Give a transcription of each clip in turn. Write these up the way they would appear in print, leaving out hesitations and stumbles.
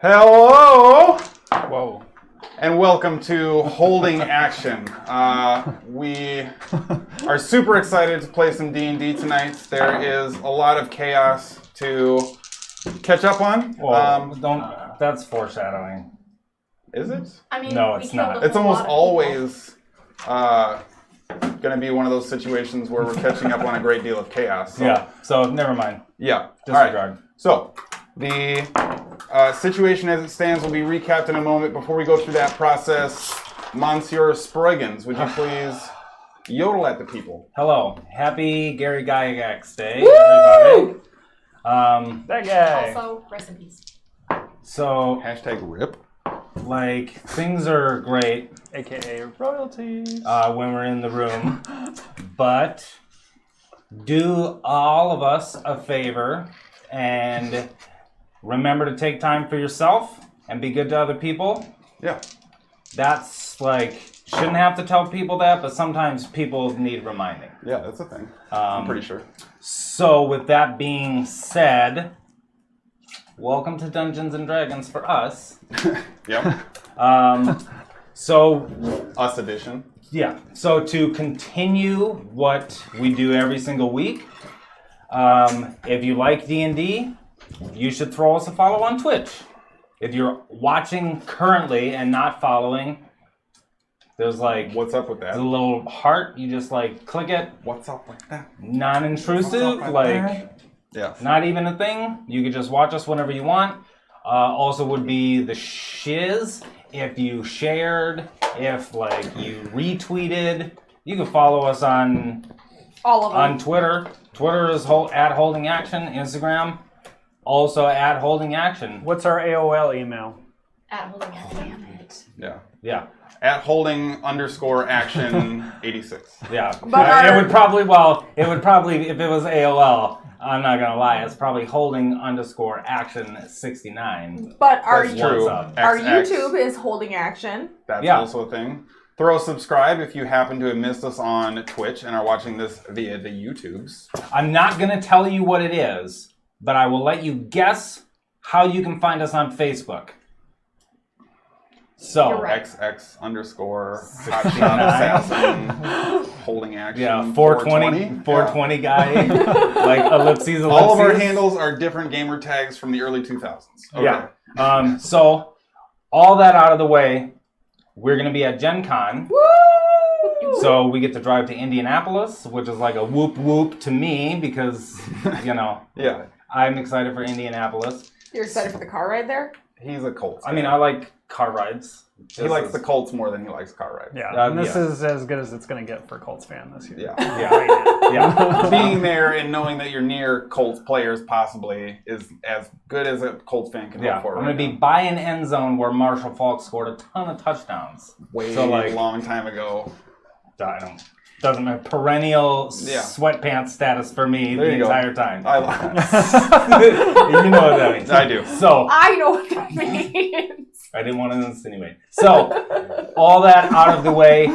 Hello! Whoa. And welcome to Holding Action. We are super excited to play some D&D tonight. There is a lot of chaos to catch up on. That's foreshadowing. Is it? I mean, no, it's not. It's almost always going to be one of those situations where we're catching up on a great deal of chaos. So. Yeah, so never mind. Yeah. Disregard. All right. So, the situation as it stands will be recapped in a moment. Before we go through that process, Monsieur Sproigins, would you please yodel at the people? Hello. Happy Gary Gygax Day, everybody. That guy. Also, recipes. So, Hashtag RIP. like, things are great AKA royalties. when we're in the room, but do all of us a favor and remember to take time for yourself and be good to other people. Yeah. That's like, shouldn't have to tell people that, but sometimes people need reminding. Yeah, that's a thing. I'm pretty sure. So with that being said, welcome to Dungeons and Dragons for us. Yep. So Us edition. yeah, so to continue what we do every single week, if you like D&D, you should throw us a follow on Twitch. If you're watching currently and not following, there's like What's up with that? a little heart. You just like click it. What's up with that? Non-intrusive, What's up with like that? Yeah. not even a thing. You can just watch us whenever you want. Also would be the shiz. If you shared, if like you retweeted, you can follow us on All of them. on Twitter. Twitter is at Holding Action. Instagram, also at Holding Action. What's our AOL email? At holding damn it. Yeah. Yeah, At holding_action 86. yeah. But it would probably if it was AOL. I'm not gonna lie, it's probably holding_action 69. But our That's true. What's up? our XX. YouTube is Holding Action. That's Yeah. also a thing. Throw a subscribe if you happen to have missed us on Twitch and are watching this via the YouTubes. I'm not gonna tell you what it is, but I will let you guess how you can find us on Facebook. So You're right. XX underscore hotshot assassin holding action. yeah, 420 guy, like ellipses. All of our handles are different gamer tags from the early 2000s. Okay. Yeah. So all that out of the way, we're gonna be at Gen Con. So we get to drive to Indianapolis, which is like a whoop whoop to me because, you know, Yeah. I'm excited for Indianapolis. You're excited for the car ride there? He's a Colts. I mean, I like car rides. he likes the Colts more than he likes car rides. Yeah, and this yeah. is as good as it's going to get for Colts fan this year. Yeah. Yeah, Right now. yeah. Being there and knowing that you're near Colts players possibly is as good as a Colts fan can Yeah, hope for. I'm gonna be by an end zone where Marshall Falk scored a ton of touchdowns. way so, like- long time ago. I don't. Doesn't matter. Perennial Yeah. sweatpants status for me There the you go. entire time. I You know what that means. I do. So I know what that means. I didn't want to insinuate. So all that out of the way.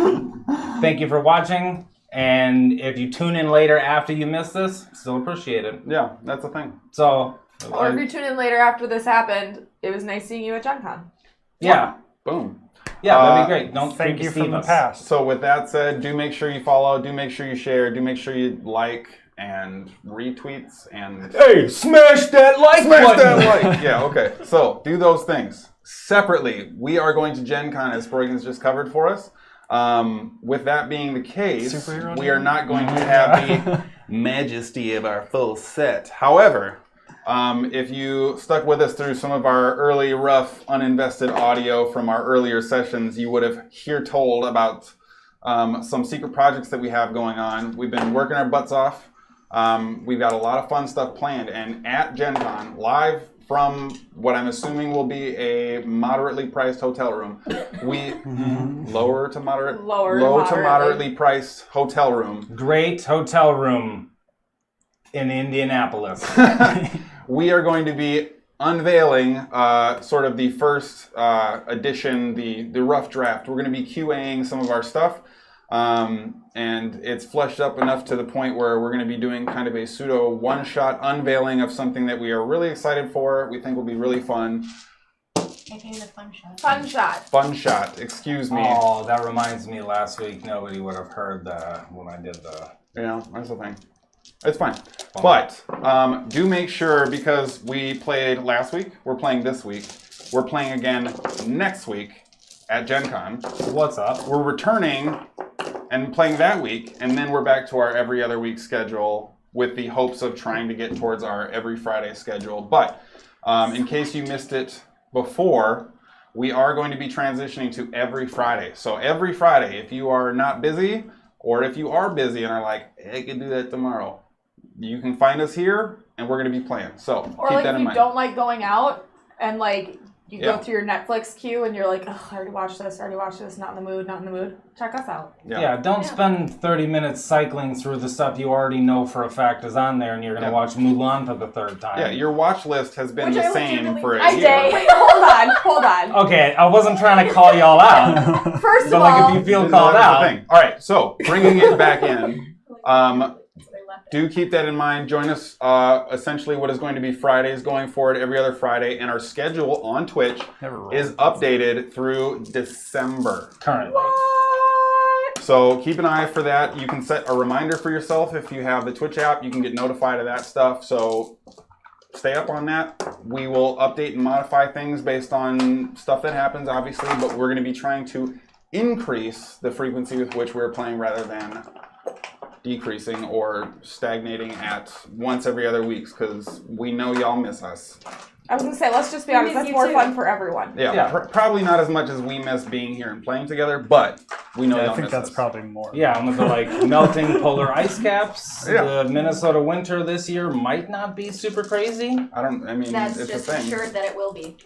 Thank you for watching. And if you tune in later after you miss this, still appreciate it. Yeah, that's a thing. So Or if you tune in later after this happened, it was nice seeing you at Gen Con. yeah, Boom. that'd be great. Don't Thank you for deceive the us. past. So with that said, do make sure you follow, do make sure you share, do make sure you like and retweets and Hey, smash that like smash button. that like. Yeah, okay. So do those things. Separately, we are going to Gen Con as Sproigins just covered for us. With that being the case, Superhero we are not going to have the majesty of our full set. However, if you stuck with us through some of our early, rough, uninvested audio from our earlier sessions, you would have told about some secret projects that we have going on. We've been working our butts off. We've got a lot of fun stuff planned. And at Gen Con, live from what I'm assuming will be a moderately priced hotel room, we low to moderately priced hotel room. Great hotel room in Indianapolis. We are going to be unveiling sort of the first edition, the rough draft. We're going to be QAing some of our stuff. And it's fleshed up enough to the point where we're going to be doing kind of a pseudo one-shot unveiling of something that we are really excited for, we think will be really fun. I painted a fun shot. Fun shot. Fun shot. Excuse me. Oh, that reminds me. Last week, nobody would have heard that when I did the. Yeah, that's the thing. It's fine. But do make sure, because we played last week, we're playing this week. We're playing again next week at Gen Con. What's up? We're returning and playing that week, and then we're back to our every other week schedule with the hopes of trying to get towards our every Friday schedule. But in case you missed it before, we are going to be transitioning to every Friday. So every Friday, if you are not busy, or if you are busy and are like, hey, I can do that tomorrow, you can find us here, and we're going to be playing. So Or keep like that if in you mind. don't like going out and like you Yeah. go through your Netflix queue and you're like, ugh, I already watched this, not in the mood, not in the mood. Check us out. Yeah, don't spend 30 minutes cycling through the stuff you already know for a fact is on there, and you're going to watch Mulan for the third time. Yeah, your watch list has been Which the I same legitimately for a I year. did. Wait, hold on. Okay, I wasn't trying to call y'all out. First of But like, all, if you feel That called was the out, thing. All right, so bringing it back in. So they left it. Do keep that in mind. Join us essentially what is going to be Fridays going forward, every other Friday. And our schedule on Twitch is updated through December. currently. So keep an eye for that. You can set a reminder for yourself if you have the Twitch app. You can get notified of that stuff. So stay up on that. We will update and modify things based on stuff that happens, obviously. But we're going to be trying to increase the frequency with which we're playing rather than decreasing or stagnating at once every other week, because we know y'all miss us. I was gonna say, let's just be We honest, miss that's you more too. fun for everyone. Yeah. Probably not as much as we miss being here and playing together, but we know y'all I think miss that's us. probably more. Yeah, and with the like melting polar ice caps, Yeah. the Minnesota winter this year might not be super crazy. I mean, That's it's just a thing. assured that it will be.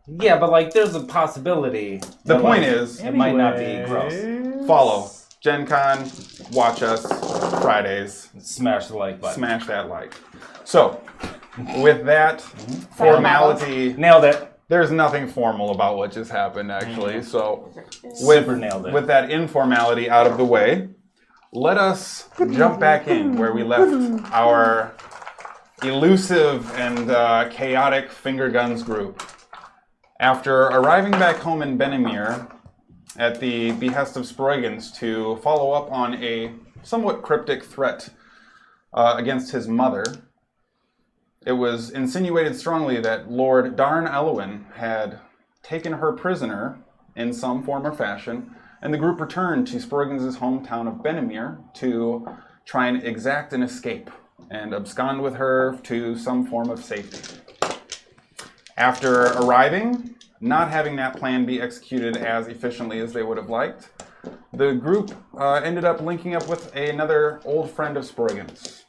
Yeah, but like there's a possibility. The that, point like, is, it might not be gross. follow Gen Con, watch us Fridays, Smash the like button. smash that like. So, with that formality, Nailed it. there's nothing formal about what just happened, actually. So, Super nailed it. with that informality out of the way, let us jump back in where we left our elusive and chaotic finger guns group. After arriving back home in Benimir at the behest of Sproigins to follow up on a somewhat cryptic threat against his mother, it was insinuated strongly that Lord Darnell had taken her prisoner in some form or fashion, and the group returned to Sproigins' hometown of Benimir to try and exact an escape and abscond with her to some form of safety. After arriving, not having that plan be executed as efficiently as they would have liked, the group ended up linking up with another old friend of Sproigins,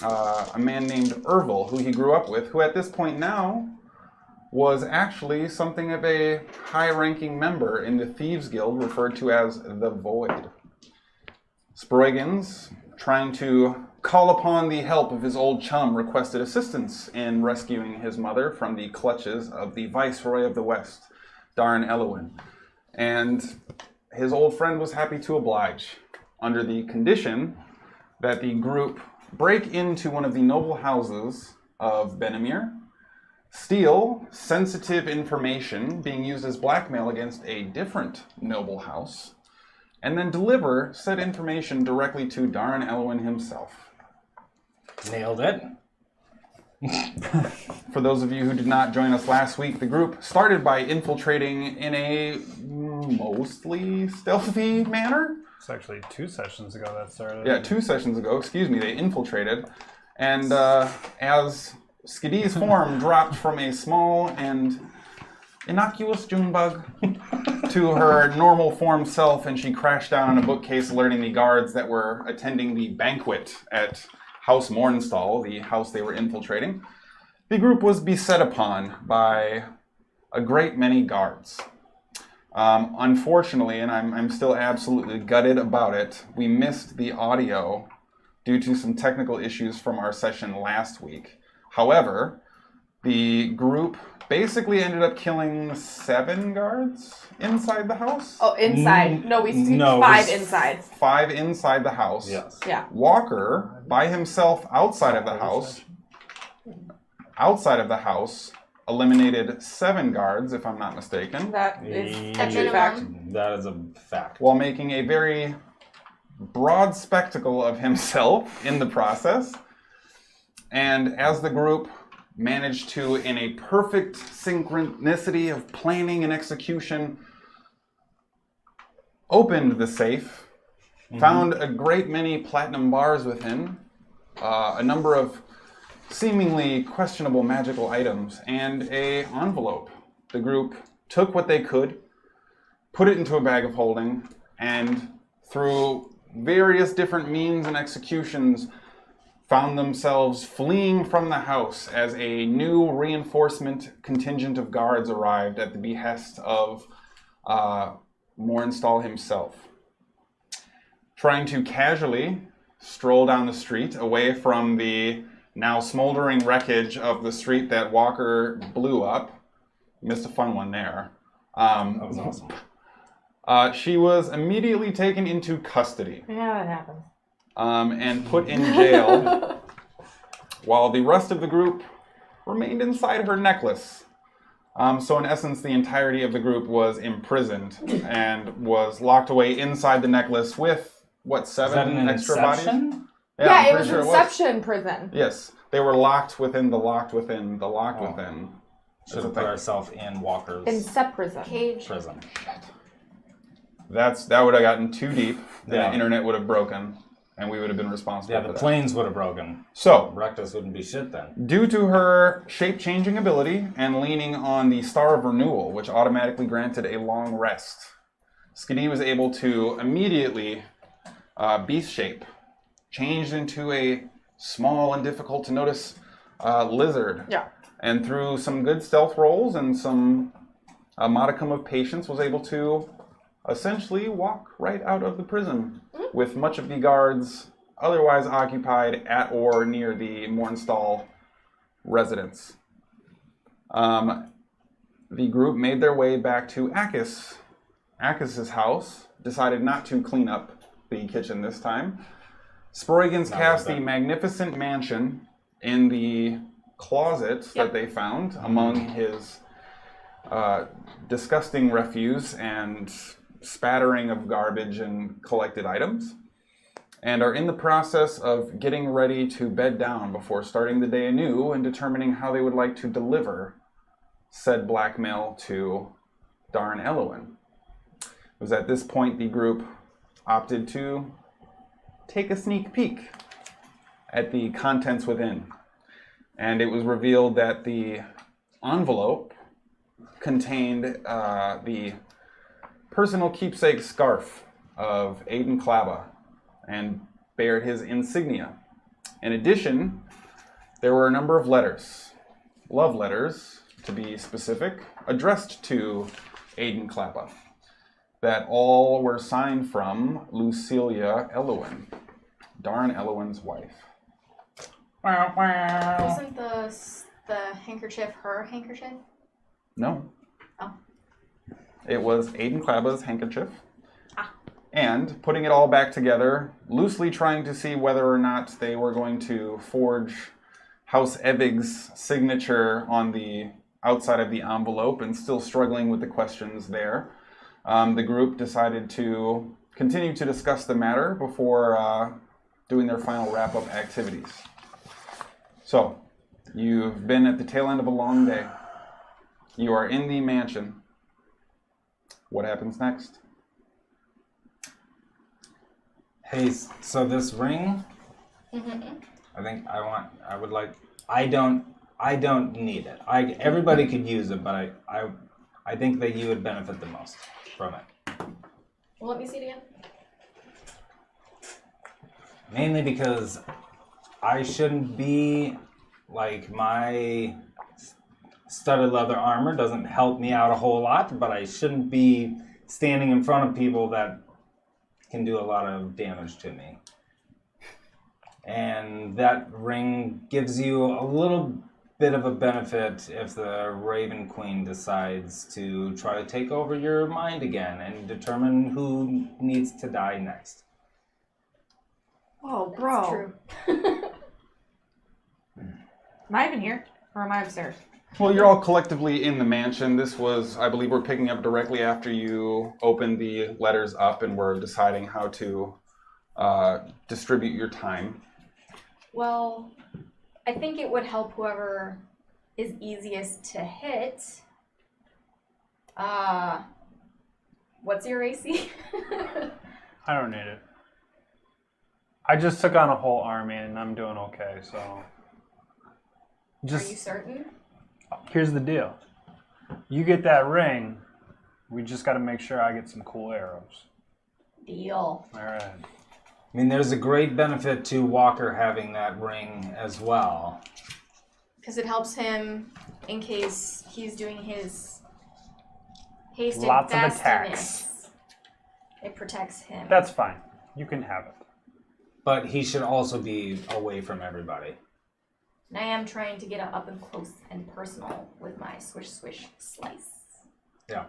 a man named Ervil, who he grew up with, who at this point now was actually something of a high-ranking member in the Thieves Guild referred to as the Void. Sproigins, trying to call upon the help of his old chum, requested assistance in rescuing his mother from the clutches of the Viceroy of the West, Darnell. And his old friend was happy to oblige, under the condition that the group break into one of the noble houses of Benimir, steal sensitive information being used as blackmail against a different noble house, and then deliver said information directly to Darnell himself. Nailed it. For those of you who did not join us last week, the group started by infiltrating in a mostly stealthy manner. It's actually 2 sessions ago that started. Yeah, 2 sessions ago, they infiltrated. And as Skadi's form dropped from a small and innocuous June bug to her normal form self, and she crashed down on a bookcase, alerting the guards that were attending the banquet at House Mornstall, the house they were infiltrating. The group was beset upon by a great many guards. Unfortunately, and I'm still absolutely gutted about it, we missed the audio due to some technical issues from our session last week. However, the group basically ended up killing 7 guards inside the house. Oh, inside. No, we see No, 5 we- inside. 5 inside the house. Yes. Yeah. Walker, by himself outside of the house, eliminated 7 guards, if I'm not mistaken, That is At a true minimum. fact. That is a fact. while making a very broad spectacle of himself in the process. And as the group managed to, in a perfect synchronicity of planning and execution, opened the safe, found a great many platinum bars within, a number of seemingly questionable magical items, and a envelope. The group took what they could, put it into a bag of holding, and through various different means and executions, found themselves fleeing from the house as a new reinforcement contingent of guards arrived at the behest of Mornstall himself. Trying to casually stroll down the street away from the now smoldering wreckage of the street that Walker blew up. Missed a fun one there. That was awesome. She was immediately taken into custody. Yeah, that happens. And put in jail while the rest of the group remained inside her necklace. So in essence, the entirety of the group was imprisoned and was locked away inside the necklace with, what, 7 an extra Inception? bodies? Yeah, I'm it pretty was sure Inception prison. Yes, they were locked within the locked within the locked within. Should have put ourselves in Walker's Incep prison. Cage. prison. That would have gotten too deep. Yeah. The internet would have broken, and we would have been responsible Yeah, for the that. planes would have broken. So, Rectus wouldn't be shit then. due to her shape-changing ability and leaning on the Star of Renewal, which automatically granted a long rest, Skadi was able to immediately beast shape, changed into a small and difficult to notice lizard. Yeah. And through some good stealth rolls and some modicum of patience, was able to essentially walk right out of the prison with much of the guards otherwise occupied at or near the Mornstall residence. The group made their way back to Akis's house, decided not to clean up the kitchen this time. Sproigins cast the magnificent mansion in the closet that they found among his disgusting refuse and spattering of garbage and collected items, and are in the process of getting ready to bed down before starting the day anew and determining how they would like to deliver said blackmail to Darnell. It was at this point the group opted to take a sneak peek at the contents within, and it was revealed that the envelope contained the personal keepsake scarf of Aiden Klaba and bared his insignia. In addition, there were a number of letters, love letters to be specific, addressed to Aiden Klaba, that all were signed from Lucilia Elowen, Darn Elowen's wife. Wasn't the handkerchief her handkerchief? No. Oh. It was Aiden Klaba's handkerchief. And putting it all back together, loosely trying to see whether or not they were going to forge House Evig's signature on the outside of the envelope, and still struggling with the questions there. The group decided to continue to discuss the matter before doing their final wrap-up activities. So, you've been at the tail end of a long day. You are in the mansion. What happens next? Hey, so this ring, I think I don't need it. Everybody could use it, but I think that you would benefit the most from it. Well, let me see it again. Mainly because I shouldn't be, like, my studded leather armor doesn't help me out a whole lot, but I shouldn't be standing in front of people that can do a lot of damage to me. And that ring gives you a little bit of a benefit if the Raven Queen decides to try to take over your mind again and determine who needs to die next. Oh, That's bro. true. Am I even here? Or am I upstairs? Well, you're all collectively in the mansion. This was, I believe, we're picking up directly after you opened the letters up and we're deciding how to distribute your time. Well, I think it would help whoever is easiest to hit. What's your AC? I don't need it. I just took on a whole army and I'm doing okay, so... Are you certain? Here's the deal. You get that ring, we just got to make sure I get some cool arrows. Deal. All right. I mean, there's a great benefit to Walker having that ring as well. Because it helps him in case he's doing his haste and Lots of fastiness. attacks. It protects him. That's fine. You can have it. But he should also be away from everybody. And I am trying to get up and close and personal with my swish swish slice. Yeah.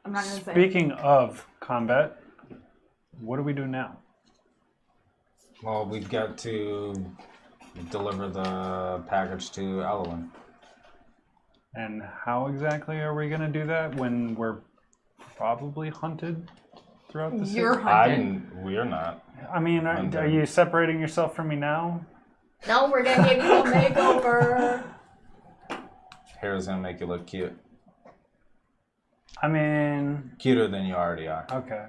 I'm not gonna say. Speaking of combat, what do we do now? Well, we've got to deliver the package to Esterlin. And how exactly are we going to do that when we're probably hunted throughout the city? You're hunted. We're not. I mean, are you separating yourself from me now? No, we're gonna give you a makeover. Hara's gonna make you look cute. I mean... Cuter than you already are. Okay.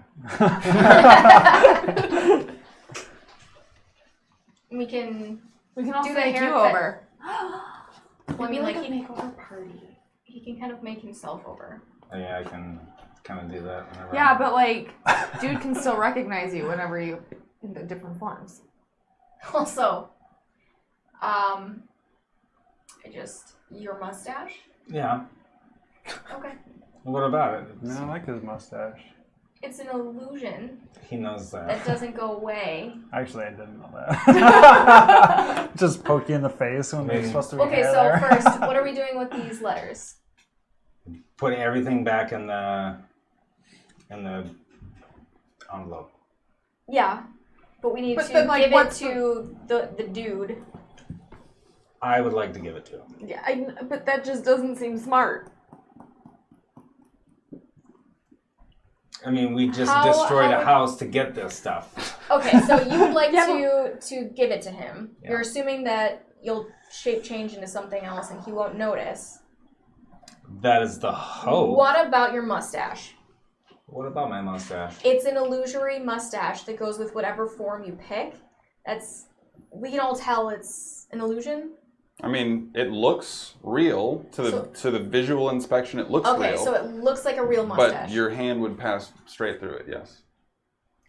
We can also do the make you haircut. over. Maybe like a he, makeover party. he can kind of make himself over. Yeah, I can kind of do that. Whenever Yeah, but like, dude can still recognize you whenever you in the different forms. Also, your mustache? Yeah. Okay. What about it? I mean, I like his mustache. It's an illusion He knows that. that doesn't go away. Actually, I didn't know that. Just poke you in the face when there's supposed to be Okay, hair so there. first, what are we doing with these letters? Put everything back in the envelope. Yeah, but we need But to then, like, give it what's to the dude. I would like to give it to him. Yeah, but that just doesn't seem smart. I mean, we just How- destroyed how- a house to get this stuff. Okay, so you would like Yeah, to give it to him. Yeah. You're assuming that you'll shape change into something else and he won't notice. That is the hope. What about your mustache? What about my mustache? It's an illusory mustache that goes with whatever form you pick. We can all tell it's an illusion. I mean, it looks real to the visual inspection. It looks Okay, real. so it looks like a real mustache. But your hand would pass straight through it. Yes.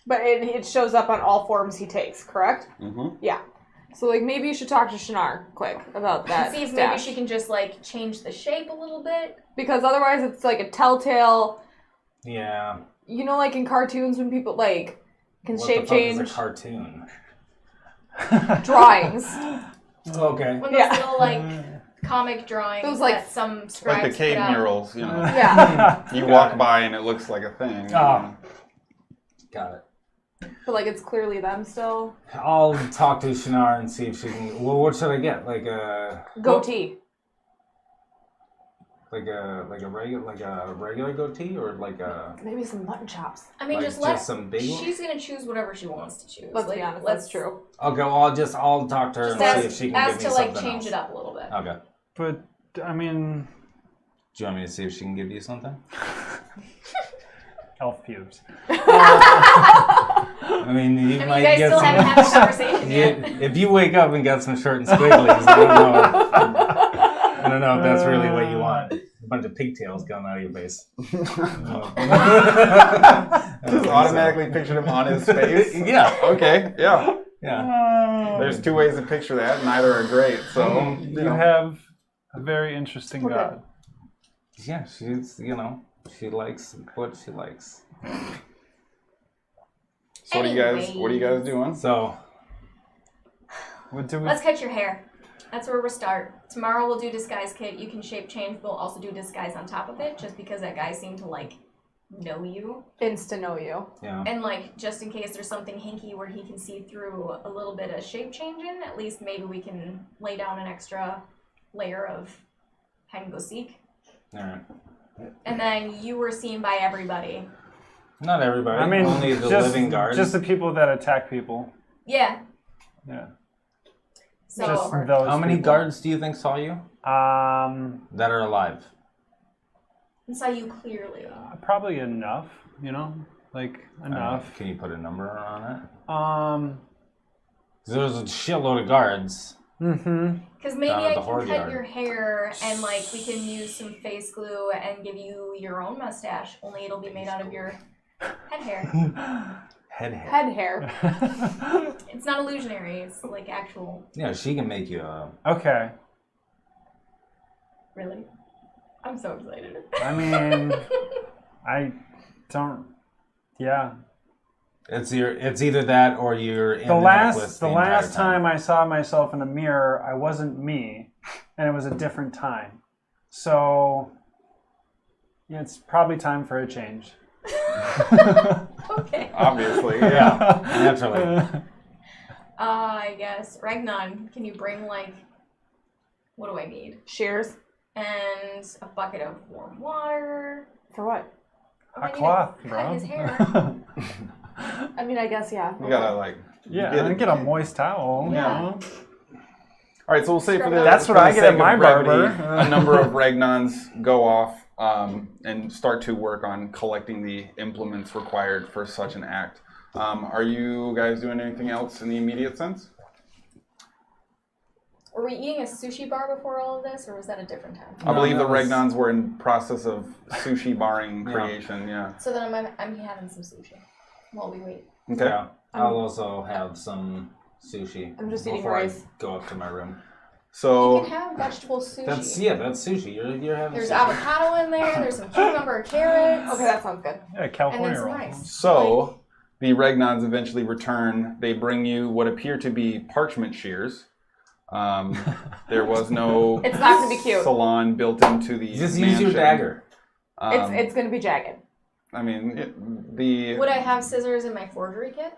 But it shows up on all forms he takes, correct? Mm-hmm. Yeah. So like maybe you should talk to Shinar quick about that. See if stash. maybe she can just like change the shape a little bit. Because otherwise it's like a telltale. Yeah. You know, like in cartoons when people like can What shape the fuck change is a cartoon? drawings. Okay. When those little like comic drawings Those, like- that some scribes Like the cave put up. murals, you know. Yeah. You walk by and it looks like a thing. Oh. Got it. But like it's clearly them still. I'll talk to Shinar and see if she can. Well, what should I get? Like a Goatee. like a regular goatee, or like a Maybe some mutton chops. I mean, like just let. some big one? She's gonna choose whatever she wants to choose. Let's like, be honest, let's that's true. Okay, well, I'll talk to her Just and see ask, if she can ask give me to like something change else. it up a little bit. Okay. But, I mean, Do you want me to see if she can give you something? elf pubes. I mean, you I mean, might you guys get still some. haven't had the conversation yet. If you wake up and got some short and squigglies, I don't know if that's really what you want. A bunch of pigtails coming out of your face. Just automatically pictured him on his face. Yeah. Okay. Yeah. Yeah. There's two ways to picture that. Neither are great. So You have a very interesting god. Yeah, she's, she likes what she likes. So what are you guys doing? So, What do we... Let's cut your hair. That's where we'll start. Tomorrow we'll do disguise kit. You can shape change. We'll also do disguise on top of it, just because that guy seemed to like know you. Insta know you. yeah. And like, just in case there's something hinky where he can see through a little bit of shape changing, at least maybe we can lay down an extra layer of hide and go seek. All right. And then you were seen by everybody. Not everybody. I mean, only the just, living guards. just the people that attack people. Yeah. Yeah. So Just those. How many people. guards do you think saw you that are alive? I saw you clearly. Probably enough. Like enough. Can you put a number on it? 'Cause 'Cause there's a shitload of guards. Mm-hmm. Because maybe Down at I the can horde cut yard. your hair and like we can use some face glue and give you your own mustache. Only it'll be made out of your head hair. Head hair. Head hair. It's not illusionary. It's like actual. Yeah, she can make you a... Okay. Really. I'm so excited. I mean, I don't. Yeah. It's either that or you're in The necklace last entire time I saw myself in a mirror, I wasn't me, and it was a different time. So, yeah, it's probably time for a change. Okay. Obviously, Yeah, naturally. I guess. Ragnon, can you bring like, what do I need? Shears. And a bucket of warm water. For what? Oh, I A need to cloth, cut bro. his hair. I mean, I guess, yeah. You gotta like. Yeah, get I it. get a moist towel. Yeah. You know? All right, so we'll say for the That's what for the I get at sake my of brevity, barber. a number of Ragnons go off and start to work on collecting the implements required for such an act. Are you guys doing anything else in the immediate sense? Were we eating a sushi bar before all of this, or was that a different time? I believe the that was- Ragnons were in process of sushi barring Yeah. creation. Yeah. So then I'm having some sushi while we wait. Okay. Yeah, I'll also have some sushi I'm just eating before rice. I go up to my room. You So can have vegetable sushi. That's sushi. You're having There's sushi. avocado in there. There's some cucumber, carrots. Okay, that sounds good. Yeah, And then California some roll. rice. So the Ragnons eventually return. They bring you what appear to be parchment shears. There was no It's not going to be cute. salon built into the Just use your mansion. dagger. It's going to be jagged. I mean, the Would I have scissors in my forgery kit?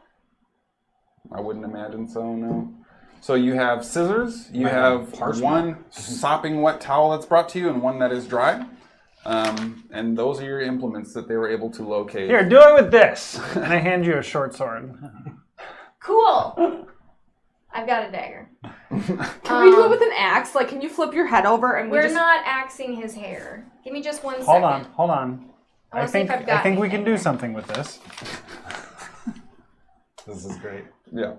I wouldn't imagine so. No. So you have scissors. You Might have have parchment. one sopping wet towel that's brought to you, and one that is dry. And those are your implements that they were able to locate. Here, do it with this. And I hand you a short sword. Cool. I've got a dagger. Can we do it with an axe? Like, can you flip your head over and we We're just... not axing his hair. Give me just 1 second. Hold on. I wanna see if I've I got think we can anything. do something with this. This is great. Yeah.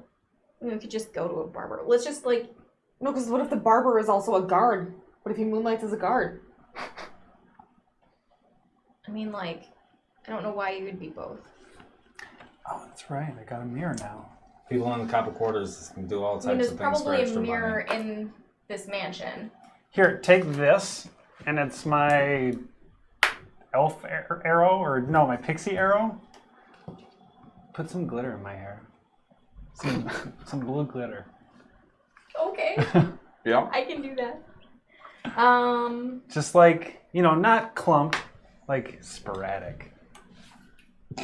We could just go to a barber. Let's just like. No, because what if the barber is also a guard? What if he moonlights as a guard? I mean, like, I don't know why you would be both. Oh, that's right. I got a mirror now. People in the copper quarters can do all I mean, types there's of things for probably a extra mirror money. in this mansion. Here, take this, and it's my elf arrow, or no, my pixie arrow. Put some glitter in my hair. Some blue glitter. Okay, Yeah. I can do that. Just like, not clumped, like sporadic.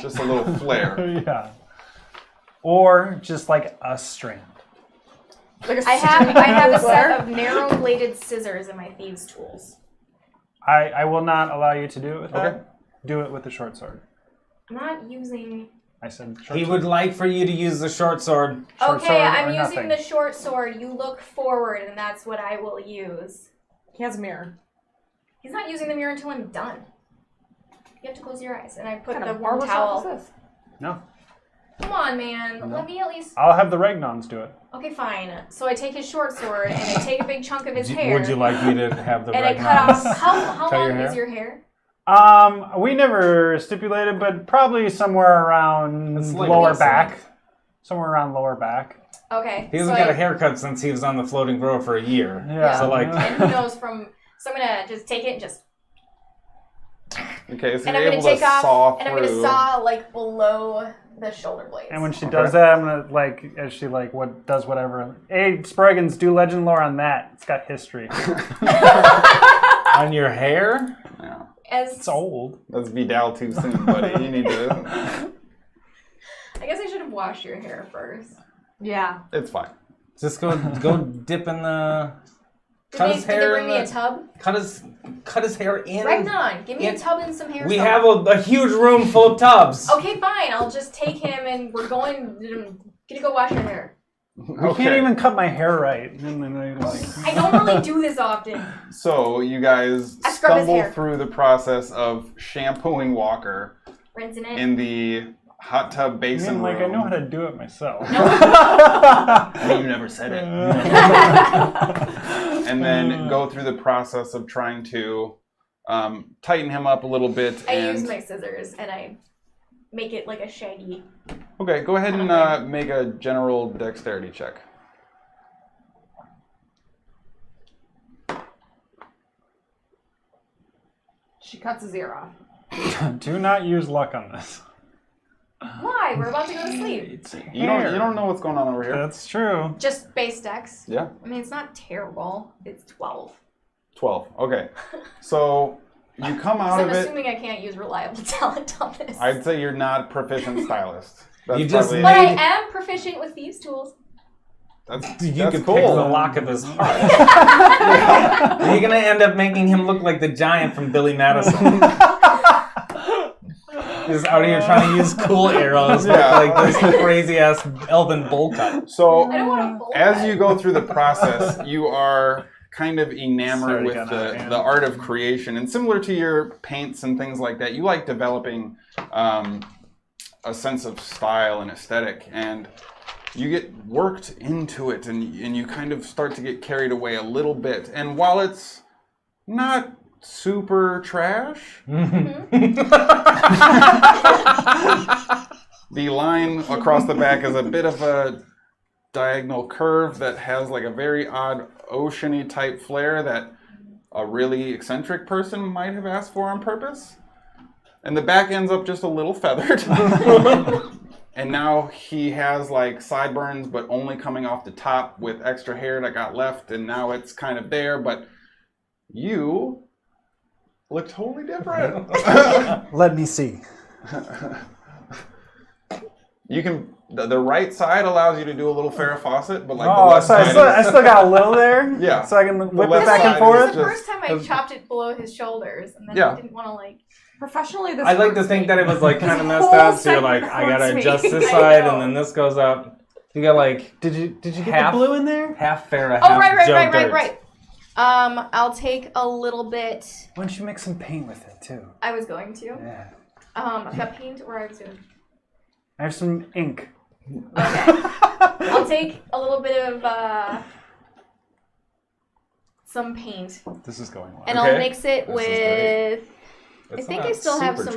Just a little flare. Yeah. Or just like a strand. Like a I have a set of narrow bladed scissors in my thieves' tools. I will not allow you to do it with Okay. that. Do it with the short sword. I'm not using. I said short He sword. would like for you to use the short sword. Short Okay, sword I'm or using nothing. the short sword. You look forward, and that's what I will use. He has a mirror. He's not using the mirror until I'm done. You have to close your eyes, and I put What kind the of warm barber shop towel. is this? No. Come on, man. No. Let me at least. I'll have the Ragnons do it. Okay, fine. So I take his short sword and I take a big chunk of his hair. Would you like me to have the And I cut off. Ragnons How cut long your hair? is your hair? We never stipulated, but probably somewhere around It's like lower this back. length. Somewhere around lower back. Okay. He hasn't so got a haircut since he was on the floating grove for a year. Yeah. So like, And who knows from. So I'm gonna just take it and just. Okay, so And I'm you're gonna able to take off. saw And I'm gonna through. saw like below the shoulder blades. And when she Okay. does that, I'm gonna as she does whatever. Hey, Sproigins, do legend lore on that. It's got history. on your hair? Yeah. As It's old. That's Vidal too soon, buddy. You need to. I guess I should have washed your hair first. Yeah. It's fine. Just go dip in the Did they bring me a tub? Cut his hair in. Ragnar, give me a tub and some hair. We have a huge room full of tubs. Okay, fine. I'll just take him and we're gonna go wash your hair. I can't even cut my hair right. And then I don't really do this often. So you guys stumble through the process of shampooing Walker, rinsing it in the hot tub basin room. I know how to do it myself. You never said it. And then go through the process of trying to tighten him up a little bit. I use my scissors and I make it like a shaggy. Okay, go ahead and make a general dexterity check. She cuts his ear off. Do not use luck on this. Why? We're about to go to sleep. You don't know what's going on over here. That's true. Just base dex. Yeah. I mean, it's not terrible. It's 12. 12. Okay. So you come out of it. I'm assuming I can't use reliable talent on this. I'd say you're not proficient stylist. But I am proficient with these tools. That's cool. Pick the lock of his heart. You're gonna end up making him look like the giant from Billy Madison. He's out here trying to use cool arrows with like this crazy ass elven bowl cut. So as you go through the process, you are kind of enamored with the art of creation, and similar to your paints and things like that, you like developing a sense of style and aesthetic, and you get worked into it, and you kind of start to get carried away a little bit. And while it's not super trash, the line across the back is a bit of a diagonal curve that has like a very odd oceany type flair that a really eccentric person might have asked for on purpose. And the back ends up just a little feathered. And now he has like sideburns, but only coming off the top with extra hair that got left, and now it's kind of there, but you look totally different. Let me see. You can, the right side allows you to do a little Farrah Fawcett, but like the Oh, left so side I still got a little there? Yeah. So I can whip it left back and side forth? is The first time I chopped it below his shoulders, and then I didn't want to like... Professionally, this I like to think that it was like kind of messed up, so you're like, I gotta adjust this side, and then this goes up. You got like, did you get the blue in there? Half Farrah, half right. I'll take a little bit. Why don't you mix some paint with it too? I was going to. Yeah. I've got paint, or I was going to. I have some ink. Okay. I'll take a little bit of some paint. This is going well. And I'll mix it with. I think I still have some.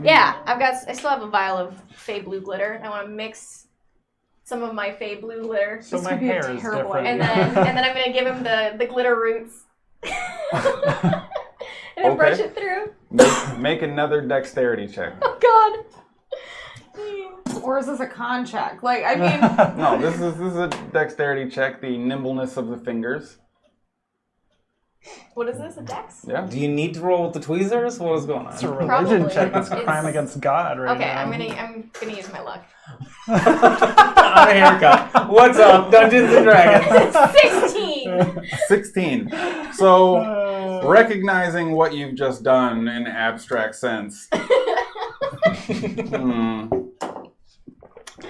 Yeah, I still have a vial of Fey Blue glitter, and I want to mix some of my Fey Blue glitter. So my hair is different. And then I'm gonna give him the glitter roots. And then brush it through. Make another dexterity check. Oh God. Or is this a con check? Like, I mean... No, this is a dexterity check, the nimbleness of the fingers. What is this, a dex? Yeah. Do you need to roll with the tweezers? What is going on? It's a religion check. That's a crime against God right now. Okay, I'm gonna use my luck. On a haircut. What's up, Dungeons and Dragons? 16! 16. So, recognizing what you've just done in abstract sense...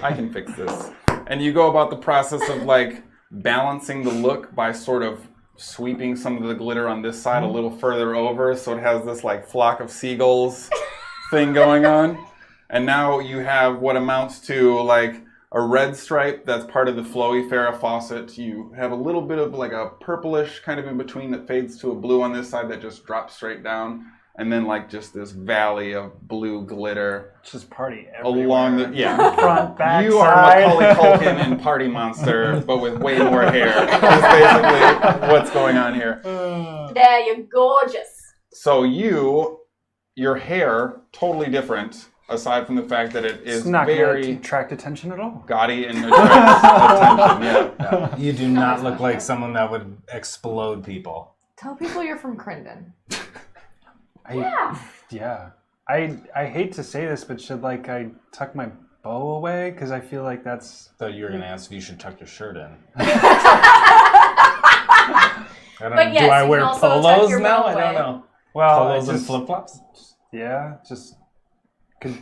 I can fix this. And you go about the process of like balancing the look by sort of sweeping some of the glitter on this side a little further over, so it has this like flock of seagulls thing going on. And now you have what amounts to like a red stripe that's part of the flowy Farrah Fawcett. You have a little bit of like a purplish kind of in between that fades to a blue on this side that just drops straight down. And then like just this valley of blue glitter. Just party everywhere. Along the, front, back, you side. are Macaulay Culkin in Party Monster, but with way more hair. That's basically what's going on here. There, you're gorgeous. So your hair, totally different, aside from the fact that it is It's not very going to attract attention at all. gaudy and attracts attention. Yeah. You do not look like someone that would explode people. Tell people you're from Crindon. Yeah. I hate to say this, but should like I tuck my bow away? Because I feel like that's... Thought you were going to ask if you should tuck your shirt in. But yes, do I you wear can also tuck polos your now? belt I don't away. know. Well, Polos and flip-flops? Yeah, just. Could,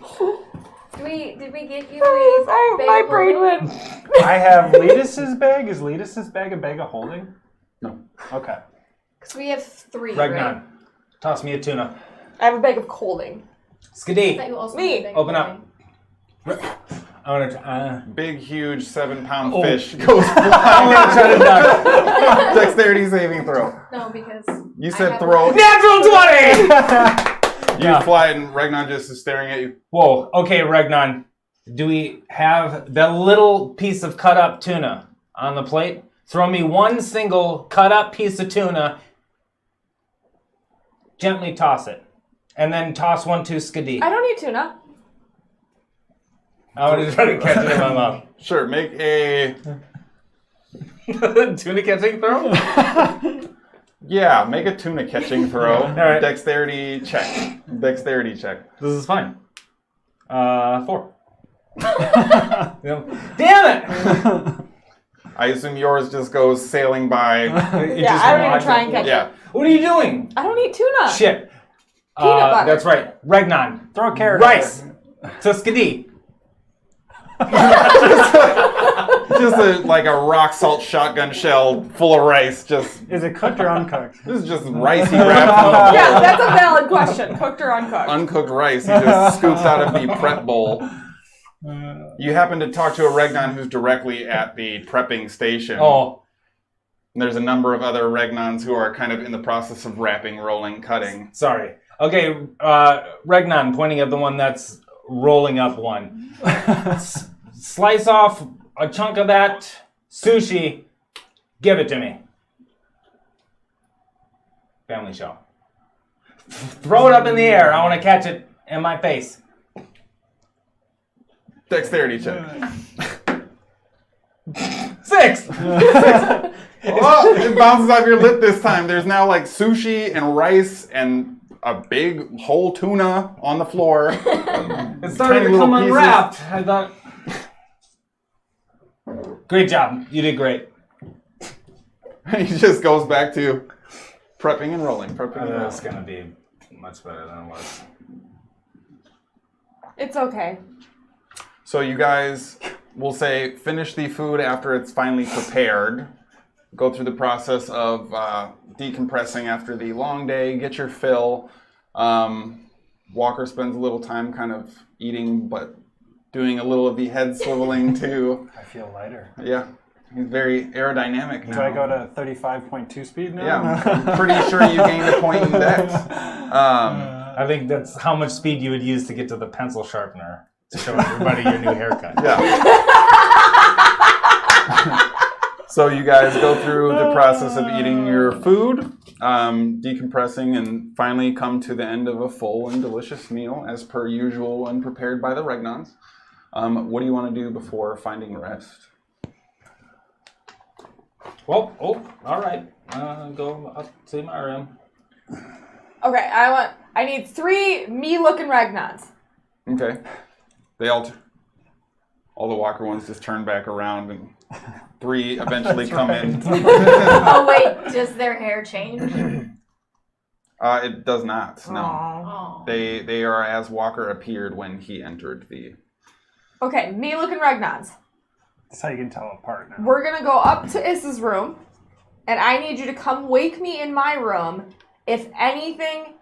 Did we get you Sorry, my bag brain holding? went. I have Letus's bag. Is Letus's bag a bag of holding? No. Okay. Because we have 3, Ragnar, right? toss me a tuna. I have a bag of holding. I Skadi, thought you also Me. had a bag open holding. up. I want to Big, huge 7-pound Oh. fish goes I want to try to duck. dexterity saving throw. No, because You I said have throw. one. Natural 20! You fly and Ragnar just is staring at you. Whoa, okay, Ragnar. Do we have the little piece of cut up tuna on the plate? Throw me one single cut up piece of tuna. Gently toss it. And then toss one to Skadi. I don't need tuna. I want to try to catch it in my mouth. Sure, make a Tuna catching throw? make a tuna catching throw. All right. Dexterity check. Dexterity check. This is fine. 4. Damn it! I assume yours just goes sailing by. Yeah, I don't even try and catch Yeah. it. What are you doing? I don't eat tuna. Shit. Peanut butter. That's right. Ragnar. Throw a carrot. Rice. To Skadi. Just like a rock salt shotgun shell full of rice. Just Is it cooked or uncooked? this is just rice he wrapped in a bowl. Yeah, that's a valid question. Cooked or uncooked? Uncooked rice he just scoops out of the prep bowl. You happen to talk to a Regnon who's directly at the prepping station. Oh, And there's a number of other Regnons who are kind of in the process of wrapping, rolling, cutting. sorry. Okay, Ragnar, pointing at the one that's rolling up one. Slice off a chunk of that sushi. Give it to me. Family show. Throw it up in the air. I want to catch it in my face. Dexterity check. 6! Oh, it bounces off your lip this time. There's now like sushi and rice and a big whole tuna on the floor. It started Tiny to little come pieces. unwrapped. I thought. Great job. You did great. He just goes back to prepping and rolling. Prepping and That's rolling. going to be much better than it was. It's okay. So you guys will say finish the food after it's finally prepared. Go through the process of decompressing after the long day. Get your fill. Walker spends a little time kind of eating, but doing a little of the head swiveling too. I feel lighter. Yeah, he's very aerodynamic now. Do I go to 35.2 speed now? Yeah, I'm pretty sure you gained a point in dex. I think that's how much speed you would use to get to the pencil sharpener to show everybody your new haircut. Yeah. So you guys go through the process of eating your food, decompressing, and finally come to the end of a full and delicious meal, as per usual and prepared by the Regnons. What do you want to do before finding rest? Well, all right. Go up to my room. Okay, I need 3 me-looking Ragnons. Okay. They all the Walker ones just turn back around, and 3 eventually come in. Oh wait, does their hair change? It does not. No. Oh. They are as Walker appeared when he entered the. Okay, me-looking Ragnons. That's how you can tell apart now. We're gonna go up to Issa's room, and I need you to come wake me in my room if anything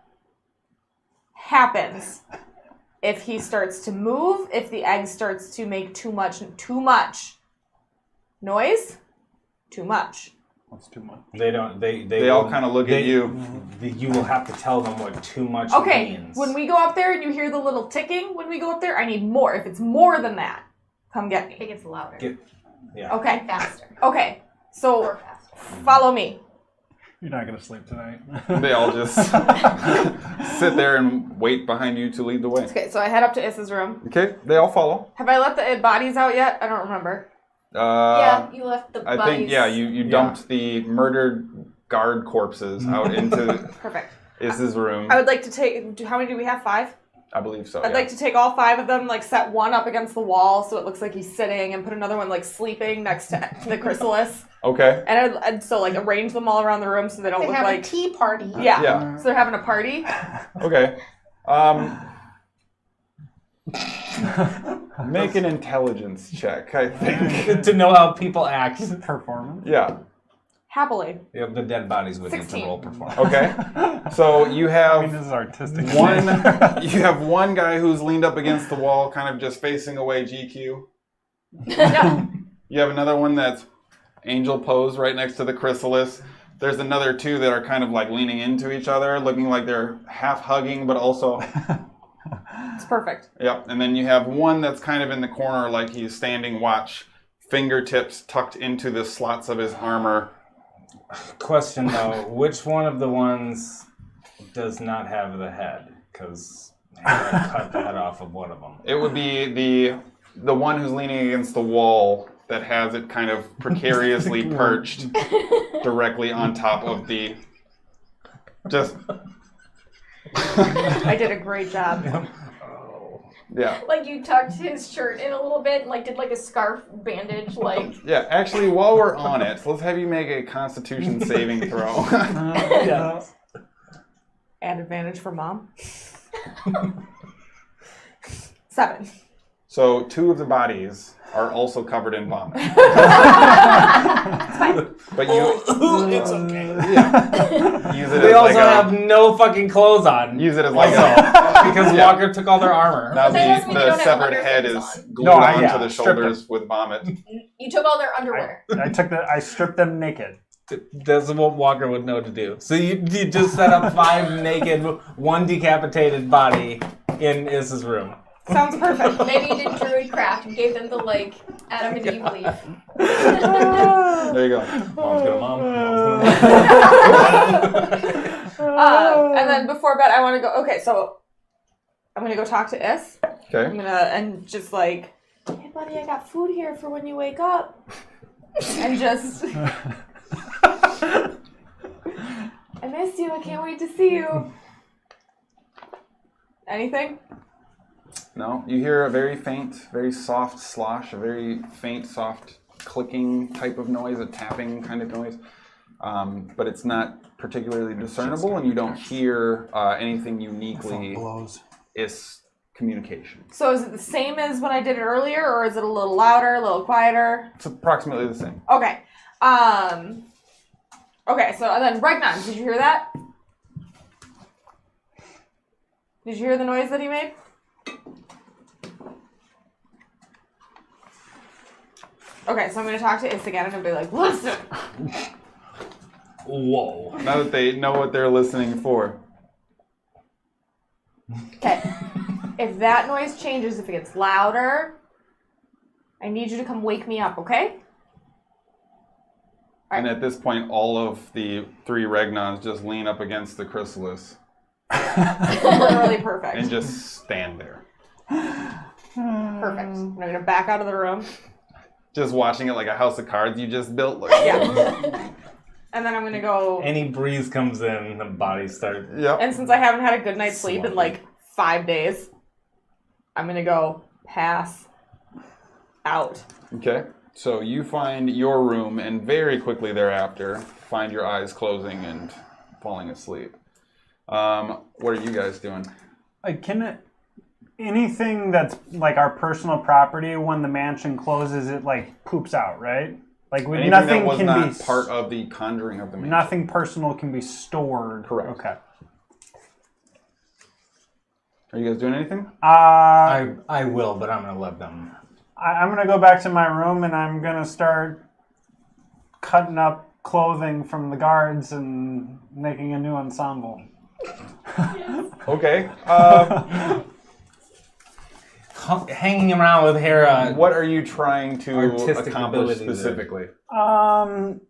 happens. If he starts to move, if the egg starts to make too much noise, too much. What's too much? They don't. They all kind of look at you. You will have to tell them what too much Okay, means. when we go up there and you hear the little ticking, when we go up there, I need more. If it's more than that, come get I me. think it's louder. Yeah. Okay, Faster. okay. So Or faster. follow me. You're not going to sleep tonight. They all just sit there and wait behind you to lead the way. Okay, so I head up to Issa's room. Okay, they all follow. Have I let the bodies out yet? I don't remember. Yeah, you left the I bodies. think, yeah, you dumped the murdered guard corpses out into Perfect. Is's room. I would like to take. How many do we have? 5? I believe so. I'd like to take all 5 of them, like set one up against the wall so it looks like he's sitting, and put another one like sleeping next to the chrysalis. Okay. And I'd so like arrange them all around the room so they don't They look have like a tea party. Yeah. So they're having a party. Okay. Make an intelligence check, I think. To know how people act. Performance. Yeah. Happily. You have the dead bodies with you 16. to roll performance. Okay. So you have I mean, this is artistic. you have one guy who's leaned up against the wall, kind of just facing away GQ. No. You have another one that's angel pose right next to the chrysalis. There's another two that are kind of like leaning into each other, looking like they're half hugging, but also... It's perfect. Yep. And then you have one that's kind of in the corner, like he's standing watch, fingertips tucked into the slots of his armor. Question though, which one of the ones does not have the head? Because I cut the head off of one of them. It would be the one who's leaning against the wall that has it kind of precariously perched directly on top of the... Just... I did a great job. Yeah. Like you tucked his shirt in a little bit and like did like a scarf bandage like. Yeah, actually, while we're on it, let's have you make a Constitution saving throw. Yeah. Add advantage for mom. 7. So 2 of the bodies are also covered in vomit. But you... It's okay. Yeah. Use it They as also like have no fucking clothes on. Use it as like Because Yeah. Walker took all their armor. Now That doesn't mean they the don't have severed other head things is on. glued No, onto the stripped shoulders with vomit. You took all their underwear. I stripped them naked. That's what Walker would know to do. So you just set up 5 naked, 1 decapitated body in Issa's room. Sounds perfect. Maybe you did druidcraft and gave them the like Adam and Eve leaf. There you go. Mom's gonna mom. And then before bed, I want to go. Okay, so I'm gonna go talk to Is. I'm Okay. gonna and just like, hey buddy, I got food here for when you wake up. And just, I miss you. I can't wait to see you. Anything? No, you hear a very faint, very soft slosh, a very faint, soft clicking type of noise, a tapping kind of noise. But it's not particularly discernible, and you don't hear anything uniquely is communication. So is it the same as when I did it earlier, or is it a little louder, a little quieter? It's approximately the same. Okay. Okay, so and then Regnon, did you hear that? Did you hear the noise that he made? Okay, so I'm going to talk to Is again and I'm going to be like, listen. Whoa. Now that they know what they're listening for. Okay. If that noise changes, if it gets louder, I need you to come wake me up, okay? And at this point, all of the 3 Regnons just lean up against the chrysalis Literally perfect. and just stand there. Perfect. I'm going to back out of the room. Just watching it like a house of cards you just built. Like, Yeah. And then I'm going to go... Any breeze comes in, the bodies start. Yep. And since I haven't had a good night's sleep in like 5 days, I'm going to go pass out. Okay. So you find your room, and very quickly thereafter, find your eyes closing and falling asleep. What are you guys doing? Anything that's like our personal property, when the mansion closes, it like poops out, right? Like Anything nothing that was can not be part of the conjuring of the mansion. Nothing personal can be stored. Correct. Okay. Are you guys doing anything? I will, but I'm gonna let them. I'm gonna go back to my room and I'm gonna start cutting up clothing from the guards and making a new ensemble. Okay. Hanging around with Hara. What are you trying to Artistic accomplish abilities specifically? Um,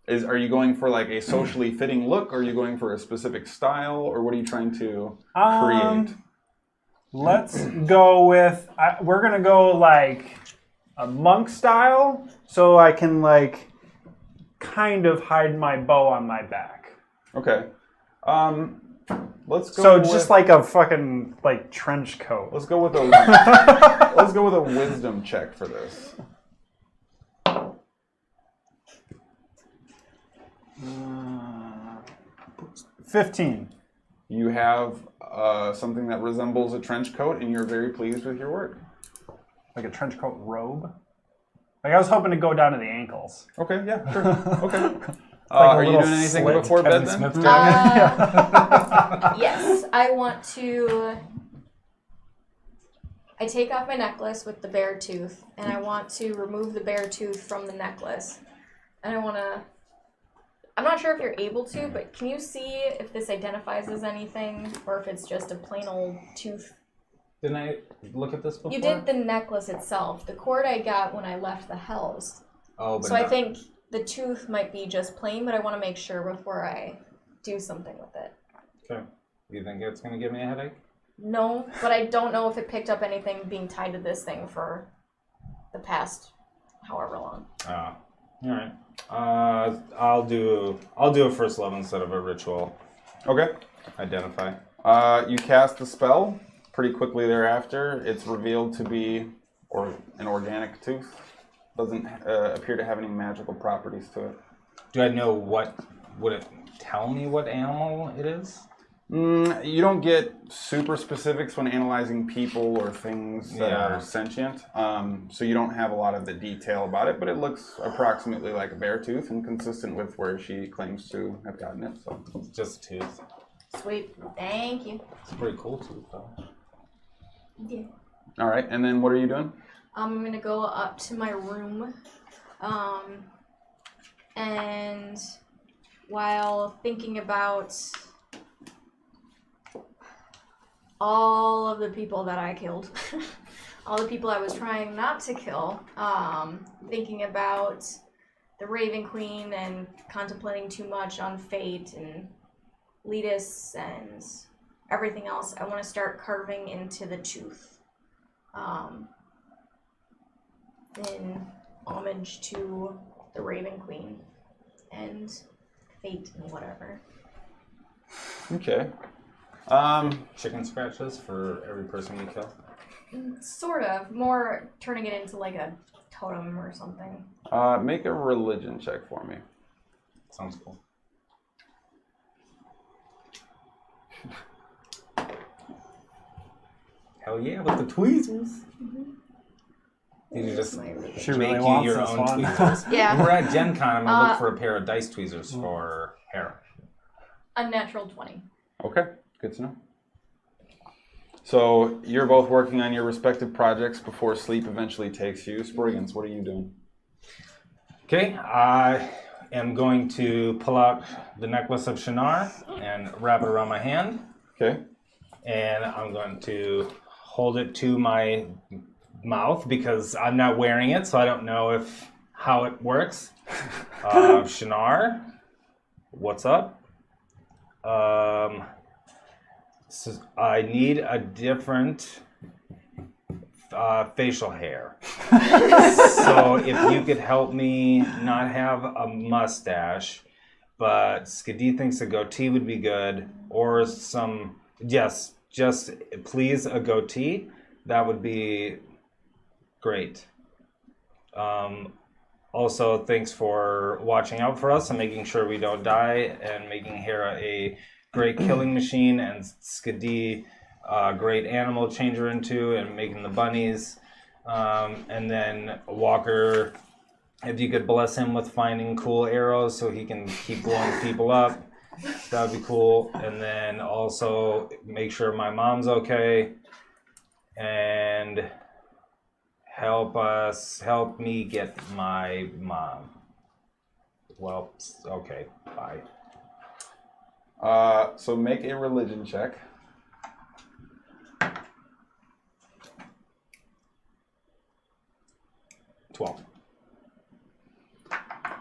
Are you going for like a socially fitting look? Or are you going for a specific style? Or what are you trying to create? Let's go with, we're going to go like a monk style, so I can like kind of hide my bow on my back. Okay. Let's go. So just like a fucking like trench coat. Let's go with a wisdom check for this. 15. You have something that resembles a trench coat, and you're very pleased with your work. Like a trench coat robe? Like I was hoping to go down to the ankles. Okay, yeah, sure. Okay. a Are you little doing anything slit before bed Kevin then? Smith jacket. Yes, I want to. I take off my necklace with the bear tooth, and I want to remove the bear tooth from the necklace. And I want to. I'm not sure if you're able to, but can you see if this identifies as anything, or if it's just a plain old tooth? Didn't I look at this before? You did the necklace itself. The cord I got when I left the house. Oh, but So I think the tooth might be just plain, but I want to make sure before I do something with it. Okay. You think it's going to give me a headache? No, but I don't know if it picked up anything being tied to this thing for the past however long. All right. I'll do a first level instead of a ritual. Okay. Identify. You cast the spell. Pretty quickly thereafter, it's revealed to be an organic tooth. Doesn't appear to have any magical properties to it. Do I know would it tell me what animal it is? You don't get super specifics when analyzing people or things that are sentient, so you don't have a lot of the detail about it, but it looks approximately like a bear tooth and consistent with where she claims to have gotten it. So It's just a tooth. Sweet. Thank you. It's a pretty cool tooth, though. Yeah. All right, and then what are you doing? I'm going to go up to my room, and while thinking about all of the people that I killed, all the people I was trying not to kill, thinking about the Raven Queen and contemplating too much on fate and Letus and everything else, I want to start carving into the tooth. In homage to the Raven Queen and fate and whatever. Okay. Chicken scratches for every person we kill. Sort of. More turning it into like a totem or something. Make a religion check for me. Sounds cool. Hell yeah, with the tweezers. Did you just She make really you wants your this own one. tweezers? Yeah. When we're at Gen Con, I'm gonna look for a pair of dice tweezers for Hara. Unnatural 20. Okay, good to know. So you're both working on your respective projects before sleep eventually takes you. Sproigins, what are you doing? Okay, I am going to pull out the necklace of Shinar and wrap it around my hand. Okay. And I'm going to hold it to my mouth because I'm not wearing it, so I don't know how it works. Shinar, what's up? So I need a different facial hair. So if you could help me not have a mustache, but Skadi thinks a goatee would be good, or just please a goatee. That would be great. Also, thanks for watching out for us and making sure we don't die, and making Hera a great killing machine, and Skadi a great animal to change her into, and making the bunnies. And then Walker, if you could bless him with finding cool arrows so he can keep blowing people up, that would be cool. And then also make sure my mom's okay, and help me get my mom. Well, okay, bye. So make a religion check.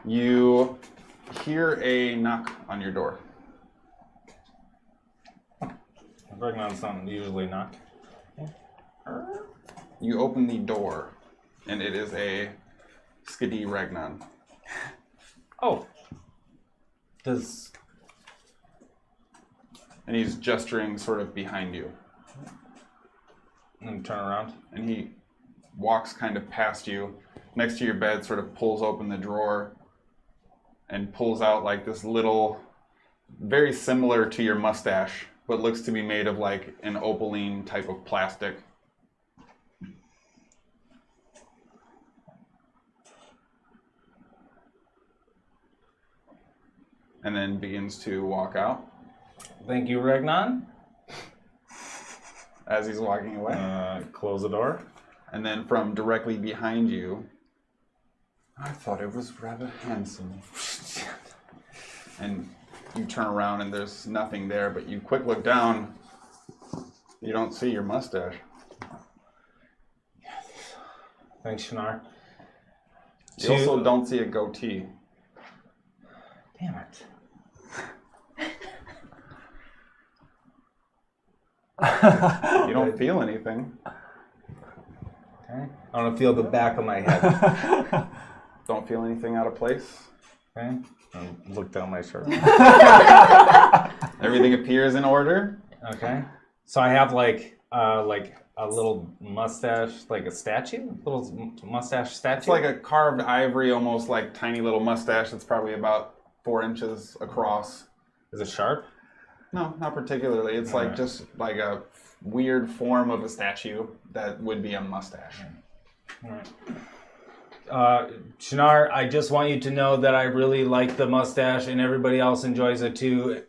You hear a knock on your door. I'm working on something usually not. You open the door, and it is a Skadi Ragnan. Oh. And he's gesturing sort of behind you. And turn around. And he walks kind of past you, next to your bed, sort of pulls open the drawer, and pulls out like this little, very similar to your mustache, but looks to be made of like an opaline type of plastic. And then begins to walk out. Thank you, Regnon. As he's walking away. Close the door. And then from directly behind you, I thought it was rather handsome. And you turn around and there's nothing there, but you quick look down, you don't see your mustache. Thanks, Shinar. You also don't see a goatee. Damn it. You don't feel anything. Okay. I want to feel the back of my head. Don't feel anything out of place. Okay. And look down my shirt. Everything appears in order. Okay. So I have like a little mustache, like a statue? Little mustache statue? It's like a carved ivory, almost like tiny little mustache that's probably about 4 inches across. Is it sharp? No, not particularly. It's like just like a weird form of a statue that would be a mustache. Shinar, I just want you to know that I really like the mustache and everybody else enjoys it too.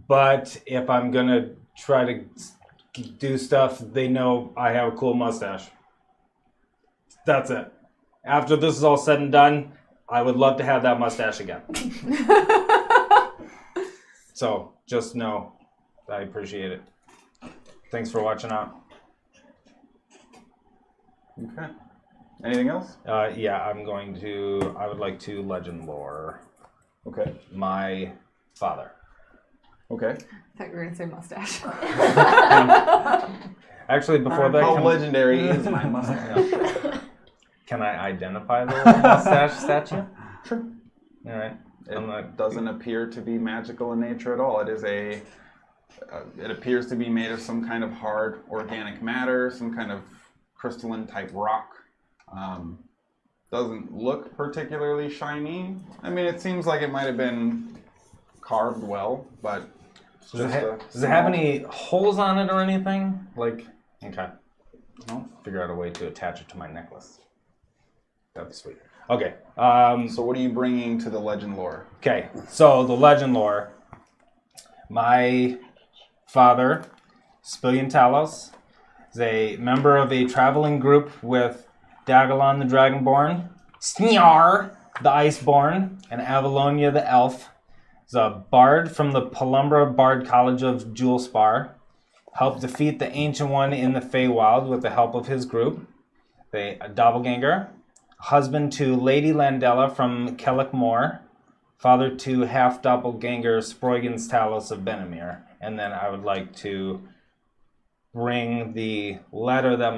But if I'm going to try to do stuff, they know I have a cool mustache. That's it. After this is all said and done, I would love to have that mustache again. So, just know I appreciate it. Thanks for watching out. Okay. Anything else? Yeah, I would like to legend lore Okay. my father. Okay. I thought you were going to say mustache. Actually, before that, How legendary is my mustache? can I identify the little mustache statue? Sure. All right. It doesn't appear to be magical in nature at all. It is it appears to be made of some kind of hard organic matter, some kind of crystalline type rock. Doesn't look particularly shiny. I mean, it seems like it might have been carved well, but does it have any holes on it or anything? Okay. I'll figure out a way to attach it to my necklace. That'd be sweet. Okay. So what are you bringing to the legend lore? Okay, so the legend lore. My father, Sproigins, is a member of a traveling group with Dagalon the Dragonborn, Snyar the Iceborn, and Avalonia the Elf. He's a bard from the Pelumbra Bard College of Julespar. Helped defeat the Ancient One in the Feywild with the help of his group. A doppelganger. Husband to Lady Landella from Kellic Moor, father to half-doppelganger Sproigins Talos of Benamir. And then I would like to bring the letter that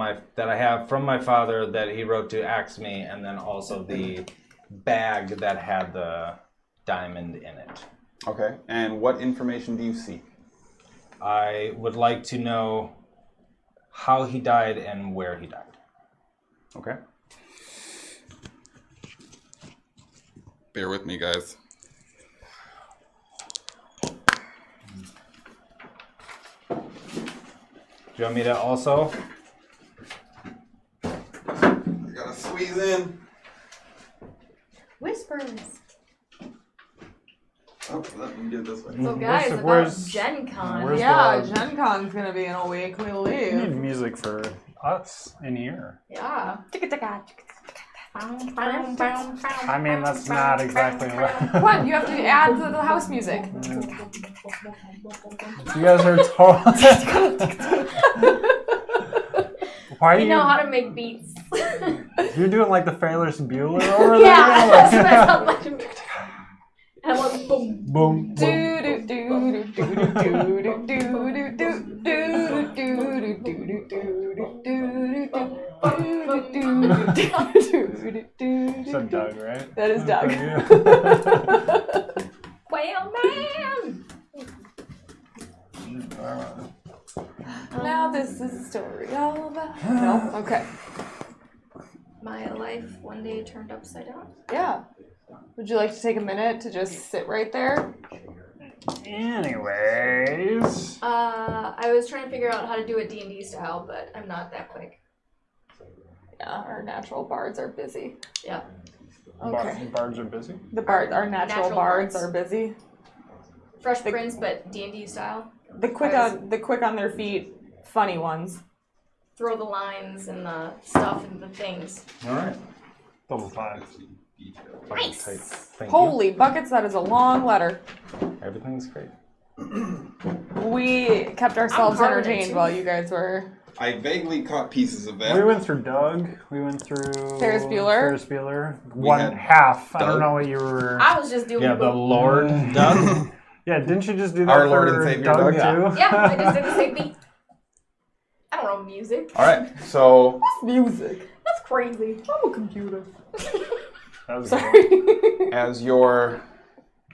I have from my father that he wrote to axe me, and then also the bag that had the diamond in it. Okay, and what information do you seek? I would like to know how he died and where he died. Okay. Bear with me, guys. Do you want me to also? I gotta squeeze in. Whispers. Oh, let me do it this way. So guys, about where's- Gen Con. where's Yeah, the- Gen Con's going to be in a week. We We need leave. music for us in here. Yeah. I mean, that's not exactly what... Come on, you have to add the house music. You guys are totally... Why are You know how to make beats. You're doing like the Ferris Bueller over there? Yeah, that's what I felt like. And I went boom. Boom, Do boom. do do do do do do do do do do Is that Doug, right? That is Doug. Whale man. Now this is a story all about. No? Okay. My life one day turned upside down. Yeah. Would you like to take a minute to just sit right there? Anyways. I was trying to figure out how to do it D&D style, but I'm not that quick. Yeah, our natural bards are busy. Yeah. Okay. Bards are busy. Our natural bards bards. are busy. Fresh Prince, but D&D style. The quick on their feet, funny ones. Throw the lines and the stuff and the things. All right. Double 5. Nice. Thank Holy buckets, that is a long letter. you. Everything's great. We kept ourselves I'm hard entertained too. while you guys were. I vaguely caught pieces of that. We went through Doug. We went through Ferris Bueller. We had half. I Doug. don't know what you were. I was just doing Yeah, the boom. Lord Doug. Yeah, didn't you just do that Our for Lord and Savior Doug Doug? too? Yeah, I just did the same beat. I don't know music. All right, so Music. That's crazy. I'm a computer. That was Sorry. as your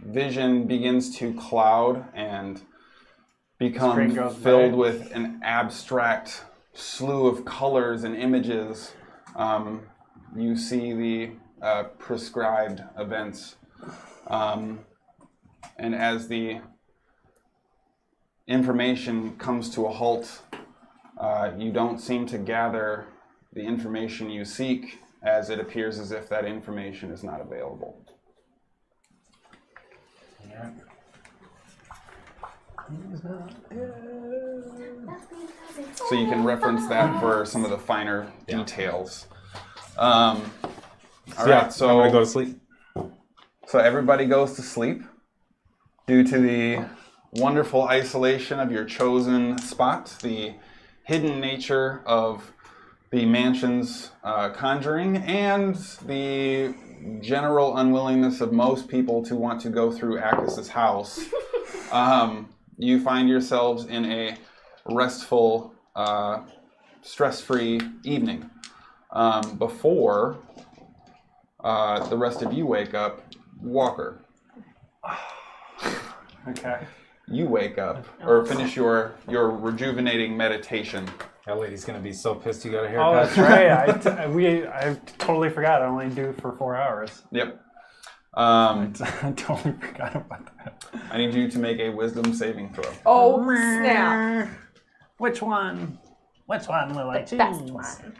vision begins to cloud and become Screen goes filled by. with an abstract slew of colors and images, you see the prescribed events. And as the information comes to a halt, you don't seem to gather the information you seek, as it appears as if that information is not available. So you can reference that for some of the finer details. All right, so I'm gonna go to sleep. So everybody goes to sleep due to the wonderful isolation of your chosen spot, the hidden nature of the mansion's conjuring, and the general unwillingness of most people to want to go through Akis's house. You find yourselves in a restful, stress-free evening. Before the rest of you wake up, Walker. Okay. You wake up, or finish your rejuvenating meditation. That lady's gonna be so pissed you got a Oh, haircut. that's right. I totally forgot. I only do it for 4 hours. Yep. I totally forgot about that. I need you to make a wisdom saving throw. Oh, snap. Which one? Which one will I The choose? best one.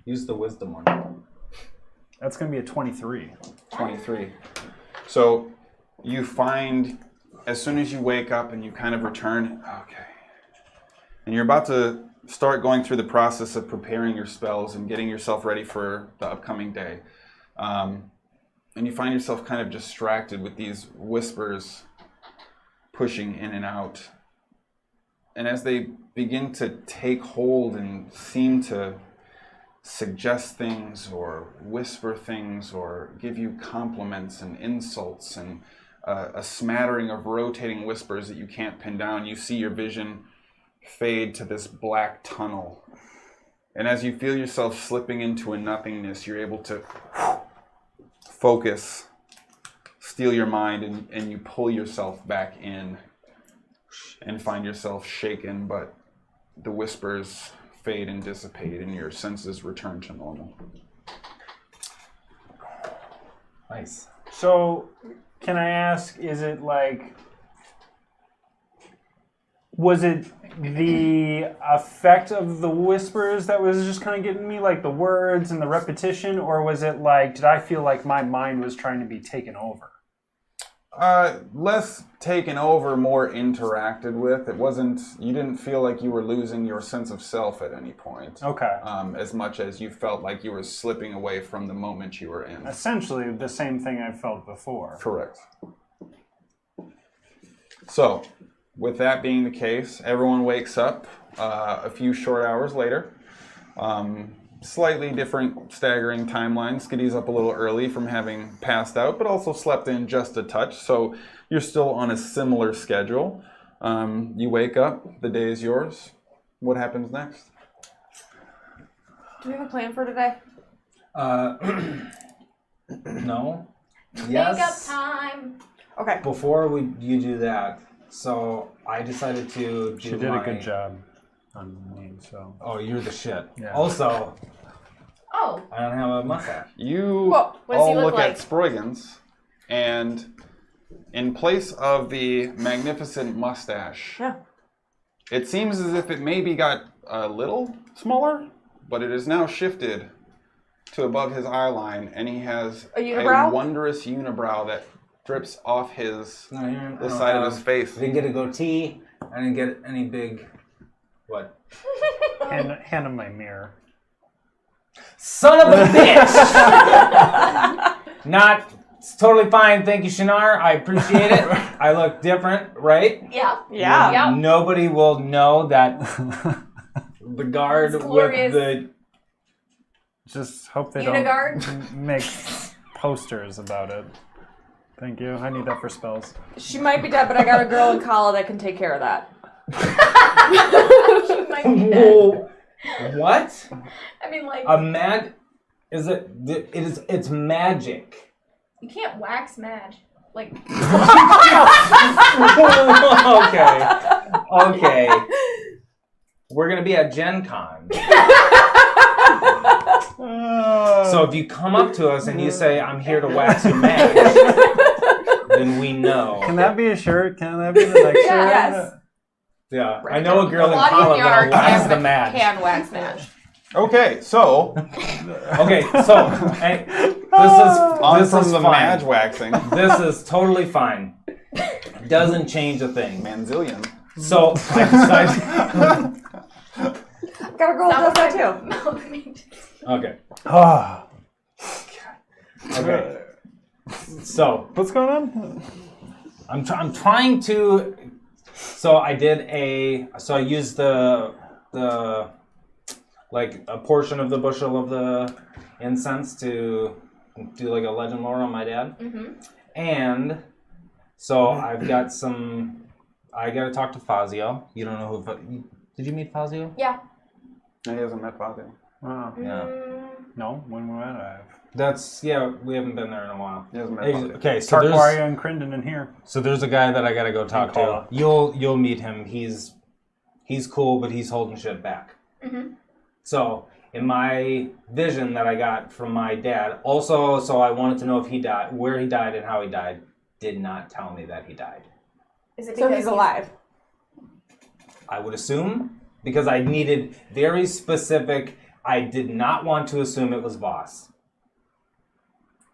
Use the wisdom one. That's going to be a 23. 23. So you find, as soon as you wake up and you kind of return, okay, and you're about to start going through the process of preparing your spells and getting yourself ready for the upcoming day. And you find yourself kind of distracted with these whispers pushing in and out. And as they begin to take hold and seem to suggest things or whisper things or give you compliments and insults and a smattering of rotating whispers that you can't pin down, you see your vision fade to this black tunnel. And as you feel yourself slipping into a nothingness, you're able to focus, steal your mind, and you pull yourself back in and find yourself shaken, but the whispers fade and dissipate and your senses return to normal. Nice. So, can I ask, is it like, was it the effect of the whispers that was just kind of getting me, like the words and the repetition, or was it like, did I feel like my mind was trying to be taken over? Less taken over, more interacted with. It wasn't, you didn't feel like you were losing your sense of self at any point. Okay. As much as you felt like you were slipping away from the moment you were in. Essentially the same thing I felt before. Correct. So, with that being the case, everyone wakes up a few short hours later. Slightly different, staggering timeline. Skadi's up a little early from having passed out, but also slept in just a touch, so you're still on a similar schedule. You wake up, the day is yours. What happens next? Do we have a plan for today? No. Makeup Yes. time. Okay. Before you do that, so I decided to do She did a good job on me, so. Oh, you're the shit. Yeah. Also, Oh, I don't have a mustache. You Well, what does he all look look at like? Sproigins, and in place of the magnificent mustache, it seems as if it maybe got a little smaller, but it is now shifted to above his eye line, and he has unibrow? a wondrous unibrow that drips off his the I side of his face. I didn't get a goatee. I didn't get any big... What? Hand him my mirror. Son of a bitch! It's totally fine. Thank you, Shinar. I appreciate it. I look different, right? Yeah. Yeah. Nobody will know that the guard It's with glorious. the... Just hope they Uniguard? don't make posters about it. Thank you. I need that for spells. She might be dead, but I got a girl in Kala that can take care of that. She might be dead. Whoa. What? I mean, like, It's magic. you can't wax Madge. Like, Okay. We're gonna be at Gen Con. So if you come up to us and you say, "I'm here to wax your match," then we know. Can that be a shirt? Can that be the next shirt? Yes. Yeah, I know a girl in Claudia college that'll Yark wax the match. can wax Madge. Okay, so Okay, so hey, on this from is the fine. Madge waxing, This is totally fine. Doesn't change a thing. Manzillion. So I decided. Got a girl that does that too. Okay. Oh, Okay. So what's going on? I'm trying to. So I did So I used the like a portion of the bushel of the incense to do like a legend lore on my dad. mm-hmm. And so I've got some. I got to talk to Fazio. You don't know who. Did you meet Fazio? Yeah. He hasn't met Fazio. Oh, Yeah. no, when we went, I have. We haven't been there in a while. He hasn't met Fazio. Okay, so Tarquaria and Crindon in here. there's a guy that I gotta go talk to. Paula. You'll meet him. He's cool, but he's holding shit back. Mm-hmm. So in my vision that I got from my dad, also, so I wanted to know if he died, where he died, and how he died. Did not tell me that he died. Is it So because he's alive. I would assume because I needed very specific. I did not want to assume it was Voss.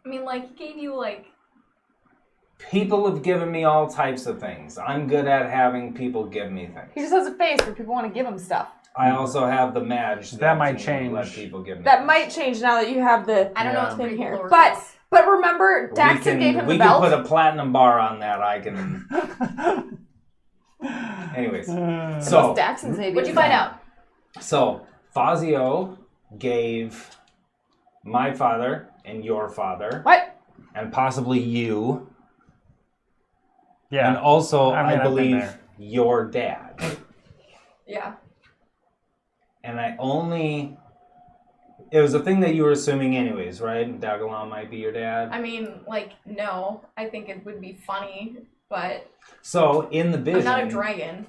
I mean, like, he gave you, like... People have given me all types of things. I'm good at having people give me things. He just has a face where people want to give him stuff. I also have the Madge That might can change. Let people give me That things. might change now that you have the I don't know Yeah. what's thing pretty here. cool. But remember, Daxton gave him we the belt. can put a platinum bar on that. I can. Anyways, so Daxton's maybe. What'd you find out? So Fazio gave my father and your father, What? and possibly you, Yeah. and also I mean, I I've been believe there. your dad. Yeah. And it was a thing that you were assuming anyways, right? Dagalon might be your dad. I mean, like, no. I think it would be funny, but So in the vision, I'm not a dragon.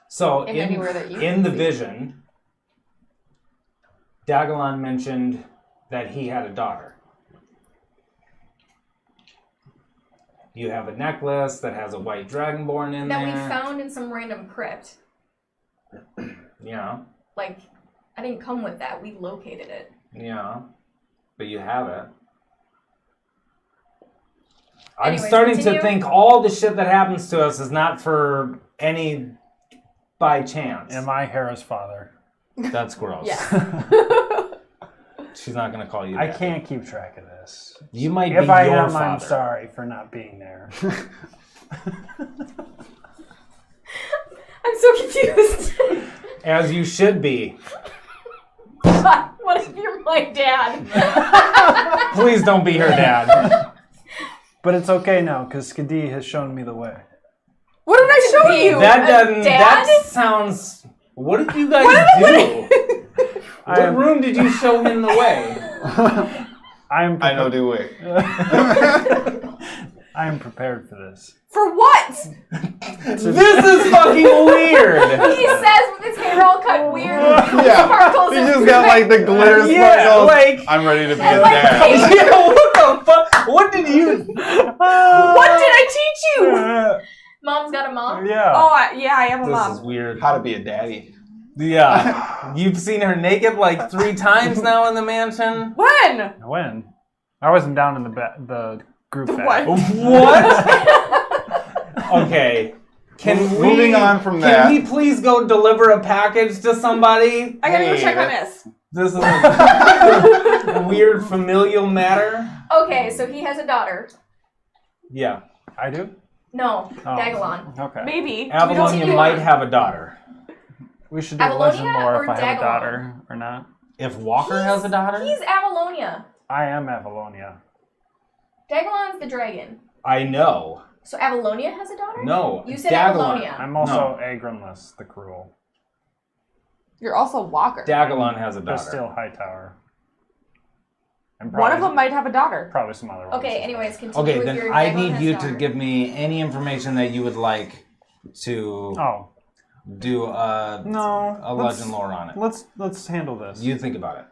So In anywhere that you in can the see. vision, Dagalon mentioned that he had a daughter. You have a necklace that has a white dragonborn in that there. we found in some random crypt. Yeah, Like, I didn't come with that. We located it. yeah, but you have it. I'm Anyways, starting continue. to think all the shit that happens to us is not for any by chance. Am I Hera's father? That's gross. Yes. She's not going to call you I that. can't keep track of this. You might If be I your am, father. I'm sorry for not being there. I'm so confused. As you should be. God, what if you're my dad? Please don't be her dad. But it's okay now, because Skadi has shown me the way. What did I show you? That doesn't. Dad? That sounds. What did you guys do? What room did you show him the way? I know the way. I am prepared for this. For what? This is fucking weird. He says with his hair all cut weird. Yeah, Sparkles he and just got like the glitter Yeah, sparkles. like- I'm ready to be a And, like, dad. paint. Yeah, what the fuck? What did I teach you? Mom's got a mom? Yeah. Oh, I am a This mom. is weird. How to be a daddy. Yeah. You've seen her naked like 3 times now in the mansion? When? When? I wasn't down in the group chat. What? Okay. Moving on from that. Can we please go deliver a package to somebody? I gotta go Hey, check on this. This is a weird familial matter. Okay, so he has a daughter. Yeah. I do? No, Oh. Dagalon. Okay. Maybe. Avalonia Continue might on. have a daughter. We should do Avalonia legend lore or if I have a Dagalon? daughter or not. If Walker has a daughter? He's Avalonia. I am Avalonia. Dagalon's the dragon. I know. So Avalonia has a daughter? No. You said Dagalon. Avalonia. I'm also Agronless, the cruel. You're also Walker. Dagalon has a They're daughter. still Hightower. And One of them might have a daughter. Probably some other ones. Okay, anyways, continue Okay, with then your I Dagalon need has you daughter. to give me any information that you would like to Oh, do a no. legend lore on it. Let's handle this. You think about it.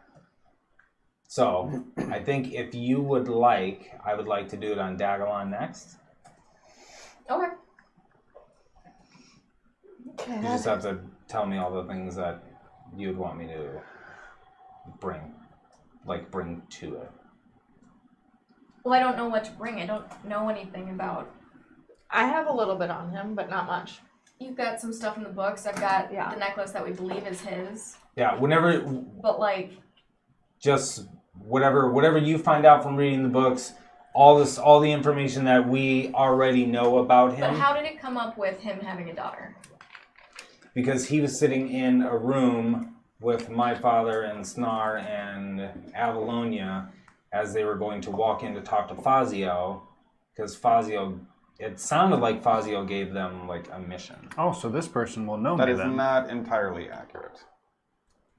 So, I think if you would like, I would like to do it on Dagalon next. Okay. You just have to tell me all the things that you'd want me to bring to it. Well, I don't know what to bring. I don't know anything about. I have a little bit on him, but not much. You've got some stuff in the books. I've got Yeah. the necklace that we believe is his. Yeah, whenever, But like, just whatever you find out from reading the books, all the information that we already know about him. but how did it come up with him having a daughter? Because he was sitting in a room with my father and Snar and Avalonia as they were going to walk in to talk to Fazio, because Fazio, it sounded like Fazio gave them like a mission. Oh, so this person will know That me is then. not entirely accurate.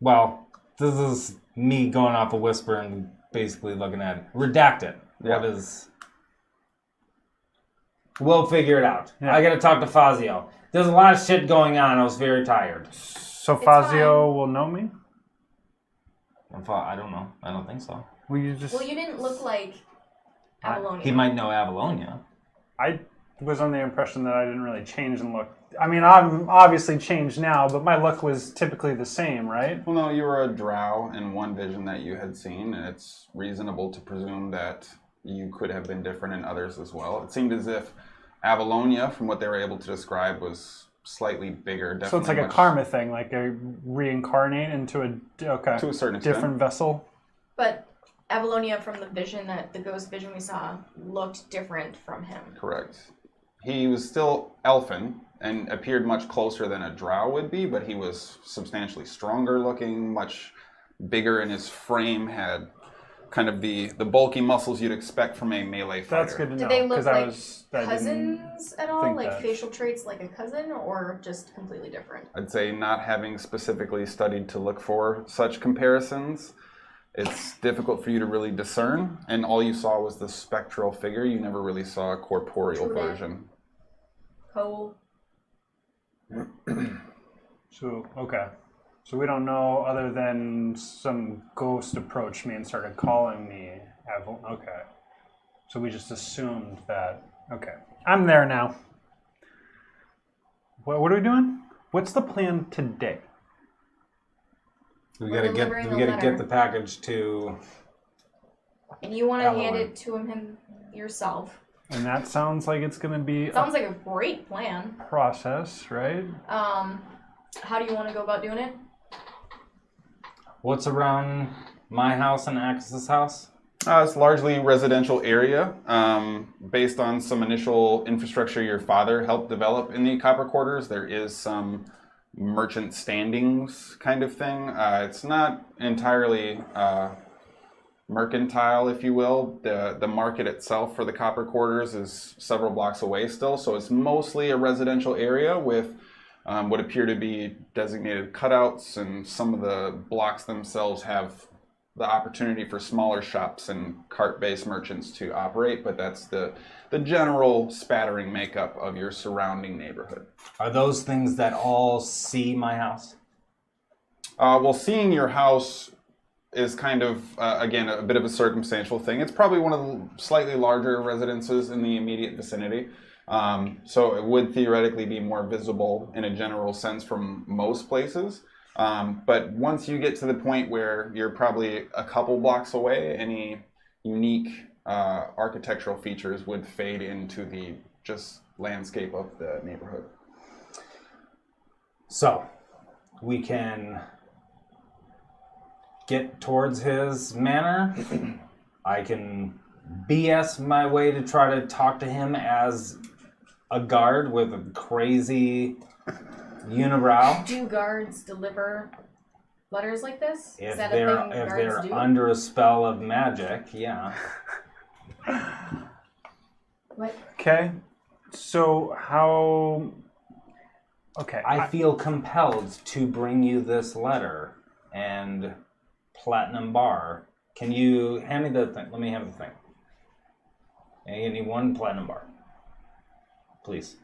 Well, this is me going off a whisper and basically looking at it. Redacted. Yeah. What is... We'll figure it out. Yeah. I gotta talk to Fazio. There's a lot of shit going on. I was very tired. So Fazio will know me? I don't know. I don't think so. Will you just... Well, you didn't look like Avalonia. He might know Avalonia. I was under the impression that I didn't really change and look. I mean, I'm obviously changed now, but my look was typically the same, right? Well, no, you were a drow in one vision that you had seen, and it's reasonable to presume that you could have been different in others as well. It seemed as if Avalonia, from what they were able to describe, was slightly bigger. Definitely So it's like a karma thing, like a reincarnate into a to a certain extent. different vessel. But Avalonia from the vision the ghost vision we saw looked different from him. Correct. He was still elfin and appeared much closer than a drow would be, but he was substantially stronger looking, much bigger in his frame, had kind of the bulky muscles you'd expect from a melee fighter. That's good to know. Did they look 'cause like I didn't cousins at all? think Like that. facial traits like a cousin, or just completely different? I'd say not having specifically studied to look for such comparisons, it's difficult for you to really discern, and all you saw was the spectral figure. You never really saw a corporeal True that. version. Cole. So, okay. So we don't know other than some ghost approached me and started calling me. Okay. So we just assumed that. Okay. I'm there now. What are we doing? What's the plan today? We We're gotta delivering a get letter. the package to... And you want to hand Evelyn. it to him yourself. And that sounds like it's going to be Sounds like a great plan. a process, right? How do you want to go about doing it? What's around my house and Axis' house? It's largely residential area, based on some initial infrastructure your father helped develop in the copper quarters. There is some merchant standings kind of thing. It's not entirely mercantile, if you will. The market itself for the copper quarters is several blocks away still, so it's mostly a residential area with what appear to be designated cutouts, and some of the blocks themselves have the opportunity for smaller shops and cart-based merchants to operate, but that's the general spattering makeup of your surrounding neighborhood. Are those things that all see my house? Well, seeing your house is kind of, again, a bit of a circumstantial thing. It's probably one of the slightly larger residences in the immediate vicinity. So it would theoretically be more visible in a general sense from most places. But once you get to the point where you're probably a couple blocks away, any unique architectural features would fade into the just landscape of the neighborhood. So, we can get towards his manor. I can BS my way to try to talk to him as a guard with a crazy unibrow. Do guards deliver letters like this? If Is that they're, a thing if guards they're do? under a spell of magic, yeah. What? Okay. So how? Okay. I feel compelled to bring you this letter and platinum bar. Can you hand me the thing? Let me have the thing. I need one platinum bar. Please.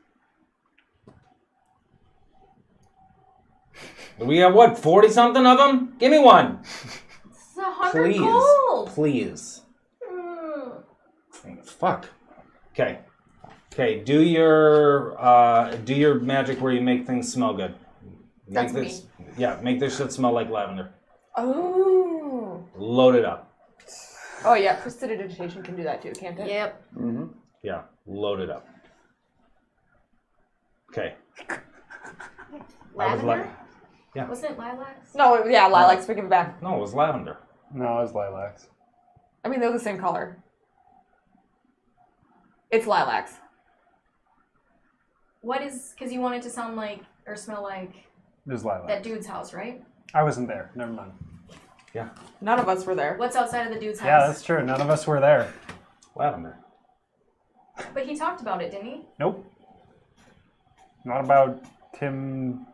We have what, 40 something of them? Give me one. It's 100 Please. gold. Please. Mm. Fuck. Okay. Okay, do your magic where you make things smell good. That's make this, Yeah, make this shit smell like lavender. Oh. Load it up. Oh yeah, prestidigitation can do that too, can't it? Yep. Mm-hmm. Yeah, load it up. Okay. Lavender? Yeah. Wasn't it lilacs? No, yeah, lilacs. Bring it back. No, it was lavender. No, it's lilacs. I mean, they're the same color. It's lilacs. What is, because you want it to sound like, or smell like, There's lilacs. that dude's house, right? I wasn't there. Never mind. Yeah, None of us were there. What's outside of the dude's house? Yeah, that's true. None of us were there. lavender. But he talked about it, didn't he? Nope. Not about Tim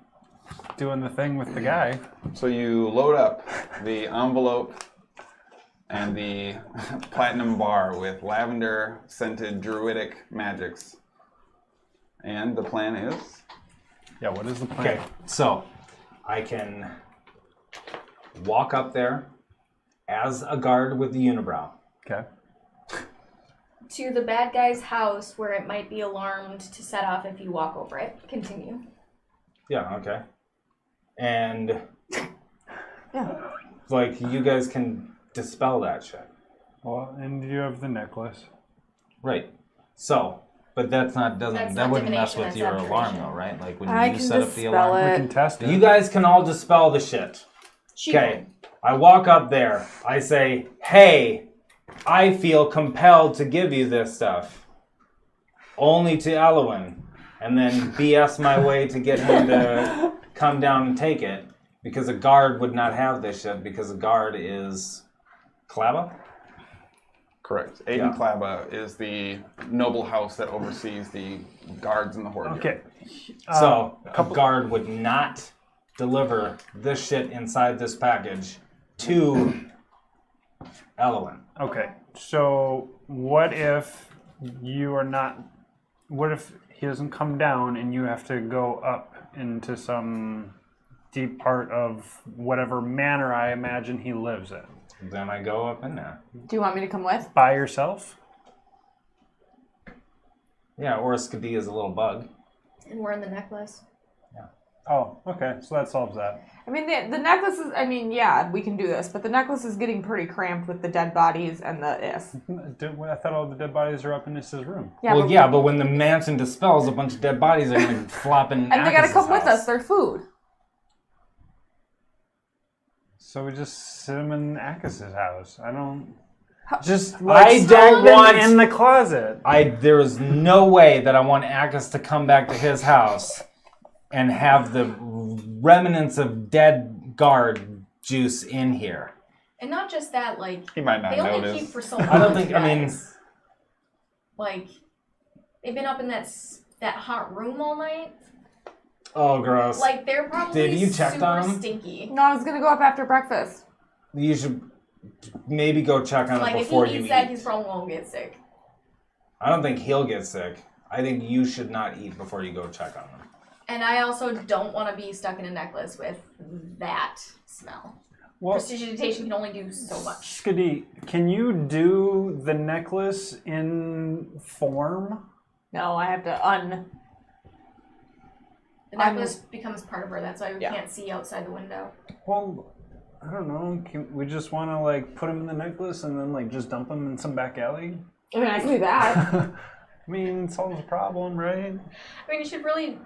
doing the thing with the guy. So you load up the envelope and the platinum bar with lavender scented druidic magics. And the plan is? Yeah, what is the plan? Okay, so I can walk up there as a guard with the unibrow. Okay. To the bad guy's house where it might be alarmed to set off if you walk over it. Continue. Yeah, okay. And Yeah. like you guys can dispel that shit. Well, and you have the necklace. Right. So, but that's not That's that not wouldn't mess divination, with that's your alarm abjuration. though, right? Like when I you can set up the dispel alarm. We it. can test it. You guys can all dispel the shit. Okay. I walk up there. I say, "Hey, I feel compelled to give you this stuff. Only to Owen." And then BS my way to get him to come down and take it. Because a guard would not have this shit because a guard is Clava? Correct. Aiden Klaba is the noble house that oversees the guards in the horde. Okay. So a guard would not deliver this shit inside this package to Owen. Okay. So what if you are not? What if he doesn't come down and you have to go up into some deep part of whatever manor I imagine he lives in? Then I go up in there. Do you want me to come with? By yourself? Yeah, or a Skadi is a little bug. And we're in the necklace. Oh, okay. So that solves that. I mean, the necklace is, I mean, yeah, we can do this, but the necklace is getting pretty cramped with the dead bodies and the is. I thought all the dead bodies are up in this room. Yeah, Well, yeah, but when the mansion dispels, a bunch of dead bodies are going to flop in and they gotta Akas's come with house. us. They're food. So we just sit him in Akas's house. I don't. Just, Like, I store don't them want... in the closet. There is no way that I want Akas to come back to his house and have the remnants of dead guard juice in here. And not just that, like, He might not they only notice. keep for so long. I don't think, I mean... guys. Like, they've been up in that hot room all night. Oh, gross. Like, they're probably Did you check super on 'em? stinky. No, I was gonna go up after breakfast. You should maybe go check on Like, it if before he you eats eat. that, he's probably won't get sick. I don't think he'll get sick. I think you should not eat before you go check on him. And I also don't want to be stuck in a necklace with that smell. Well, Prestidigitation can only do so much. Skadi, can you do the necklace in form? No, I have to The necklace becomes part of her. That's why we Yeah. can't see outside the window. Well, I don't know. We just want to like put him in the necklace and then like just dump him in some back alley? I mean, I can do that. I mean, it solves the problem, right? I mean, you should really.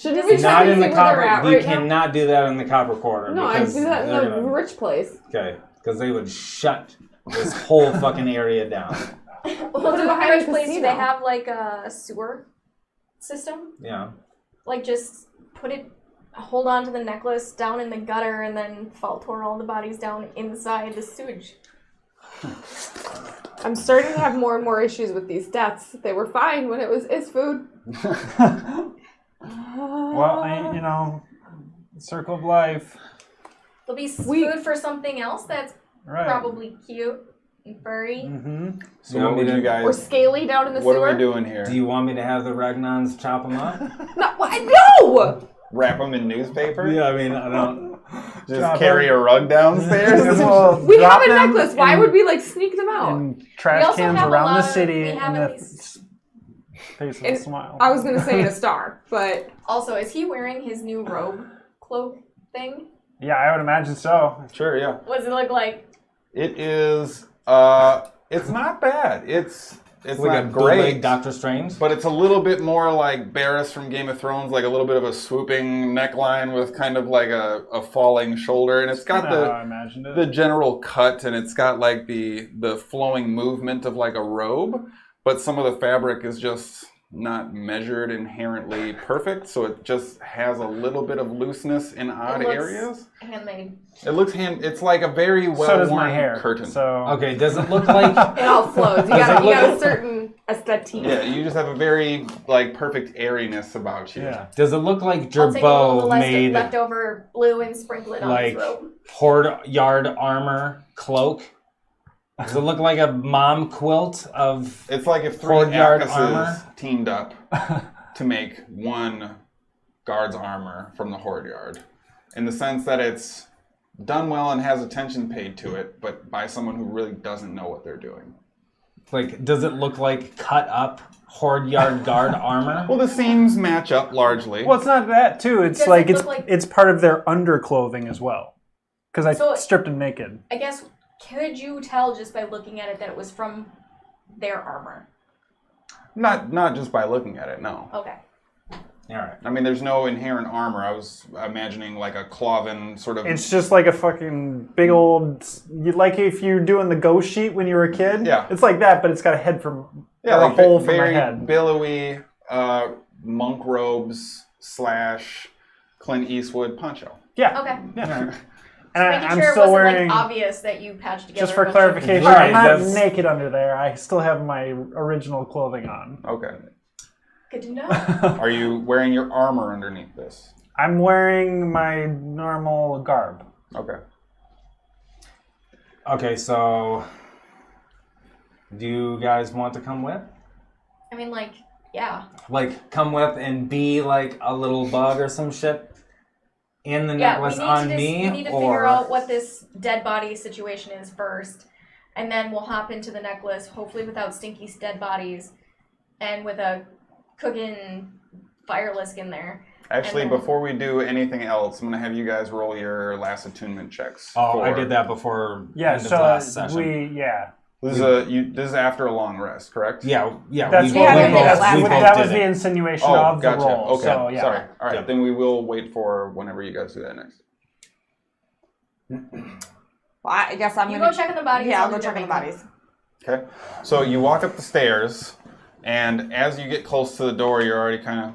Shouldn't we Not check in and the see where they're at copper. You right now? cannot do that in the copper quarter. No, I because do that in they're the gonna- rich place. Okay, because they would shut this whole fucking area down. Well, it in the behind rich the place, do casino. they have like a sewer system? Yeah. Like just hold on to the necklace down in the gutter and then fault tore all the bodies down inside the sewage. I'm starting to have more and more issues with these deaths. They were fine when it was food. Well, circle of life. There'll be food for something else that's Right. probably cute and furry. Mm-hmm. So what would you guys? Or scaly down in the What sewer. are we doing here? Do you want me to have the Ragnons chop them up? No! Wrap them in newspaper? Yeah, I mean, I don't. Just Drop carry a rug downstairs? Well, We drop have a them necklace. Why in- would we sneak them out? in We trash also cans have a around lot the of- city we have and at the least- face of a And smile? I was gonna say in a star, but Also, is he wearing his new robe cloak thing? Yeah, I would imagine so. Sure, yeah. What does it look like? It is, it's not bad. It's Like a not great great. Doctor Strange. But it's a little bit more like Barris from Game of Thrones, like a little bit of a swooping neckline with kind of like a falling shoulder. And it's got Kinda how I imagined it. the general cut, and it's got like the flowing movement of like a robe. But some of the fabric is just not measured inherently perfect, so it just has a little bit of looseness in odd looks areas. Handmade. It looks it's like a very so does my well-worn hair. curtain. So Okay, does it look like? it all flows. You Does got it look- a certain aesthetic. Yeah, you just have a very like perfect airiness about you. yeah. Does it look like I'll take a little Gerbeau made leftover blue and sprinkle it on like his robe. horde yard armor cloak? Does it look like a mom quilt of? It's like if three Horde yard Akases armor? teamed up to make one guard's armor from the Horde Yard. In the sense that it's done well and has attention paid to it, but by someone who really doesn't know what they're doing. Like, does it look like cut up horde yard guard armor? Well, the seams match up largely. Well, it's not that too. It's Does like it it's look like- it's part of their underclothing as well. Because I So- stripped them naked. I guess, could you tell just by looking at it that it was from their armor? Not just by looking at it, no. Okay. All right. I mean, there's no inherent armor. I was imagining like a cloven sort of... It's just like a fucking big old, like if you're doing the ghost sheet when you were a kid. Yeah. It's like that, but it's got a head from, Yeah, or like a hole from my very head. billowy monk robes / Clint Eastwood poncho. Yeah. Okay. Yeah. Making And I'm sure it still wasn't wearing. like obvious that you patched together. Just for a bunch of- clarification, Right, I'm not that's- naked under there. I still have my original clothing on. Okay. Good to know. Are you wearing your armor underneath this? I'm wearing my normal garb. Okay. Okay, so do you guys want to come with? I mean, like, yeah. Like, come with and be like a little bug or some shit in the Yeah, necklace we need on to me, we need to or figure out what this dead body situation is first, and then we'll hop into the necklace, hopefully without stinky dead bodies, and with a cooking firelisk in there. Actually, And then- before we do anything else, I'm going to have you guys roll your last attunement checks. Oh, I did that before Yeah, end of so last session. This is after a long rest, correct? Yeah. That's we what we did both- last we time. both that did was the it. insinuation Oh, of gotcha. the roll. Okay, So, yeah. sorry. All right, Yeah. then we will wait for whenever you guys do that next. Well, I guess I'm You gonna go check on the bodies. Yeah, I'll do go check on the everything. bodies. Okay. So you walk up the stairs, and as you get close to the door, you're already kind of...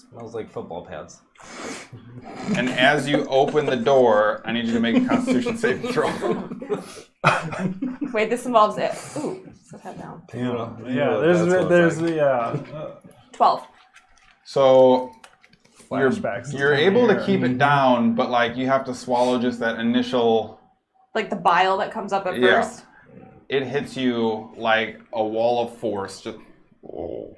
Smells like football pads. And as you open the door, I need you to make a Constitution saving throw. Wait, this involves it. Ooh, set that down. Yeah, there's the 12. So flashbacks. you're able to keep it down, but like you have to swallow just that initial... Like the bile that comes up at Yeah. first. It hits you like a wall of force. Just... Oh.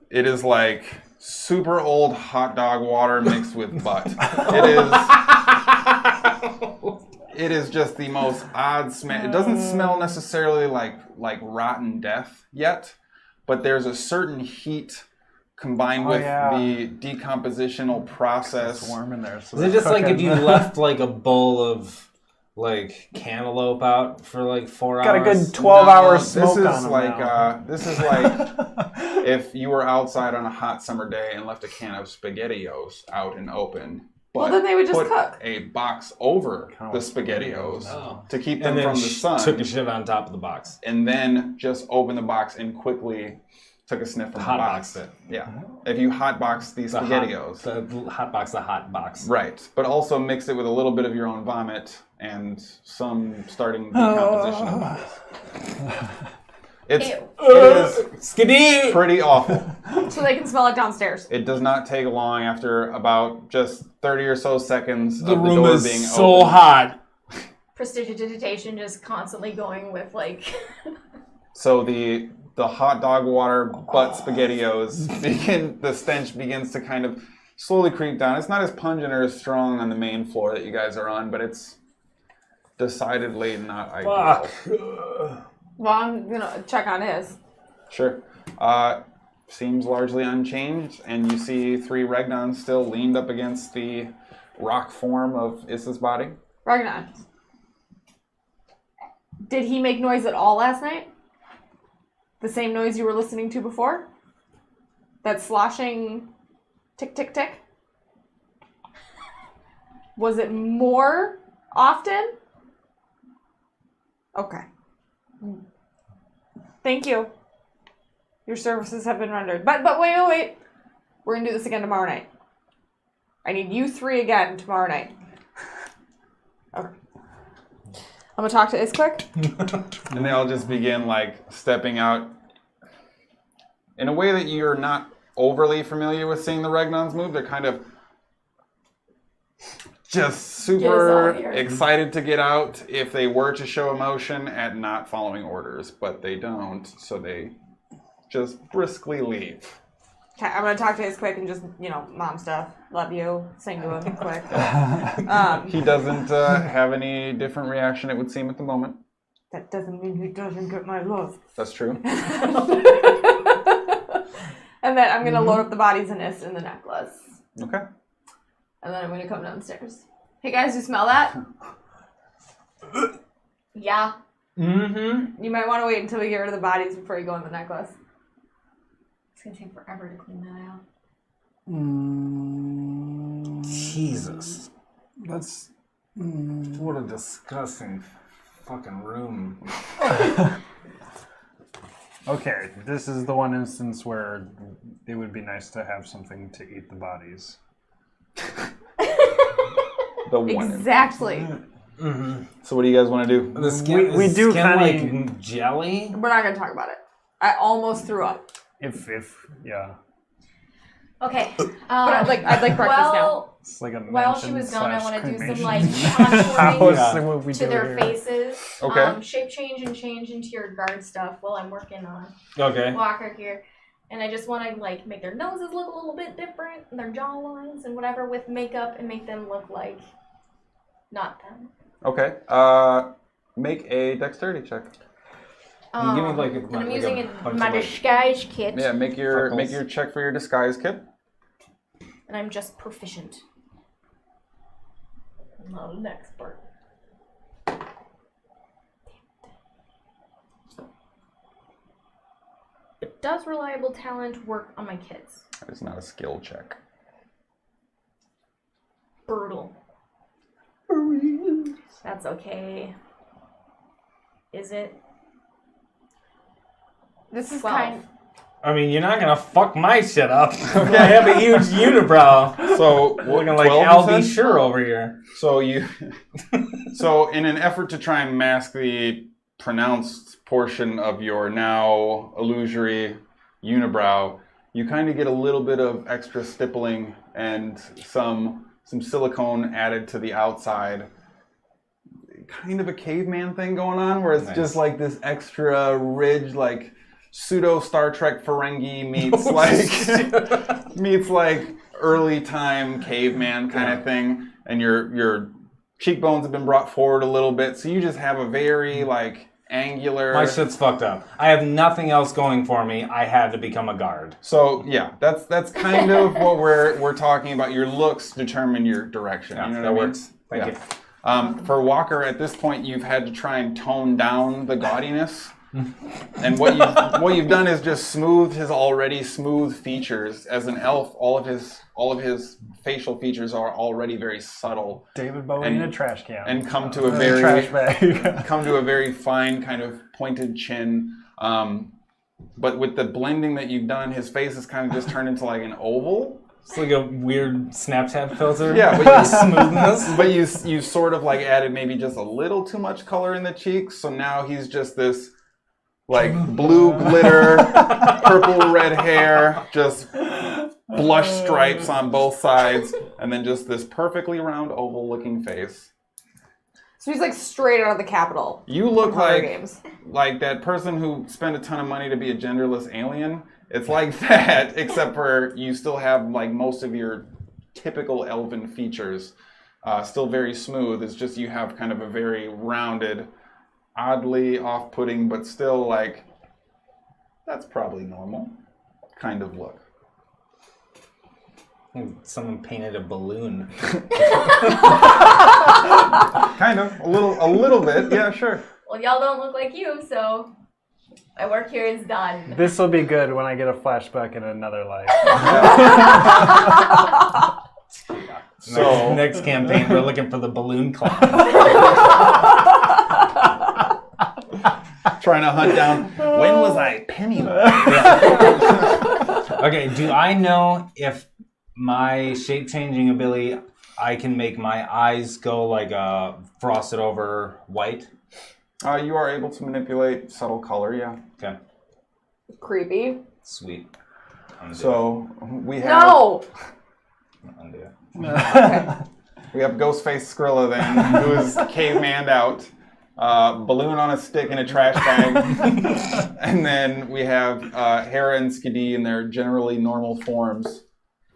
It is like super old hot dog water mixed with butt. It is It is just the most odd smell. It doesn't smell necessarily like rotten death yet, but there's a certain heat combined with the decompositional process. It's warm in there. So Is it just like if you left like a bowl of like cantaloupe out for like 4 hours? got a good 12-hour smoke this on is them like now. this is like if you were outside on a hot summer day and left a can of SpaghettiOs out and open. But Well, then they would just put cook. a box over Kinda the like SpaghettiOs to keep them And then from the sun. took a shit on top of the box. And then just open the box and quickly took a sniff from the box. Hotboxed it. Yeah. If you hotbox these SpaghettiOs. The hot box. Right. But also mix it with a little bit of your own vomit and some starting decomposition of bodies. It is Skadi! pretty awful. So they can smell it downstairs. It does not take long after about just 30 or so seconds The of the room door is being so opened. hot. Prestidigitation just constantly going with like. So the hot dog water butt SpaghettiOs the stench begins to kind of slowly creep down. It's not as pungent or as strong on the main floor that you guys are on, but it's decidedly not ideal. Fuck. Well, I'm gonna check on his. Sure. Seems largely unchanged, and you see 3 Regnons still leaned up against the rock form of Issa's body. Ragnar. Did he make noise at all last night? The same noise you were listening to before? That sloshing tick, tick, tick? Was it more often? Okay. Thank you. Your services have been rendered. But wait. We're going to do this again tomorrow night. I need you 3 again tomorrow night. Okay. I'm going to talk to Is quick. And they all just begin like stepping out in a way that you're not overly familiar with seeing the Regnons move. They're kind of just super excited to get out if they were to show emotion at not following orders, but they don't, so they just briskly leave. Okay, I'm going to talk to Is quick and just, mom stuff. Love you. Sing to him quick. He doesn't have any different reaction, it would seem, at the moment. That doesn't mean he doesn't get my love. That's true. And then I'm going to load up the bodies in Is in the necklace. Okay. And then I'm going to come downstairs. Hey guys, you smell that? Yeah. Mm-hmm. You might want to wait until we get rid of the bodies before you go in the necklace. It's gonna take forever to clean that out. Jesus. That's What a disgusting fucking room. okay. This is the one instance where it would be nice to have something to eat the bodies. The one. Exactly. Mm-hmm. So what do you guys want to do? The skin, We is do skin kinda- like jelly. We're not going to talk about it. I almost threw up. If yeah, Okay. But I'd like breakfast now. it's like a While she mansion was gone, I slash want to do some cremation. like How contouring is what we to do their here. faces. Okay. Shape change and change into your guard stuff while I'm working on Okay. Walker here. And I just want to like make their noses look a little bit different, and their jawlines and whatever with makeup, and make them look like not them. Okay. Make a dexterity check. Can you give me like a, and I'm like using a bunch my of, like, disguise kit, Yeah, make your Freckles. check for your disguise kit. and I'm just proficient. I'm not an expert. But does reliable talent work on my kids? It's not a skill check. Brutal. That's okay. Is it? This is 12. kind. I mean, you're not gonna fuck my shit up. I have a huge unibrow. So Looking like 12, Al you B. said? Sure over here. So so in an effort to try and mask the pronounced portion of your now illusory unibrow, you kind of get a little bit of extra stippling and some silicone added to the outside. Kind of a caveman thing going on, where it's Nice. just like this extra ridge, like pseudo Star Trek Ferengi meets like early time caveman kind of thing, and your cheekbones have been brought forward a little bit, so you just have a very like angular. My shit's fucked up. I have nothing else going for me. I had to become a guard. So yeah, that's kind of what we're talking about. Your looks determine your direction. Yeah, you know that what I mean? works. Thank you. For Walker, at this point, you've had to try and tone down the gaudiness, and what you've done is just smooth his already smooth features. As an elf, all of his facial features are already very subtle. David Bowie in a trash can. And come to a trash bag. come to a very fine kind of pointed chin. But with the blending that you've done, his face has kind of just turned into like an oval. It's like a weird Snapchat filter. Yeah, but smoothness. But you sort of like added maybe just a little too much color in the cheeks, so now he's just this like blue glitter, purple red hair, just blush stripes on both sides, and then just this perfectly round oval looking face. So he's like straight out of the Capitol. You look from Hunger Games. like that person who spent a ton of money to be a genderless alien. It's like that, except for you still have like most of your typical elven features, still very smooth. It's just you have kind of a very rounded, oddly off-putting, but still like, that's probably normal kind of look. I think someone painted a balloon. Kind of, a little bit, yeah, sure. Well, y'all don't look like you, so my work here is done. This will be good when I get a flashback in another life. So next campaign, we're looking for the balloon clown. Trying to hunt down, when was I penniless? Okay, do I know if my shape-changing ability, I can make my eyes go like frosted over white? You are able to manipulate subtle color, yeah. Okay, Creepy. sweet. So we have No! Undo it. we have Ghostface Skrilla then, who is cavemaned out. Balloon on a stick in a trash bag. And then we have Hara and Skadi in their generally normal forms,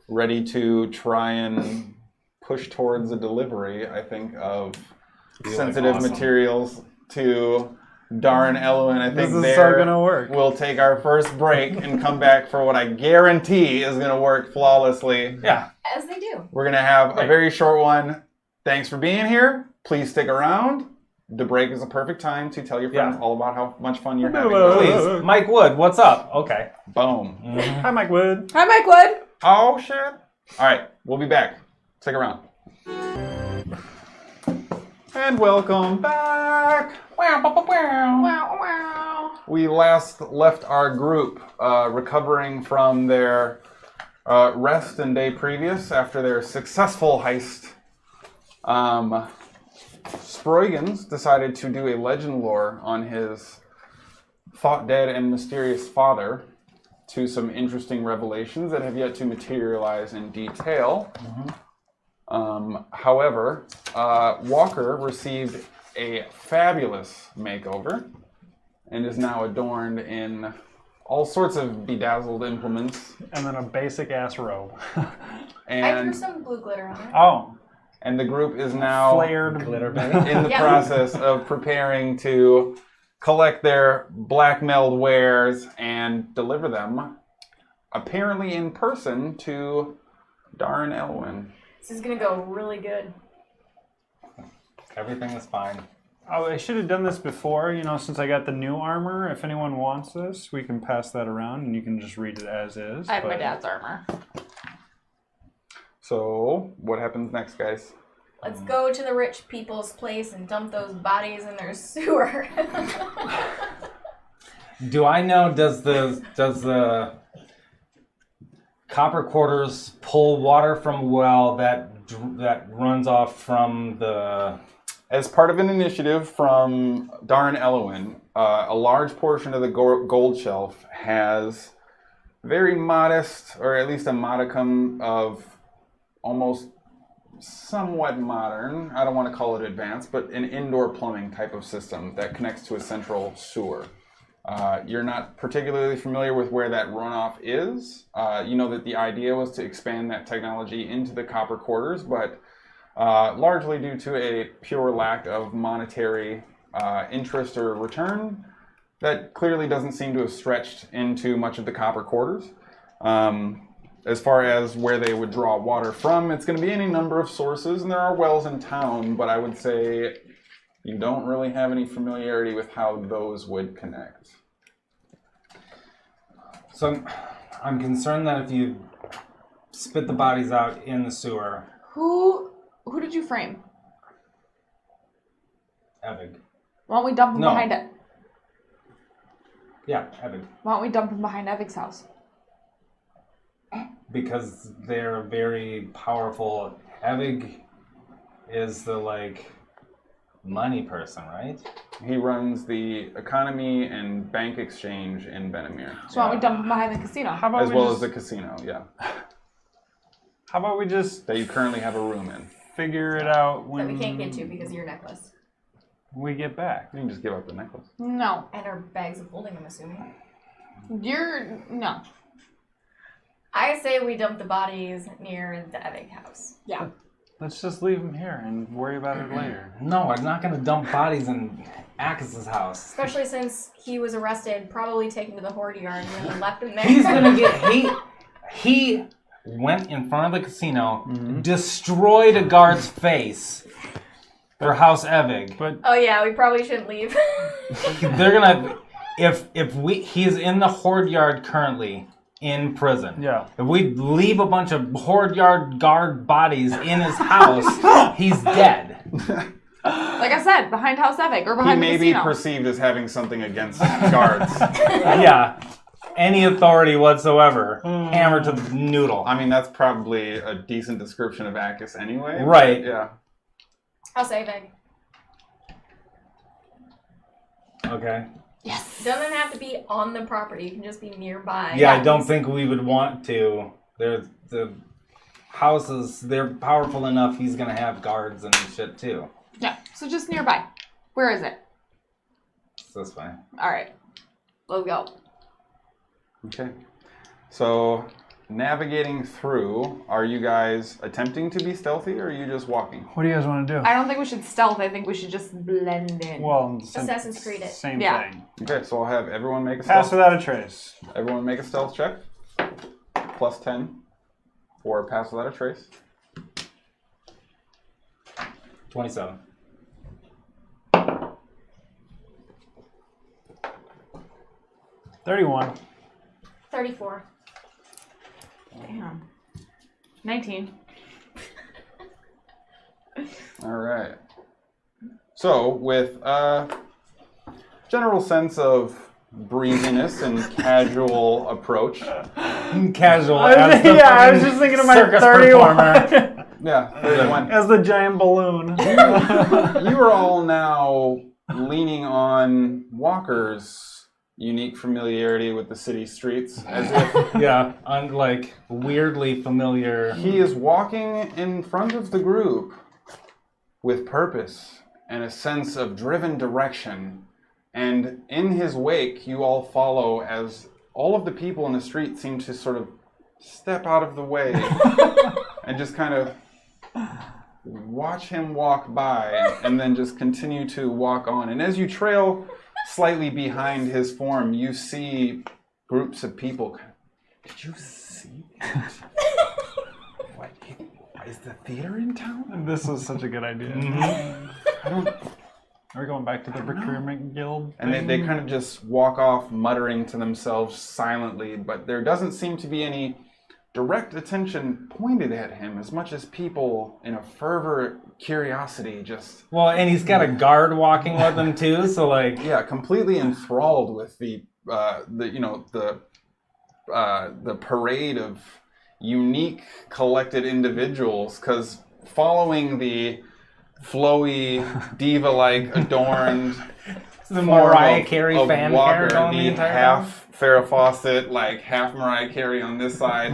ready to try and push towards a delivery, I think, of sensitive materials to Darnell. And I think This is so gonna work. We'll take our first break and come back for what I guarantee is going to work flawlessly. Yeah. As they do. We're going to have a very short one. Thanks for being here. Please stick around. The break is a perfect time to tell your friends all about how much fun you're having. Please, Mike Wood, what's up? Okay. Boom. Hi, Mike Wood. Hi, Mike Wood. Oh, shit. All right, we'll be back. Stick around. And welcome back. We last left our group recovering from their rest and day previous after their successful heist. Sproigins decided to do a legend lore on his thought dead and mysterious father to some interesting revelations that have yet to materialize in detail. However, Walker received a fabulous makeover and is now adorned in all sorts of bedazzled implements. And then a basic ass robe. I And threw some blue glitter on it. Oh, and the group is now flared Glitter bag. in the Yeah. process of preparing to collect their blackmailed wares and deliver them, apparently in person, to Darnell. This is gonna go really good. Everything is fine. Oh, I should have done this before, since I got the new armor. If anyone wants this, we can pass that around and you can just read it as is. I have my but- dad's armor. So, what happens next, guys? Let's go to the rich people's place and dump those bodies in their sewer. Do I know? Does the copper quarters pull water from a well that runs off from the? As part of an initiative from Darnell, a large portion of the gold shelf has very modest, or at least a modicum of almost somewhat modern, I don't want to call it advanced, but an indoor plumbing type of system that connects to a central sewer. You're not particularly familiar with where that runoff is. You know that the idea was to expand that technology into the copper quarters, but largely due to a pure lack of monetary interest or return that clearly doesn't seem to have stretched into much of the copper quarters. As far as where they would draw water from, it's going to be any number of sources, and there are wells in town, but I would say you don't really have any familiarity with how those would connect. So I'm concerned that if you spit the bodies out in the sewer, Who did you frame? Evig. Why don't we dump him No. behind it? Yeah, Evig. Why don't we dump him behind Evig's house? Because they're very powerful. Evig is the, like, money person, right? He runs the economy and bank exchange in Benamir, So why don't we dump him behind the casino? How about as we well just, as the casino, yeah, How about we just that you currently have a room in. figure it out That when we can't get to because of your necklace. we get back? You can just give up the necklace. No. And our bags of holding, I'm assuming. No. I say we dump the bodies near the Evig house. Yeah. Let's just leave him here and worry about it later. No, I'm not going to dump bodies in Akis's house. Especially since he was arrested, probably taken to the hoard yard, and then left him there. He's going to get... He went in front of the casino, destroyed a guard's face for House Evig. But Oh yeah, we probably shouldn't leave. They're gonna he's in the hoard yard currently in prison. yeah, If we leave a bunch of hoard yard guard bodies in his house, he's dead. Like I said, behind House Evig or He behind the may be casino. perceived as having something against guards. Yeah. Any authority whatsoever. Hammered to the noodle. I mean, that's probably a decent description of Akis anyway. but Right. Yeah. I'll say Evig. Okay. Yes. It doesn't have to be on the property. It can just be nearby. Yeah, I don't think we would want to. The houses, they're powerful enough, he's gonna have guards and shit too. Yeah. So just nearby. Where is it? So that's fine. All right. Let's go. Okay. So, navigating through, are you guys attempting to be stealthy or are you just walking? what do you guys want to do? I don't think we should stealth. I think we should just blend in. Well, Assassin's Creed it. Same Yeah. thing. Okay, so I'll have everyone make a Pass stealth. without a trace. Everyone make a stealth check. Plus 10 for pass without a trace. 27. $31. 34. Damn. 19. All right. So, with a general sense of breeziness and casual approach, Casual. I as the was fucking just thinking of my circus 31. performer. yeah, 31. As the giant balloon. You are all now leaning on Walker's unique familiarity with the city streets, as if Yeah, like weirdly familiar. he is walking in front of the group with purpose and a sense of driven direction. And in his wake, you all follow as all of the people in the street seem to sort of step out of the way and just kind of watch him walk by and then just continue to walk on. And as you trail slightly behind his form, you see groups of people. Did you see that? What? Is the theater in town? This was such a good idea. I don't... Are we going back to the procurement guild? And they kind of just walk off muttering to themselves silently, but there doesn't seem to be any direct attention pointed at him as much as people in a fervor curiosity just, Well, and he's got a guard walking with him too, so like, yeah, completely enthralled with the parade of unique collected individuals, because following the flowy, diva-like adorned the Mariah form Carey of fan Walker, hair going the the entire time. half Farrah Fawcett, like half Mariah Carey on this side,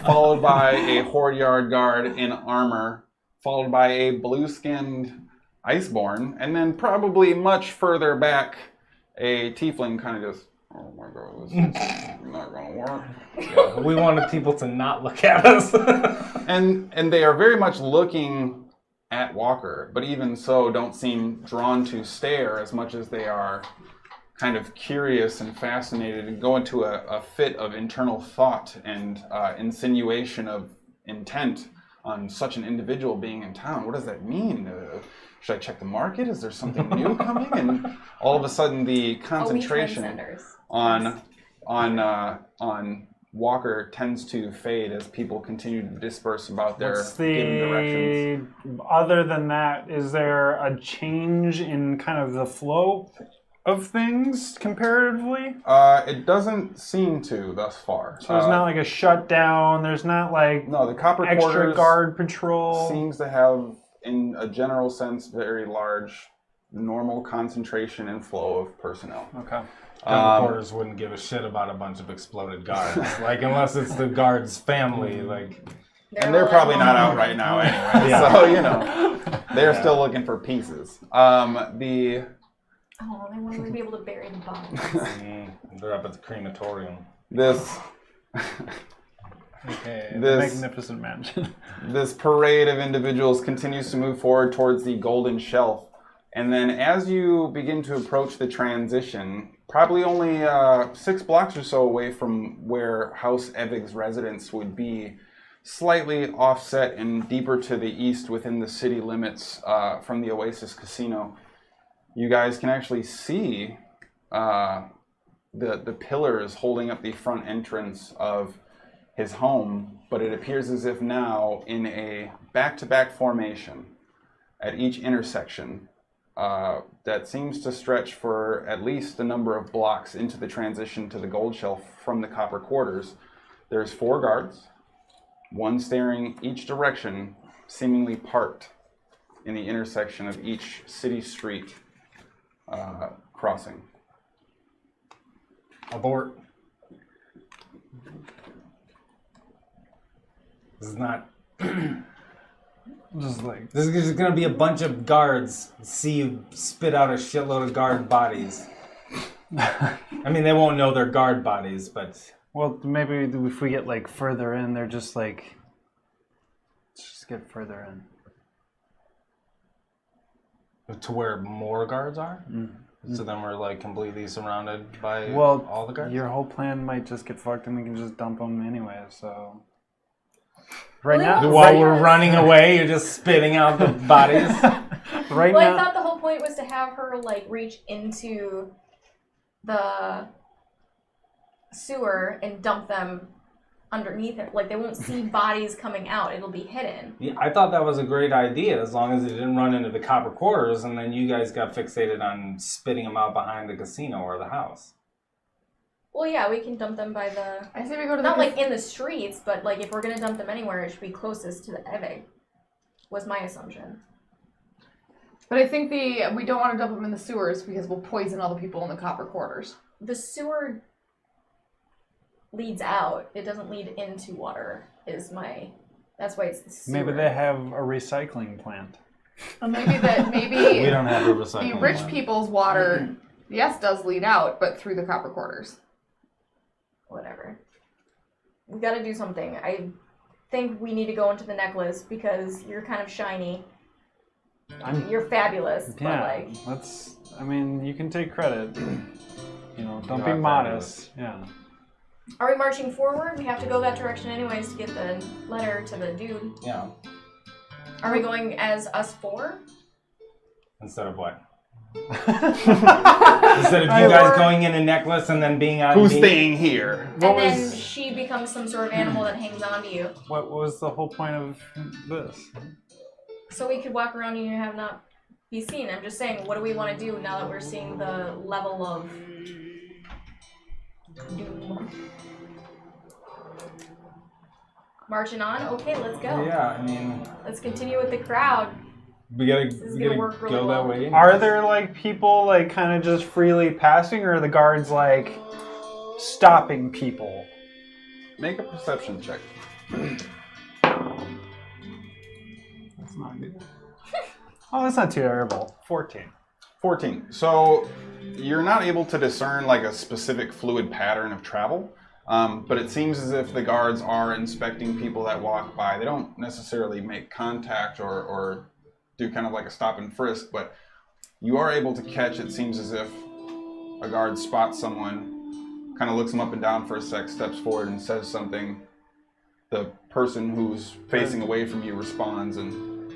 followed by a hoard yard guard in armor, followed by a blue-skinned Iceborn, and then probably much further back, a tiefling kind of just, oh my god, this is not gonna work. Yeah, we wanted people to not look at us. And they are very much looking at Walker, but even so don't seem drawn to stare as much as they are kind of curious and fascinated and go into a fit of internal thought and insinuation of intent on such an individual being in town. What does that mean? Should I check the market? Is there something new coming? And all of a sudden the concentration on Walker tends to fade as people continue to disperse about their given directions. Other than that, is there a change in kind of the flow of things comparatively? It doesn't seem to thus far. So there's not like a shutdown. There's not like no, the copper extra quarters guard patrol. Seems to have, in a general sense, very large, normal concentration and flow of personnel. Okay. Copper quarters wouldn't give a shit about a bunch of exploded guards, like unless it's the guard's family, like. And they're probably not out right now anyway, so you know, they're still looking for pieces. Oh, they want to be able to bury the bodies. They're up at the crematorium. This magnificent mansion. This parade of individuals continues to move forward towards the golden shelf. And then as you begin to approach the transition, probably only 6 blocks or so away from where House Evig's residence would be, slightly offset and deeper to the east within the city limits from the Oasis Casino, you guys can actually see the pillars holding up the front entrance of his home, but it appears as if now in a back-to-back formation at each intersection that seems to stretch for at least a number of blocks into the transition to the gold shelf from the copper quarters. There's 4 guards, one staring each direction, seemingly parked in the intersection of each city street crossing. Abort. This is not. Just like This is going to be a bunch of guards. See you spit out a shitload of guard bodies. I mean, they won't know they're guard bodies, but. Well, maybe if we get like further in, they're just like. Let's just get further in. To where more guards are? Mm-hmm. So then we're like completely surrounded by Well, all the guards? your whole plan might just get fucked and we can just dump them anyway, so... Right now... While we're running away, you're just spitting out the bodies? Right Well, now... I thought the whole point was to have her, like, reach into the sewer and dump them underneath it. Like, they won't see bodies coming out. It'll be hidden. Yeah, I thought that was a great idea, as long as it didn't run into the copper quarters, and then you guys got fixated on spitting them out behind the casino or the house. Well, yeah, we can dump them by the... I say we go to Not, like, in the streets, but, like, if we're going to dump them anywhere, it should be closest to the Evig, was my assumption. But I think we don't want to dump them in the sewers because we'll poison all the people in the copper quarters. The sewer leads out. It doesn't lead into water, is my... That's why it's the sewer. Maybe they have a recycling plant. Or maybe We don't have a recycling the rich plant. people's water, yes, does lead out, but through the copper quarters. Whatever. We gotta do something. I think we need to go into the necklace because you're kind of shiny. You're fabulous, but like... Let's... I mean, you can take credit. You know, don't You be are modest. Yeah. Are we marching forward? We have to go that direction anyways to get the letter to the dude. Yeah. Are we going as us 4? Instead of what? Instead of you guys going in a necklace and then being on Who's me? staying here? And then she becomes some sort of animal that hangs on to you. What was the whole point of this? So we could walk around and you have not be seen. I'm just saying, what do we want to do now that we're seeing the level of doom? Marching on? Okay, let's go. Yeah, I mean, Let's continue with the crowd. we gotta, is we gonna gotta work really go well. that way. Are there like people like kind of just freely passing, or are the guards like stopping people? Make a perception check. That's not good. Oh, that's not too terrible. 14. 14. So you're not able to discern like a specific fluid pattern of travel, but it seems as if the guards are inspecting people that walk by. They don't necessarily make contact or do kind of like a stop and frisk, but you are able to catch, it seems as if a guard spots someone, kind of looks them up and down for a sec, steps forward and says something. The person who's facing away from you responds and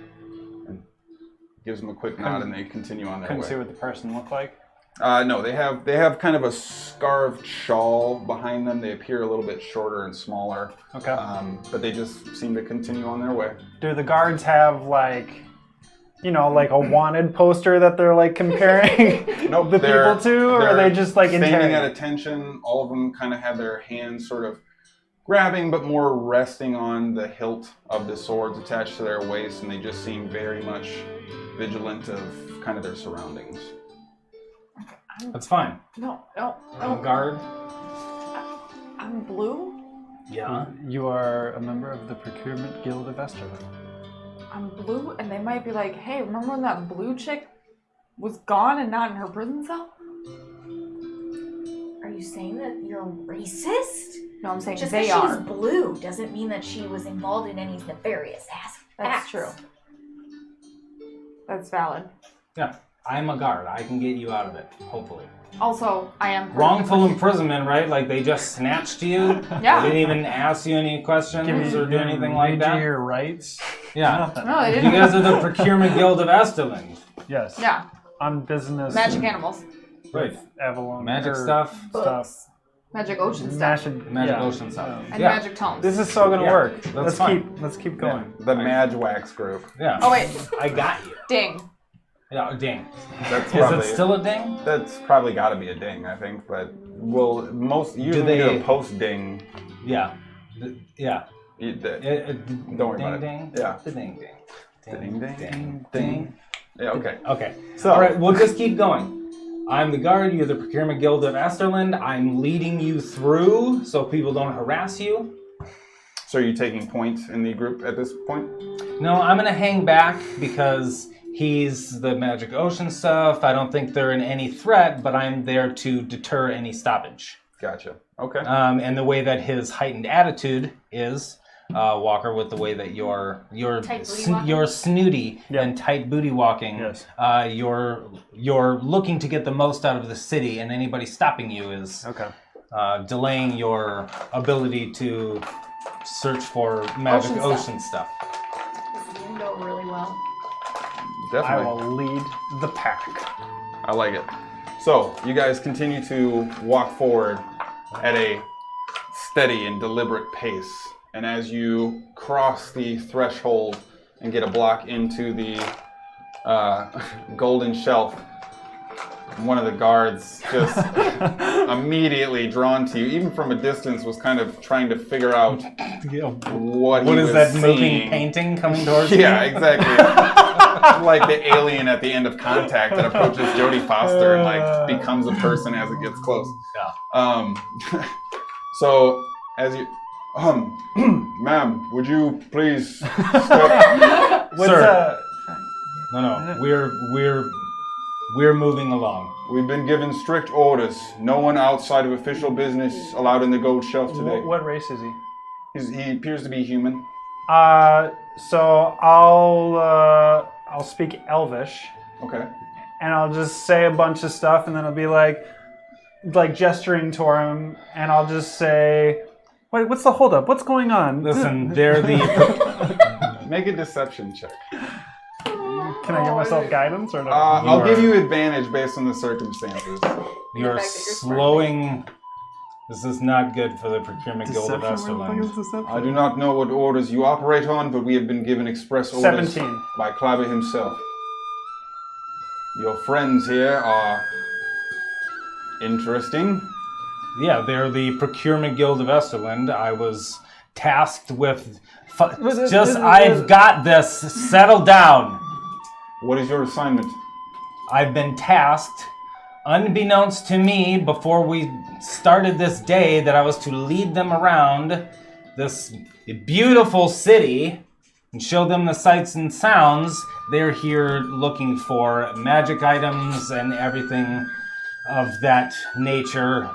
gives them a quick nod, and they continue on their way. Couldn't see what the person looked like. No, they have kind of a scarved shawl behind them. They appear a little bit shorter and smaller. Okay. But they just seem to continue on their way. Do the guards have like a wanted poster that they're like comparing Nope, the people to, or are they just like standing interrogating? at attention? All of them kind of have their hands sort of grabbing, but more resting on the hilt of the swords attached to their waist, and they just seem very much vigilant of kind of their surroundings. That's fine. No. I'm a guard. I'm blue. Yeah. You are a member of the Procurement Guild of Esterlin. I'm blue, and they might be like, hey, remember when that blue chick was gone and not in her prison cell? Are you saying that you're racist? No, I'm saying Just they because are. she's blue doesn't mean that she was involved in any nefarious acts. That's true. That's valid. Yeah. I'm a guard. I can get you out of it, hopefully. Also, I am Wrongful imprisonment, right? Like they just snatched you? Yeah. They didn't even ask you any questions or do anything like Read that? you your rights? Yeah. Nothing. No, they You didn't. guys are the Procurement Guild of Esterlin. Yes. Yeah. On business. Magic animals. Right. Avalon. Magic or stuff. Books. Magic ocean stuff. Magic ocean stuff. And Yeah. magic tomes. This is so gonna Yeah, work. that's fine. Let's keep going. The Magwax group. Yeah. Oh, wait. I got you. Ding. Yeah, ding. That's Is probably, it still a ding? That's probably got to be a ding, I think. But usually they- we do a post ding. Yeah. Yeah. Don't worry ding, about it. ding. Yeah. The ding, ding. Ding, ding, ding, ding. Yeah. Okay. Okay. So All right, we'll just keep going. I'm the guard. You're the Procurement Guild of Esterland. I'm leading you through so people don't harass you. So are you taking points in the group at this point? No, I'm going to hang back because he's the magic ocean stuff. I don't think they're in any threat, but I'm there to deter any stoppage. Gotcha. Okay. And the way that his heightened attitude is, Walker, with the way that you're Tight booty walking? you're snooty Yeah. and tight booty walking. Yes. You're looking to get the most out of the city, and anybody stopping you is Okay. delaying your ability to search for magic Ocean ocean stuff. stuff. This is gonna go really well. I Definitely. will lead the pack. I like it. So, you guys continue to walk forward at a steady and deliberate pace. And as you cross the threshold and get a block into the golden shelf, one of the guards just immediately drawn to you, even from a distance, was kind of trying to figure out what he What was is that seeing. moving painting coming towards you? Yeah, exactly. Like the alien at the end of Contact that approaches Jodie Foster and like becomes a person as it gets close. Yeah. So as you, ma'am, would you please step? What's Sir. No. We're moving along. We've been given strict orders. No one outside of official business allowed in the gold shelf today. what race is he? He appears to be human. So I'll speak Elvish, Okay. and I'll just say a bunch of stuff, and then I'll be like gesturing toward him, and I'll just say, "Wait, what's the holdup? What's going on?" Listen, they're the Make a deception check. Can I give myself guidance or no? I'll give you advantage based on the circumstances. you're fact that you're slowing. This is not good for the Procurement Guild of Deception? What the fuck Esterland. is deception? I do not know what orders you operate on, but we have been given express orders 17. by Clabber himself. Your friends here are interesting. Yeah, they're the Procurement Guild of Esterland. I was tasked with. I've got this. Settle down. What is your assignment? I've been tasked, unbeknownst to me, before we started this day, that I was to lead them around this beautiful city and show them the sights and sounds. They're here looking for magic items and everything of that nature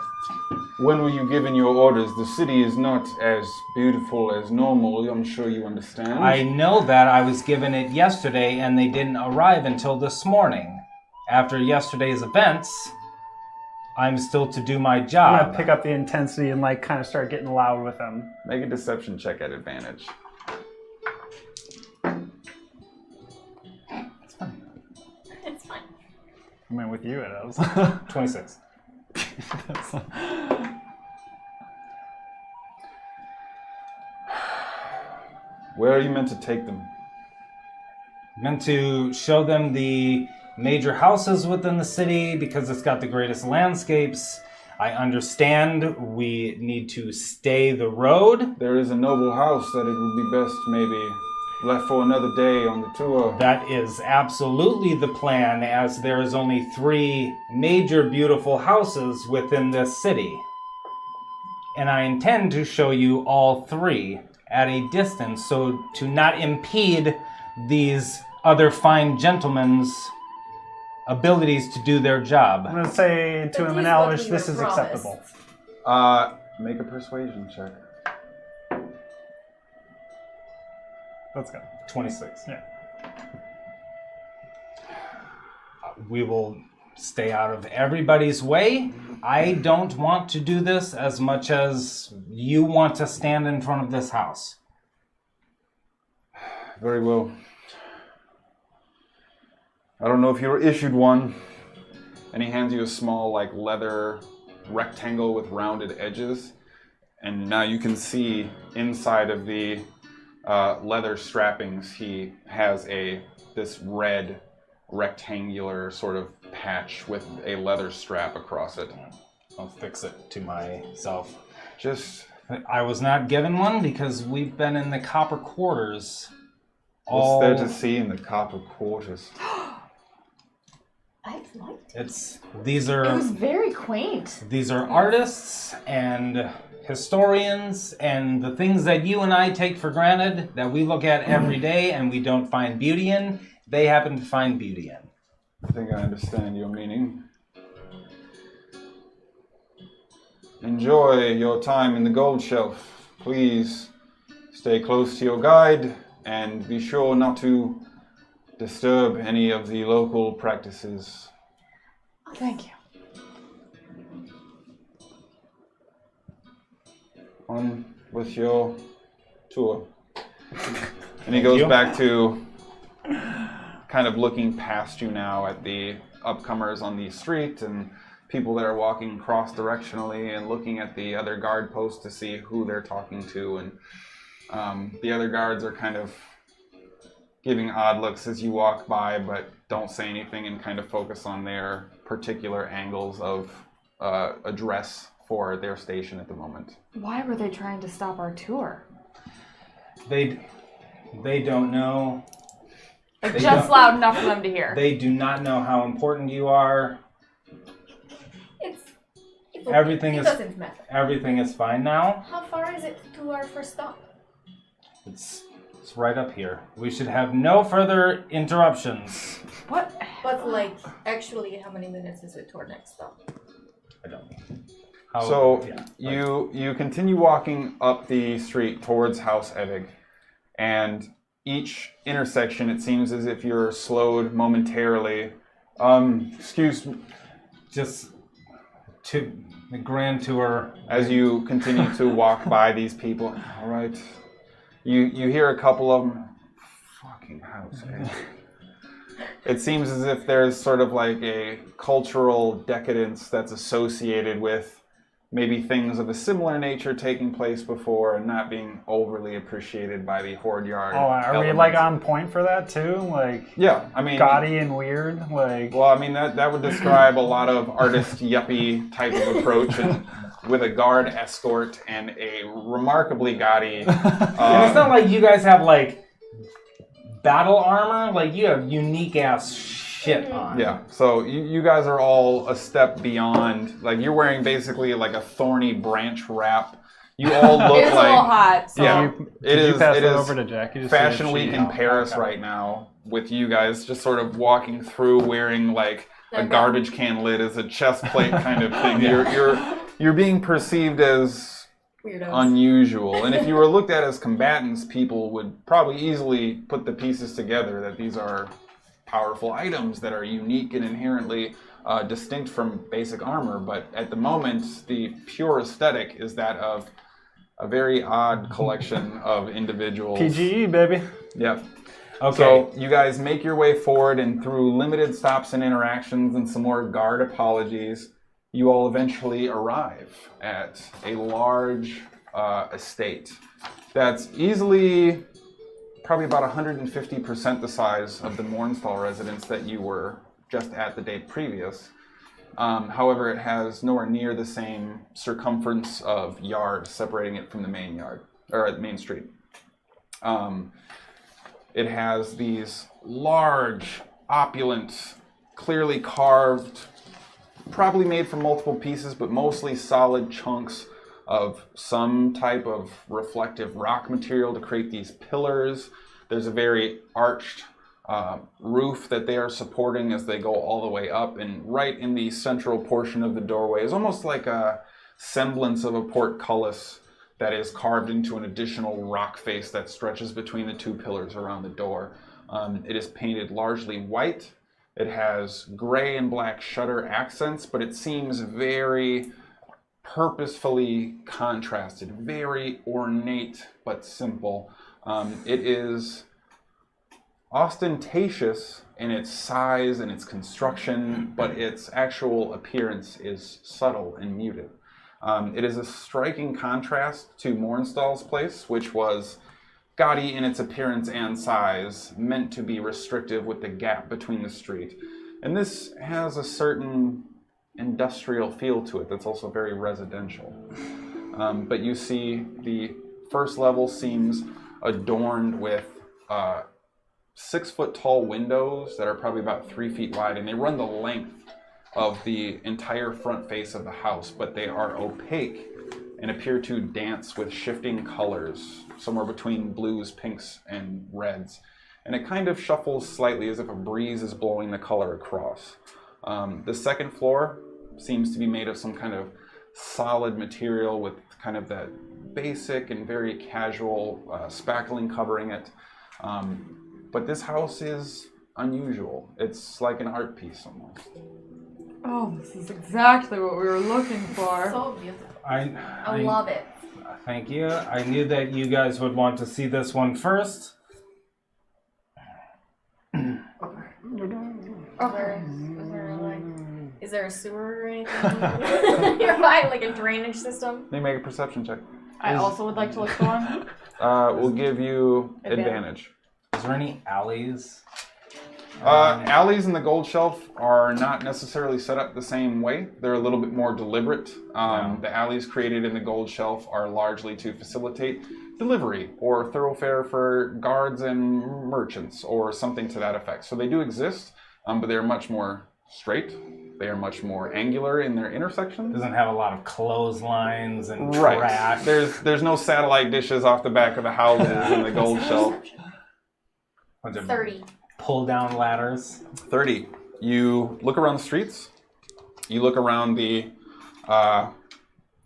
When were you given your orders? The city is not as beautiful as normal. I'm sure you understand. I know that. I was given it yesterday, and they didn't arrive until this morning. After yesterday's events, I'm still to do my I'm job. gonna pick up the intensity and like kind of start getting loud with them. Make a deception check at advantage. It's fine. I mean, with you it is. 26. Where are you meant to take them? Meant to show them the major houses within the city because it's got the greatest landscapes. I understand we need to stay the road. There is a noble house that it would be best maybe left for another day on the tour. That is absolutely the plan, as there is only 3 major beautiful houses within this city. And I intend to show you all 3 at a distance, so to not impede these other fine gentlemen's abilities to do their job. I'm gonna say to But him in these what Elvish, we this were is promised. acceptable. Make a persuasion check. Let's go. 26. Yeah. We will stay out of everybody's way. I don't want to do this as much as you want to stand in front of this house. Very well. I don't know if you were issued one. And he hands you a small, like, leather rectangle with rounded edges. And now you can see inside of the leather strappings, he has this red rectangular sort of patch with a leather strap across it. I'll fix it to myself. Just I was not given one because we've been in the copper quarters. what's there to see in the copper quarters? I liked it. These It are was very quaint. these are artists and historians and the things that you and I take for granted that we look at every day and we don't find beauty in, they happen to find beauty in. I think I understand your meaning. Enjoy your time in the gold shelf. Please stay close to your guide and be sure not to disturb any of the local practices. Thank you. On with your tour. And he goes back to kind of looking past you now at the upcomers on the street and people that are walking cross-directionally and looking at the other guard posts to see who they're talking to. And the other guards are kind of giving odd looks as you walk by, but don't say anything and kind of focus on their particular angles of address for their station at the moment. Why were they trying to stop our tour? They don't know. Like, They just don't- loud enough for them to hear. They do not know how important you are. It's Everything it is- doesn't matter. Everything is fine now. How far is it to our first stop? It's right up here. We should have no further interruptions. What? But like, actually, how many minutes is it to our next stop? I don't know. So yeah, you continue walking up the street towards House Evig, and each intersection it seems as if you're slowed momentarily. Excuse me. just to the grand tour. As you continue to walk by these people, all right, you hear a couple of them. Fucking House Evig. It seems as if there's sort of like a cultural decadence that's associated with maybe things of a similar nature taking place before and not being overly appreciated by the Horde Yard. Oh, are we elements. like on point for that too? Like Yeah, I mean, gaudy and weird? Like well, I mean that would describe a lot of artist yuppie type of approach, and with a guard escort and a remarkably gaudy. And it's not like you guys have like battle armor. Like you have unique ass shit on. Yeah, so you guys are all a step beyond. Like you're wearing basically like a thorny branch wrap. You all look It's a little like hot, so yeah. Did you pass it that is over to Jackie? to see Fashion if Week she- in Paris Okay. right now with you guys just sort of walking through wearing like a Okay. garbage can lid as a chest plate kind of thing. you're being perceived as Weirdos. unusual. And if you were looked at as combatants, people would probably easily put the pieces together that these are powerful items that are unique and inherently distinct from basic armor. But at the moment, the pure aesthetic is that of a very odd collection of individuals. PGE, baby. Yep. Okay. So you guys make your way forward, and through limited stops and interactions and some more guard apologies, you all eventually arrive at a large estate that's easily probably about 150% the size of the Mornstall residence that you were just at the day previous. However, it has nowhere near the same circumference of yard separating it from the main yard, or Main Street. It has these large, opulent, clearly carved, probably made from multiple pieces, but mostly solid chunks of some type of reflective rock material to create these pillars. There's a very arched roof that they are supporting as they go all the way up, and right in the central portion of the doorway is almost like a semblance of a portcullis that is carved into an additional rock face that stretches between the two pillars around the door. It is painted largely white. It has gray and black shutter accents, but it seems very purposefully contrasted, very ornate but simple. It is ostentatious in its size and its construction, but its actual appearance is subtle and muted. It is a striking contrast to Mornstall's place, which was gaudy in its appearance and size, meant to be restrictive with the gap between the street. And this has a certain industrial feel to it that's also very residential. But you see the first level seems adorned with 6 foot tall windows that are probably about 3 feet wide, and they run the length of the entire front face of the house, but they are opaque and appear to dance with shifting colors, somewhere between blues, pinks, and reds. And it kind of shuffles slightly as if a breeze is blowing the color across. The second floor seems to be made of some kind of solid material with kind of that basic and very casual spackling covering it. But this house is unusual. It's like an art piece almost. Oh, this is exactly what we were looking for. So beautiful. I love it. Thank you. I knew that you guys would want to see this one first. Is there a sewer or anything nearby, like a drainage system? They make a perception check. I also would like to look for one. We'll give you advantage. Is there any alleys? Alleys in the gold shelf are not necessarily set up the same way. They're a little bit more deliberate. The alleys created in the gold shelf are largely to facilitate delivery or thoroughfare for guards and merchants or something to that effect. So they do exist, but they're much more straight. They are much more angular in their intersections. Doesn't have a lot of clotheslines and Right. trash. There's no satellite dishes off the back of the houses in the gold shelf. Bunch of 30. pull-down ladders. 30. You look around the streets. You look around the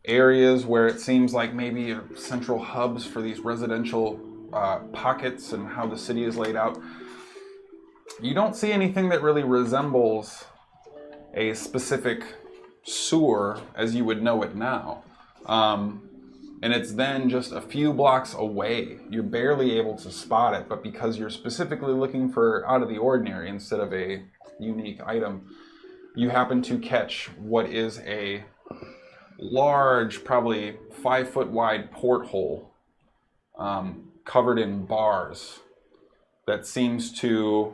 areas where it seems like maybe central hubs for these residential pockets and how the city is laid out. You don't see anything that really resembles a specific sewer as you would know it now. And it's then just a few blocks away. You're barely able to spot it, but because you're specifically looking for out of the ordinary instead of a unique item, you happen to catch what is a large, probably 5 foot wide porthole covered in bars that seems to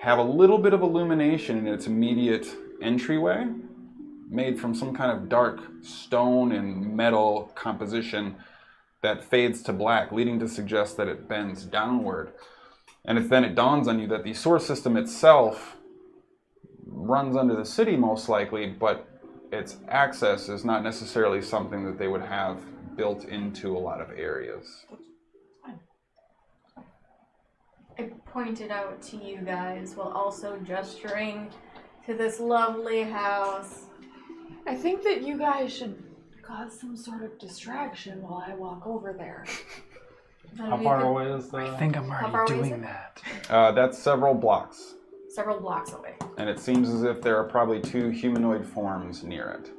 have a little bit of illumination in its immediate entryway, made from some kind of dark stone and metal composition that fades to black, leading to suggest that it bends downward. And then it dawns on you that the sewer system itself runs under the city most likely, but its access is not necessarily something that they would have built into a lot of areas. I pointed out to you guys while also gesturing to this lovely house. I think that you guys should cause some sort of distraction while I walk over there. How far away is the... I think I'm far already away is doing it? that. That's several blocks. Several blocks away. And it seems as if there are probably 2 humanoid forms near it.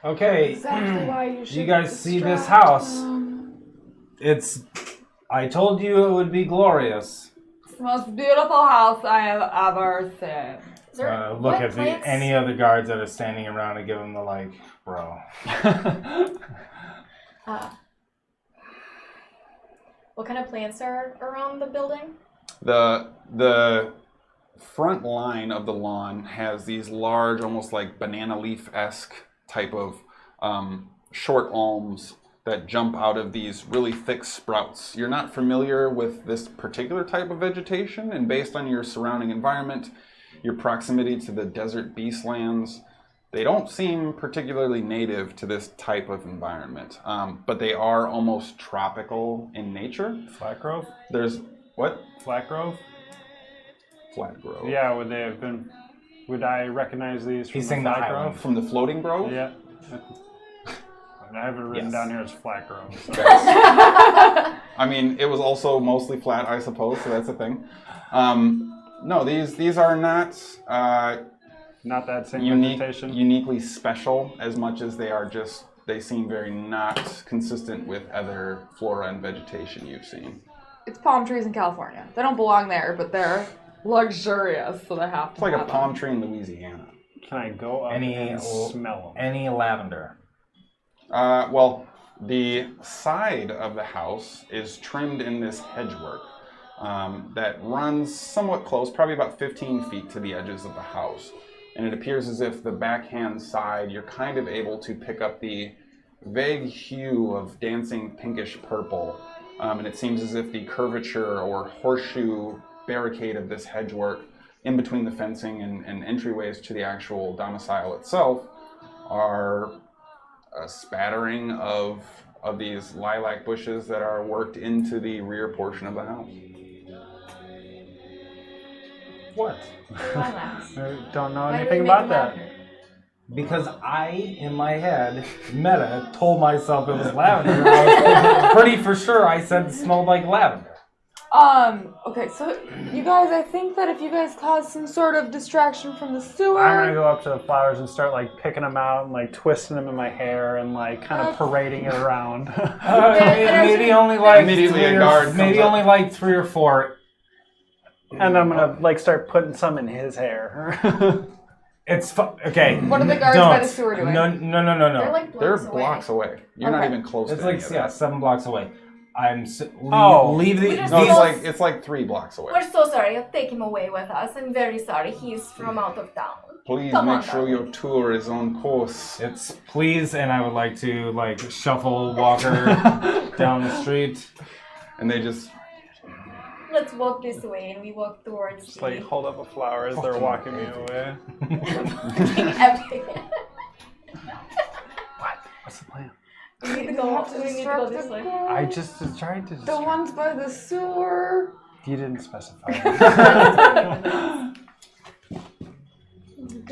Okay. Exactly why you should You guys see this distract house? them. I told you it would be glorious. It's the most beautiful house I have ever seen. Is there, Look what at plants? any other guards that are standing around and give them the like, bro. What kind of plants are around the building? The front line of the lawn has these large, almost like banana leaf-esque type of short alms that jump out of these really thick sprouts. You're not familiar with this particular type of vegetation, and based on your surrounding environment, your proximity to the desert beastlands, they don't seem particularly native to this type of environment, but they are almost tropical in nature. Flat Grove? There's, what? Flat Grove? Flat Grove. Yeah, would they have been... Would I recognize these from He's the saying the Flat island. Grove? From the floating grove? Yeah. I have it written Yes. down here as Flat Grove. So. I mean, it was also mostly flat, I suppose, so that's a thing. No, these are not Not that same vegetation? uniquely special as much as they are just, they seem very not consistent with other flora and vegetation you've seen. It's palm trees in California. They don't belong there, but they're luxurious, so they have to It's like a have palm them. tree in Louisiana. Can I go up and smell them? Any lavender? Well, the side of the house is trimmed in this hedgework that runs somewhat close, probably about 15 feet to the edges of the house. And it appears as if the backhand side, you're kind of able to pick up the vague hue of dancing pinkish purple. And it seems as if the curvature or horseshoe barricade of this hedgework in between the fencing and entryways to the actual domicile itself are a spattering of these lilac bushes that are worked into the rear portion of the house. What? Lilacs. I don't know Why do anything they about make that. lavender? Because I, in my head, meta, told myself it was lavender. I was pretty for sure I said it smelled like lavender. Okay, so you guys, I think that if you guys cause some sort of distraction from the sewer... I'm gonna go up to the flowers and start like picking them out and like twisting them in my hair and like kind of parading it around. Maybe only like Immediately three a or- guard comes maybe up. only like 3 or 4. And I'm gonna like start putting some in his hair. It's okay. What are the guards by the sewer doing? No. They're like They're blocks away. blocks away. You're not Okay. even close It's to like any of that. 7 blocks away. Oh. Leave the. We just- No, these- it's like 3 blocks away. We're so sorry. I'll take him away with us. I'm very sorry. He's from out of town. Please Come make on, sure your tour is on course. It's please, and I would like to like shuffle Walker down the street. And they just, Let's walk this way, and we walk towards Just the like hold up a flower as they're walking me away. epic. What's the plan? We need to You go. have to We need to distract go the this way. I guards. just tried to The distract. ones by the sewer. You didn't specify.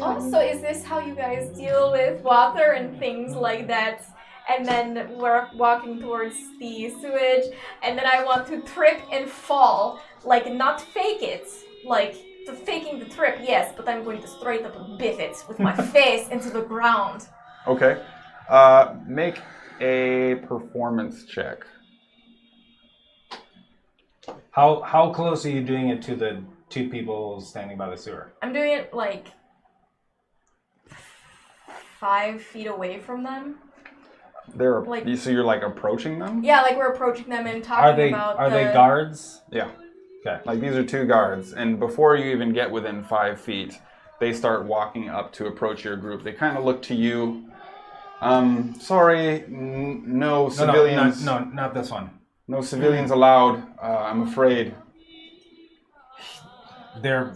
Also, is this how you guys deal with water and things like that? And then we're walking towards the sewage, and then I want to trip and fall, like not fake it, like faking the trip, yes, but I'm going to straight up biff it with my face into the ground. okay. Make a performance check. How close are you doing it to the 2 people standing by the sewer? I'm doing it like 5 feet away from them. They're Like- so you're like approaching them? Yeah, like we're approaching them and talking Are about they guards? Yeah. Okay. Like these are 2 guards, and before you even get within 5 feet, they start walking up to approach your group. They kind of look to you. Sorry, no civilians. No, not this one. No civilians allowed. I'm afraid. They're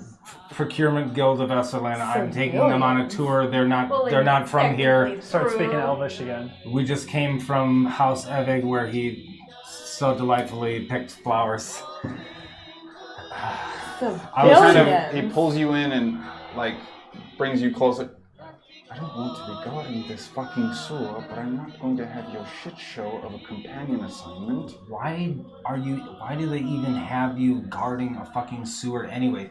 Procurement Guild of Esterlin. I'm taking them on a tour. They're not from here. Start speaking Elvish again. We just came from House Evig, where he so delightfully picked flowers. I was kind of. He pulls you in and like brings you closer. I don't want to be guarding this fucking sewer, but I'm not going to have your shit show of a companion assignment. Why do they even have you guarding a fucking sewer anyway?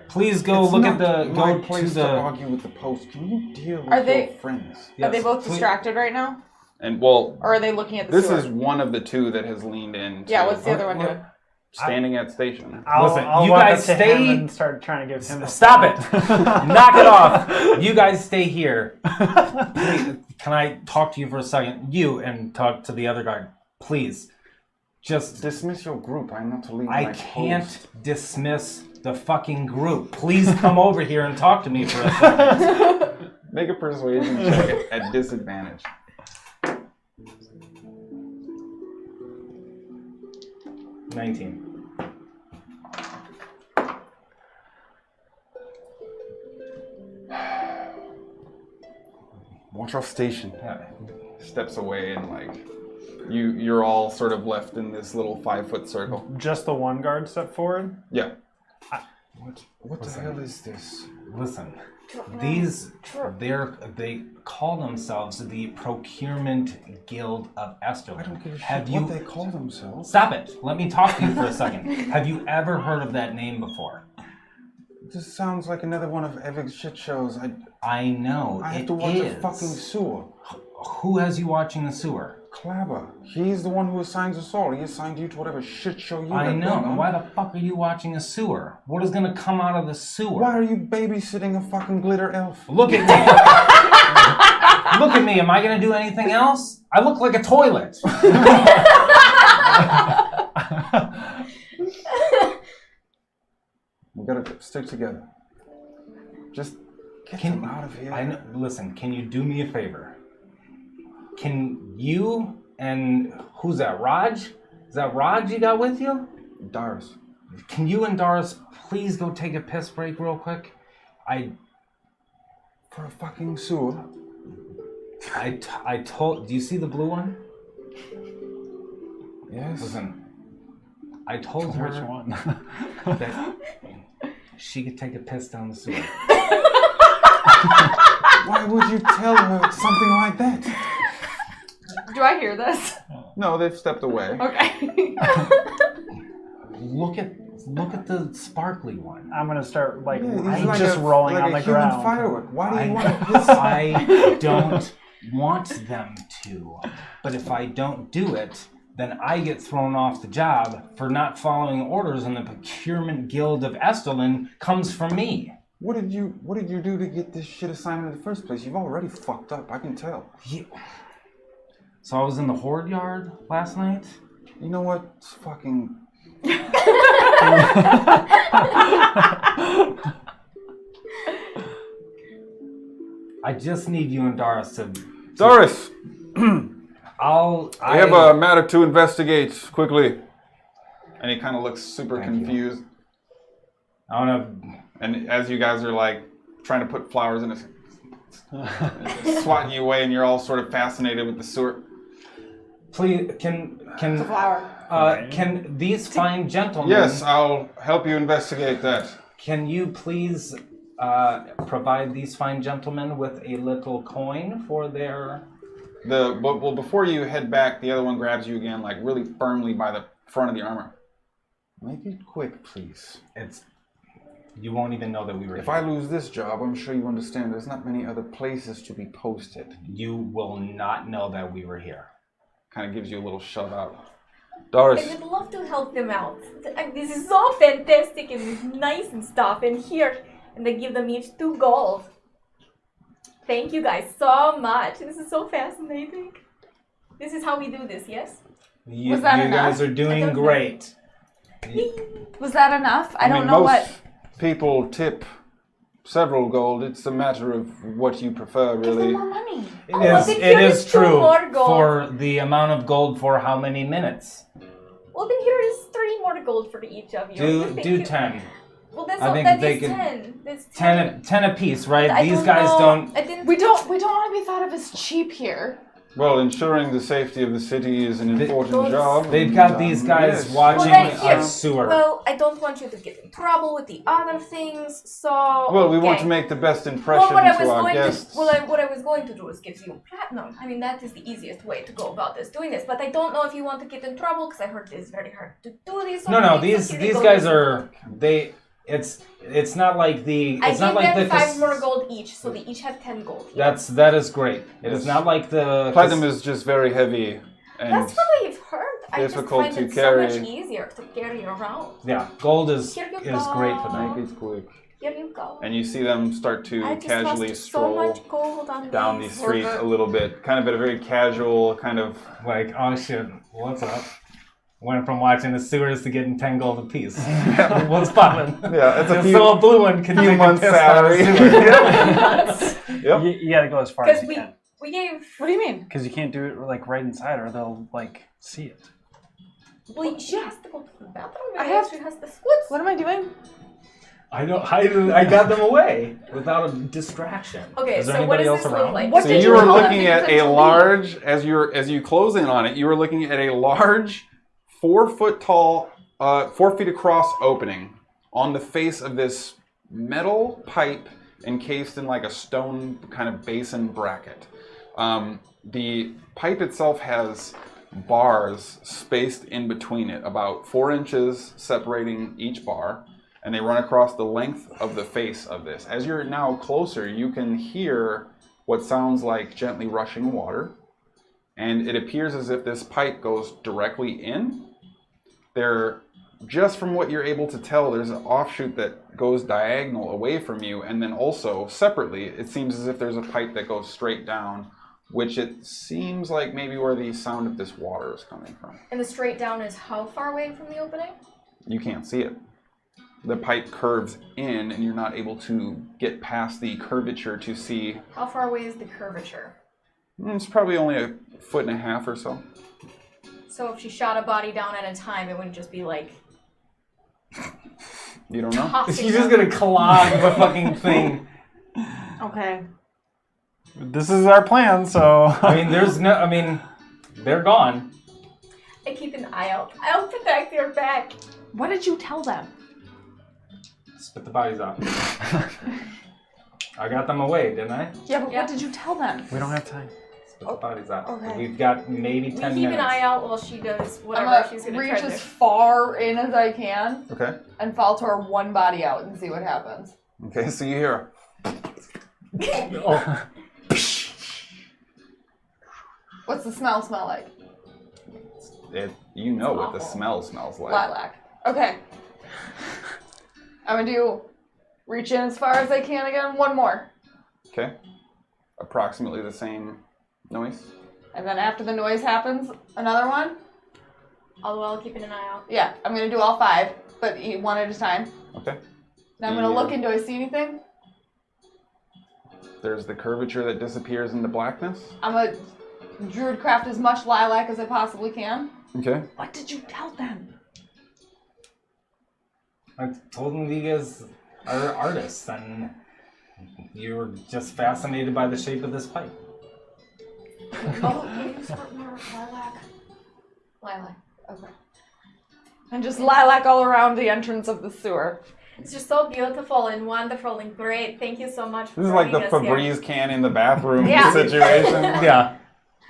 Please go It's look not at the my go place to to the argue with the post. Can you deal with Are they- your friends? Are they both please- distracted right now? And well, Or are they looking at the this sewer? is one of the two that has leaned in. Yeah, what's the other one doing? Standing at station. Listen, I'll you walk guys up to stay- him and start trying to give him. Stop it! Knock it off! You guys stay here. Please, can I talk to you for a second? You and talk to the other guy, please. Just Dismiss your group. I'm not to leave I my can't post. dismiss the fucking group. Please come over here and talk to me for a second. Make a persuasion check at disadvantage. $19. Watch our station. Yeah. Steps away and like you're all sort of left in this little 5-foot circle. Just the one guard step forward. Yeah. What the hell is this? Listen, they call themselves the Procurement Guild of Esterlin. I don't give a Have shit you what they call themselves. Stop it. Let me talk to you for a second. Have you ever heard of that name before? This sounds like another one of Evig's shit shows. I know. I have it to watch is. a fucking sewer. Who has you watching the sewer? Clabber. He's the one who assigns us all. He assigned you to whatever shit show you I have know. going on. Why the fuck are you watching a sewer? What is gonna come out of the sewer? Why are you babysitting a fucking glitter elf? Look at me. Look at me. Am I gonna do anything else? I look like a toilet. We gotta stick together. Just get them out of here. I know, listen, can you do me a favor? Can you and who's that? Raj? Is that Raj you got with you? Doris. Can you and Doris please go take a piss break real quick? For a fucking sewer? I told. Do you see the blue one? Yes. Listen, I told her Which one? that she could take a piss down the sewer. Why would you tell her something like that? Do I hear this? No, they've stepped away. Okay. Look at the sparkly one. I'm gonna start like Yeah, he's just rolling like on the a human ground. firework. Why do you want to piss? I don't want them to. But if I don't do it, then I get thrown off the job for not following orders, and the Procurement Guild of Esterlin comes from me. What did you do to get this shit assignment in the first place? You've already fucked up, I can tell. Yeah. So I was in the Horde Yard last night. You know what? It's fucking... I just need you and Doris to... Doris! I have a matter to investigate, quickly. And he kind of looks super confused. I want to... And as you guys are like trying to put flowers in his... swatting you away, and you're all sort of fascinated with the sewer. Please, can The flower. can these fine gentlemen... Yes, I'll help you investigate that. Can you please provide these fine gentlemen with a little coin for their... Well, before you head back, the other one grabs you again, like really firmly by the front of the armor. Make it quick, please. You won't even know that we were If here. I lose this job, I'm sure you understand there's not many other places to be posted. You will not know that we were here. Kind of gives you a little shove out. Doris. I would love to help them out. This is so fantastic and nice and stuff. And here, and they give them each 2 gold. Thank you guys so much. This is so fascinating. This is how we do this, yes? You, Was that you enough? guys are I doing don't know. great. Was that enough? I don't mean, know most what. people tip several gold. It's a matter of what you prefer, Give them really. more money. well, then here is 2 true more gold. for the amount of gold for how many minutes? Well, then here is 3 more gold for each of you. Thank Do you. 10. Well, that's I all. think That they is could- 10. That's 10. 10 apiece, right? I These don't guys know. don't... I didn't. We don't want to be thought of as cheap here. Well, ensuring the safety of the city is an important job. They've got these guys yes. watching Well, a sewer. Well, I don't want you to get in trouble with the other things, so... Well, we want okay. to make the best impression Well, to our guests. what I was going to do is give you platinum. I mean, that is the easiest way to go about doing this. But I don't know if you want to get in trouble, because I heard it's very hard to do these. No, these guys are It's not like the. I It's not give like them the. 5 more gold each, so they each have 10 gold. Here. That is great. It is not like the. Platinum is just very heavy and That's what I've heard. I just difficult find to it carry. so much easier to carry around. Yeah, gold is Here you great for go. that. make it quick. Here you go. And you see them start to I just casually lost so stroll much gold on down the these. street a little bit, kind of at a very casual kind of. Like, oh shit, what's up? Went from watching the sewers to getting 10 gold apiece. What's poppin'? Yeah, it's a Just few, so a blue one can few take months' a piss out of salary. the sewer. Yep. You gotta go as far as Because you can. we gave... What do you mean? Because you can't do it like right inside, or they'll like see it. Well, she has to go to the bathroom. I and have- she has the squid. What am I doing? I got them away without a distraction. Okay, Is there so what anybody does else this around? look like? What So did you you were call them looking at because a I'm large, as you close in on it, you were looking at a large, 4 foot tall, 4 feet across opening on the face of this metal pipe encased in like a stone kind of basin bracket. The pipe itself has bars spaced in between it, about 4 inches separating each bar, and they run across the length of the face of this. As you're now closer, you can hear what sounds like gently rushing water, and it appears as if this pipe goes directly in. Just from what you're able to tell, there's an offshoot that goes diagonal away from you, and then also separately, it seems as if there's a pipe that goes straight down, which it seems like maybe where the sound of this water is coming from. And the straight down is how far away from the opening? You can't see it. The pipe curves in, and you're not able to get past the curvature to see. How far away is the curvature? It's probably only 1.5 feet or so. So if she shot a body down at a time, it wouldn't just be like... You don't know? tossing She's just them. gonna clog the fucking thing. Okay. This is our plan, so. They're gone. I keep an eye out. I'll protect your back. What did you tell them? Spit the bodies out. I got them away, didn't I? Yeah, but Yeah. what did you tell them? We don't have time. Spit the bodies out. Okay. We've got maybe 10 We minutes. keep an eye out while she does I'm whatever she's gonna gonna reach try to as do. far in as I can Okay. and fall toward one body out and see what happens. Okay, so you hear. Oh. What's the smell like? You know what the Awful. smell smells like. Lilac. Okay. I'm gonna reach in as far as I can again. One more. Okay. Approximately the same noise. And then after the noise happens, another one. All the while keeping an eye out. Yeah, I'm gonna do all 5, but eat one at a time. Okay. Now I'm gonna Yeah. look in. Do I see anything? There's the curvature that disappears into blackness. I'm gonna druid craft as much lilac as I possibly can. Okay. What did you tell them? I told them you guys are artists and you were just fascinated by the shape of this pipe. Oh, can you start more lilac? Lilac. Okay. And just lilac all around the entrance of the sewer. It's just so beautiful and wonderful and great. Thank you so much for This is like the bringing us here. Febreze can in the bathroom Yeah. situation. Yeah.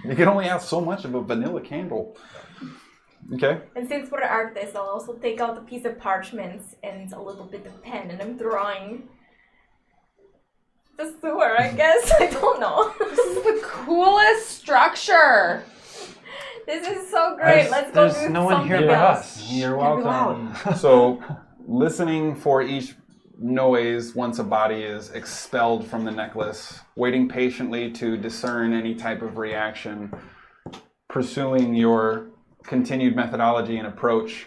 You can only have so much of a vanilla candle. Okay. And since we're artists, I'll also take out a piece of parchment and a little bit of pen, and I'm drawing the sewer, I guess. I don't know. This is the coolest structure. This is so great. Let's go There's do no one here something but else. us. You're Gotta be welcome. So, listening for each noise once a body is expelled from the necklace, waiting patiently to discern any type of reaction, pursuing your continued methodology and approach.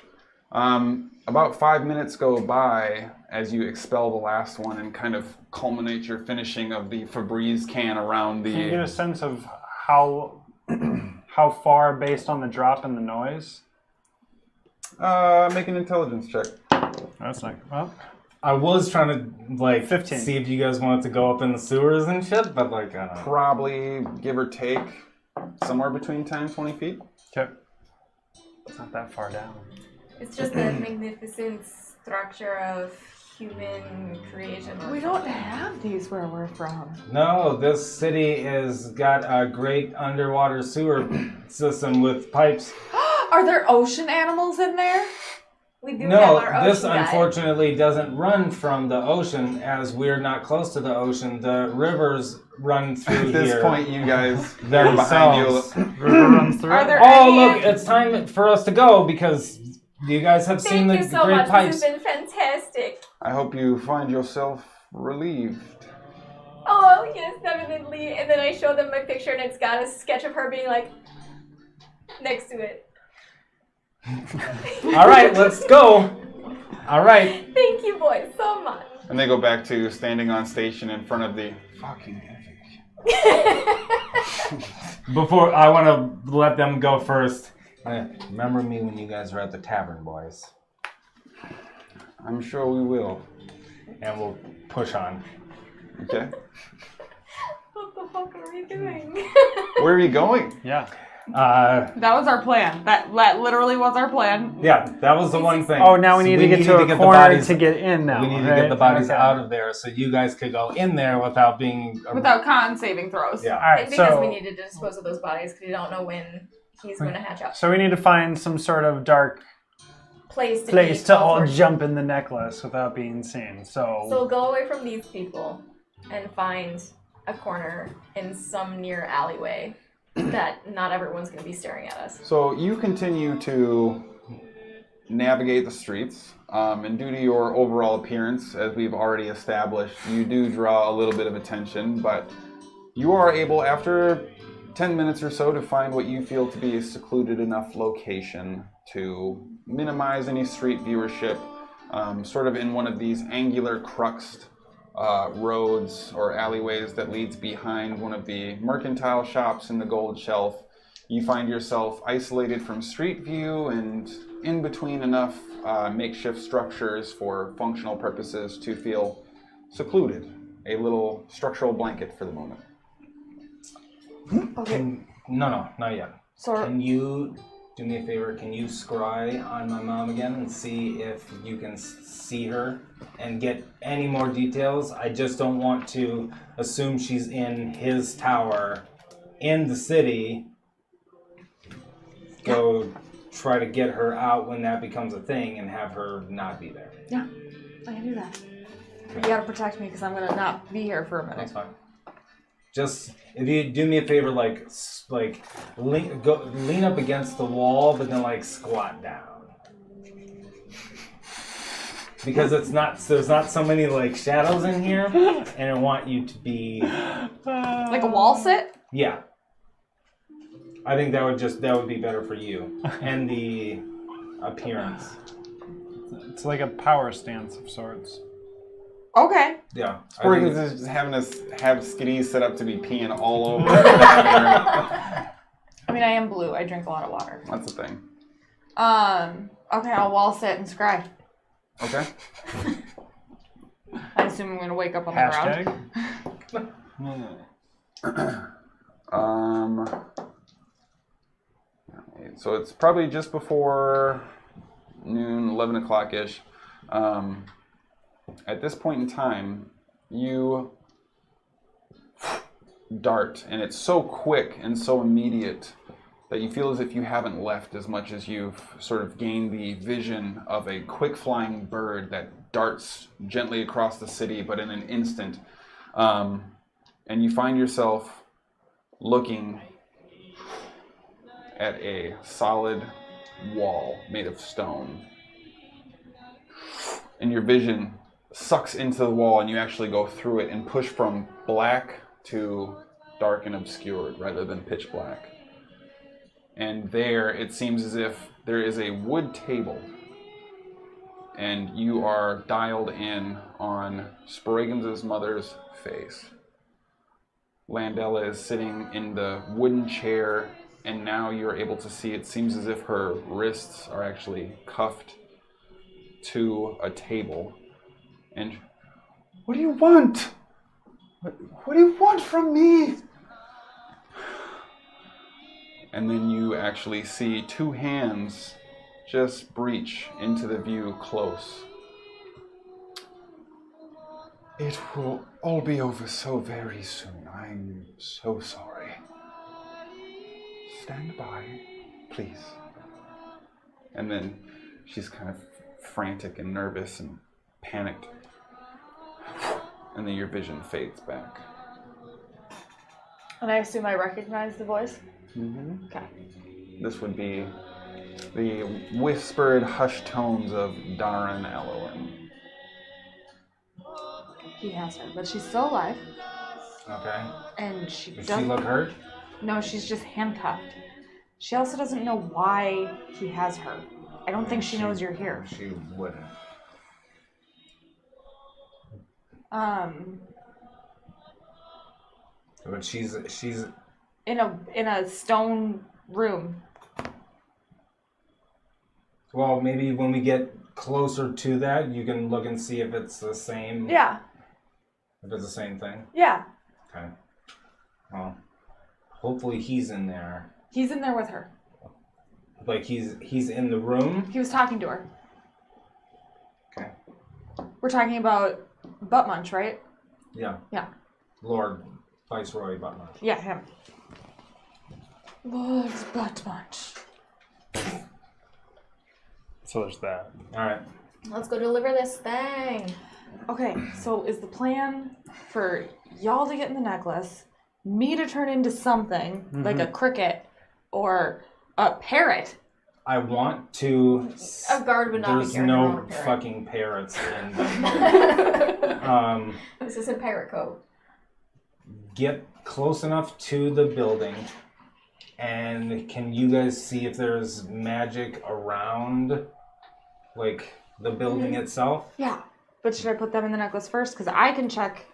About 5 minutes go by as you expel the last one and kind of culminate your finishing of the Febreze can around Can you get a the... sense of how far based on the drop in the noise? Make an intelligence check. That's not well. I was trying to 15. see if you guys wanted to go up in the sewers and shit, but Probably, give or take, somewhere between 10 and 20 feet. Okay. It's not that far down. It's just a magnificent structure of human creation. We don't have these where we're from. No, this city has got a great underwater sewer system with pipes. Are there ocean animals in there? We do have No, our this ocean guy. unfortunately doesn't run from the ocean, as we're not close to the ocean. The rivers run through At this here. point, you guys, they're behind you. River runs through. Are there Oh, any... look, it's time for us to go because you guys have seen Thank the you so great much. pipes. This has been fantastic. I hope you find yourself relieved. Oh, yes, definitely. And then I show them my picture, and it's got a sketch of her being like next to it. All right, let's go. All right. Thank you, boys, so much. And they go back to standing on station in front of the fucking epic. Before, I want to let them go first. Remember me when you guys were at the tavern, boys. I'm sure we will. And we'll push on. Okay. What the fuck are we doing? Where are you going? Yeah. That was our plan. That literally was our plan. Yeah, that was the one thing. Oh, now we need to get to a the corner bodies- to get in now. We need to right? get the bodies Okay. out of there so you guys could go in there without being... Without con saving throws. Yeah. All right, And because so we needed to dispose of those bodies, because we don't know when he's going to hatch out. so we need to find some sort of dark Place place to all teleported. jump in the necklace without being seen. So go away from these people and find a corner in some near alleyway that not everyone's going to be staring at us. So you continue to navigate the streets, and due to your overall appearance, as we've already established, you do draw a little bit of attention, but you are able, after 10 minutes or so, to find what you feel to be a secluded enough location to minimize any street viewership, sort of in one of these angular cruxed roads or alleyways that leads behind one of the mercantile shops in the Gold Shelf. You find yourself isolated from street view and in between enough makeshift structures for functional purposes to feel secluded. A little structural blanket for the moment. Okay. No, not yet. So Can you do me a favor? Can you scry on my mom again and see if you can see her and get any more details? I just don't want to assume she's in his tower in the city. Go try to get her out when that becomes a thing and have her not be there. yeah, I can do that. But you gotta protect me because I'm gonna not be here for a minute. That's fine. Just if you do me a favor, lean up against the wall, but then squat down, because there's not so many shadows in here, and I want you to be Like a wall sit? yeah. I think that would be better for you and the appearance. it's like a power stance of sorts. Okay. Yeah. Sproigins is just having us have Skadi set up to be peeing all over. That's I mean, I am blue. I drink a lot of water. the thing. Okay, I'll wall sit and scry. Okay. I assume I'm gonna wake up on the ground. So it's probably just before noon, 11 o'clock-ish. At this point in time, you dart, and it's so quick and so immediate that you feel as if you haven't left as much as you've sort of gained the vision of a quick-flying bird that darts gently across the city, but in an instant. And you find yourself looking at a solid wall made of stone. And your vision sucks into the wall, and you actually go through it and push from black to dark and obscured rather than pitch black. And there it seems as if there is a wood table, and you are dialed in on Sproigins' mother's face. Landella is sitting in the wooden chair, and now you're able to see it seems as if her wrists are actually cuffed to a table. And what do you want? What do you want from me? And then you actually see two hands just breach into the view close. It will all be over so very soon. I'm so sorry. Stand by, please. And then she's kind of frantic and nervous and panicked. And then your vision fades back. And I assume I recognize the voice? Mm-hmm. Okay. This would be the whispered, hushed tones of Darnell. He has her, but she's still alive. Okay. And she Does doesn't... she look hurt? No, she's just handcuffed. She also doesn't know why he has her. I don't think she knows you're here. She wouldn't. But she's In a stone room. well, maybe when we get closer to that, you can look and see if it's the same. Yeah. If it's the same thing. Yeah. Okay. Well, hopefully he's in there. He's in there with her. Like he's in the room. He was talking to her. Okay. We're talking about Butt Munch, right? Yeah. Yeah. Lord Viceroy Buttmunch. Yeah, him. Lord Butt Munch. So there's that. All right. Let's go deliver this thing. Okay, so is the plan for y'all to get in the necklace, me to turn into something, like a cricket, or a parrot? I want to. A guard would not be There's carrying around no a parrot. fucking parrots in the This isn't pirate code. Get close enough to the building, and can you guys see if there's magic around, like, the building itself? Yeah. But should I put them in the necklace first? Because I can check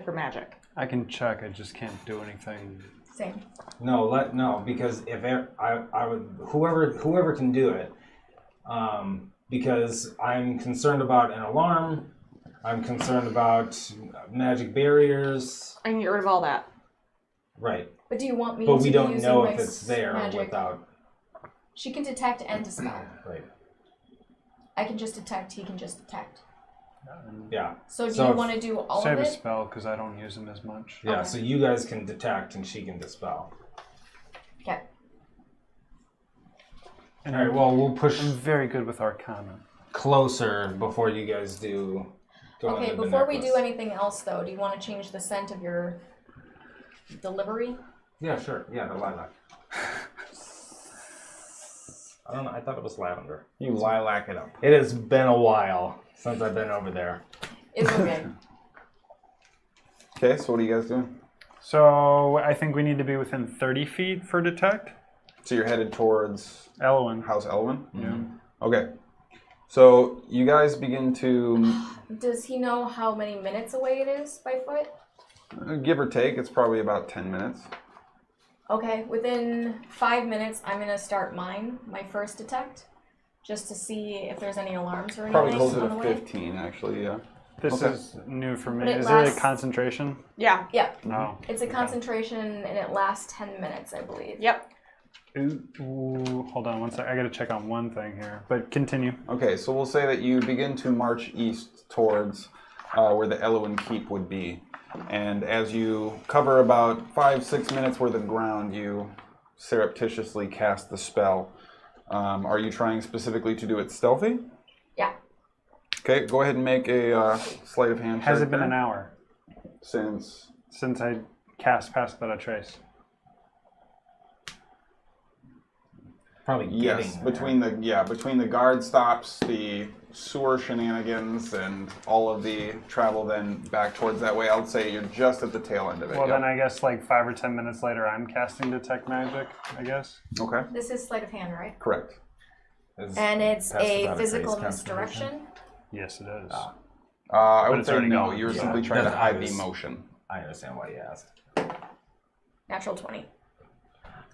for magic. I can check. I just can't do anything. Same. No, because if I would whoever can do it, because I'm concerned about an alarm. I'm concerned about magic barriers. I can get rid of all that. Right. But do you want me But to we be don't using know my if it's there magic? without. She can detect and dispel. Right. I can just detect, he can just detect. Yeah. So do So you if- want to do all Save of a it? spell because I don't use them as much. Yeah. Okay. So you guys can detect and she can dispel. Okay. And All right. Well, we'll push I'm very good with Arcana. closer before you guys do. Go Okay, into the before we necklace. do anything else though, do you want to change the scent of your delivery? Yeah, sure. Yeah, the lilac. I don't know. I thought it was lavender. You lilac it up. It has been a while since I've been over there. It's okay. Okay, so what are you guys doing? So I think we need to be within 30 feet for detect. So you're headed towards Elwyn. House Elwyn? Yeah. Okay. So you guys begin to, Does he know how many minutes away it is by foot? give or take, it's probably about 10 minutes. Okay, within 5 minutes, I'm gonna start my first detect, just to see if there's any alarms or Probably anything closer on the to way. 15, actually, yeah. This Okay. is new for me. But it Is lasts- it a concentration? Yeah. Yeah, No. it's a concentration and it lasts 10 minutes, I believe. Yep. Ooh, hold on one sec. I gotta check on one thing here. But continue. Okay, so we'll say that you begin to march east towards where the Elwyn Keep would be. And as you cover about 5-6 minutes worth of ground, you surreptitiously cast the spell. Are you trying specifically to do it stealthy? Yeah. Okay, go ahead and make a sleight of hand check. Has it been there. an hour Since since I cast Pass Without a Trace? Probably getting yes, there. between the guard stops, the sewer shenanigans, and all of the travel then back towards that way, I would say you're just at the tail end of it. Well, yeah. then I guess like 5 or 10 minutes later, I'm casting Detect Magic, I guess. Okay, This is sleight of hand, right? correct. Is And it's Pass a Without a Trace physical concentration? misdirection. Yes, it is. I But would it's say already no. gone. You're Yeah, simply trying to that's hide the obvious. emotion. I understand why you asked. Natural 20.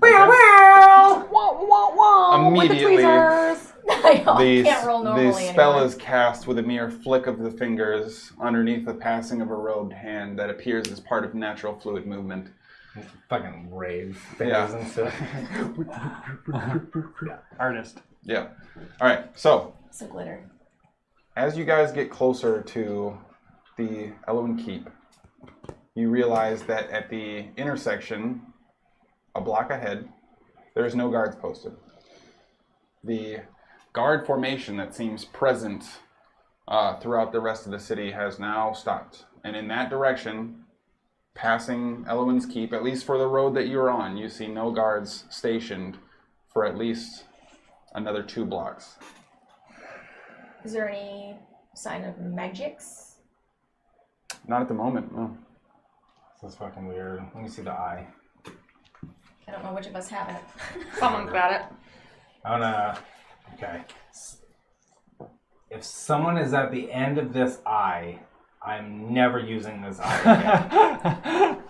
Immediately, I know, I can't roll normally the spell anymore. is cast with a mere flick of the fingers underneath the passing of a robed hand that appears as part of natural fluid movement. Fucking rave Yeah. fingers and stuff. Artist. Yeah. All right. So So glitter. as you guys get closer to the Elwyn Keep, you realize that at the intersection, a block ahead, there's no guards posted. The guard formation that seems present throughout the rest of the city has now stopped. And in that direction, passing Elwyn's Keep, at least for the road that you're on, you see no guards stationed for at least another 2 blocks. Is there any sign of magics? Not at the moment, no. This is fucking weird. Let me see the eye. I don't know which of us have it. Someone's got it. Okay. If someone is at the end of this eye, I'm never using this eye again.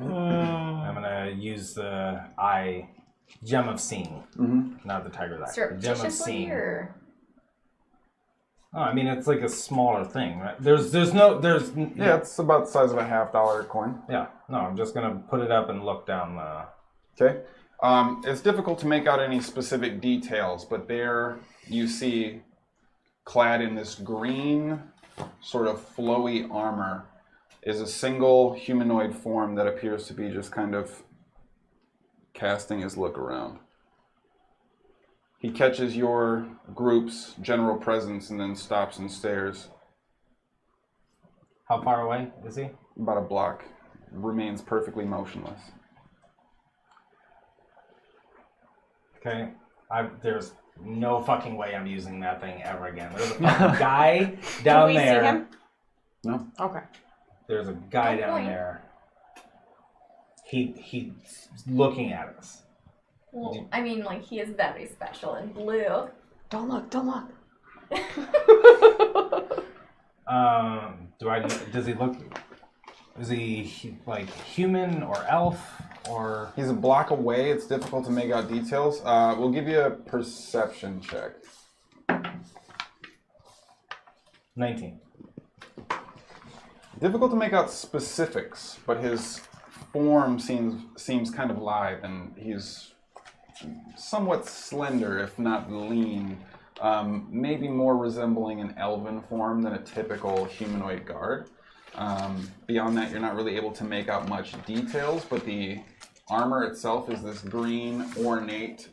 I'm gonna use the eye gem of seeing, not the tiger's eye. The gem of Surreptitiously seeing. or? Oh, I mean, it's like a smaller thing, right? Yeah, it's about the size of a $50 coin. Yeah, no, I'm just gonna put it up and look down the. Okay. It's difficult to make out any specific details, but there you see, clad in this green, sort of flowy armor, is a single humanoid form that appears to be just kind of casting his look around. He catches your group's general presence and then stops and stares. How far away is he? About a block. Remains perfectly motionless. Okay. There's no fucking way I'm using that thing ever again. There's a fucking guy down Can we there. see him? No? Okay. There's a guy Good down point. there. He's looking at us. Well, I mean, like, he is very special in blue. Don't look. Don't look. Does he look? Is he like human or elf or? He's a block away. It's difficult to make out details. We'll give you a perception check. 19. Difficult to make out specifics, but his form seems kind of lithe, and he's somewhat slender, if not lean. Maybe more resembling an elven form than a typical humanoid guard. Beyond that, you're not really able to make out much details, but the armor itself is this green, ornate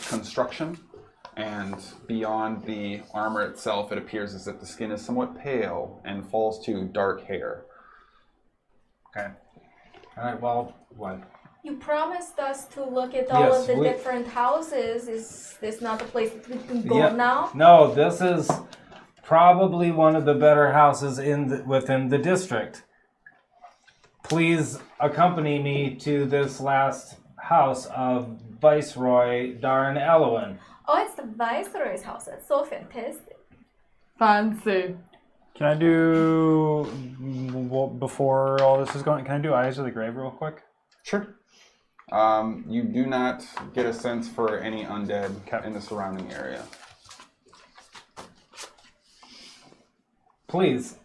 construction. And beyond the armor itself, it appears as if the skin is somewhat pale and falls to dark hair. Okay. All right. Well, what? You promised us to look at all Yes, of the we- different houses. Is this not the place that we can go now? No, this is probably one of the better houses within the district. Please accompany me to this last house of Viceroy Darnell. Oh, it's the Viceroy's house. That's so fantastic. Fancy. Can I do, before all this is going, can I do Eyes of the Grave real quick? Sure. You do not get a sense for any undead in the surrounding area. Please.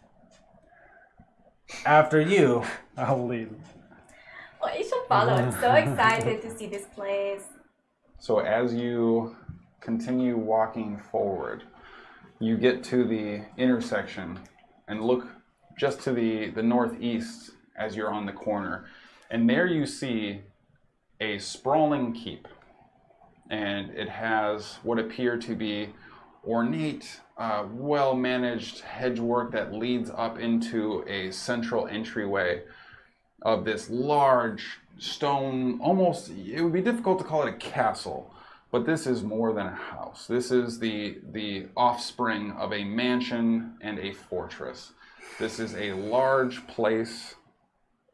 After you. I'll lead. Well, you should follow. I'm so excited to see this place. So as you continue walking forward, you get to the intersection and look just to the northeast as you're on the corner. And there you see a sprawling keep. And it has what appear to be ornate, well-managed hedgework that leads up into a central entryway of this large stone, almost, it would be difficult to call it a castle, but this is more than a house. This is the offspring of a mansion and a fortress. This is a large place.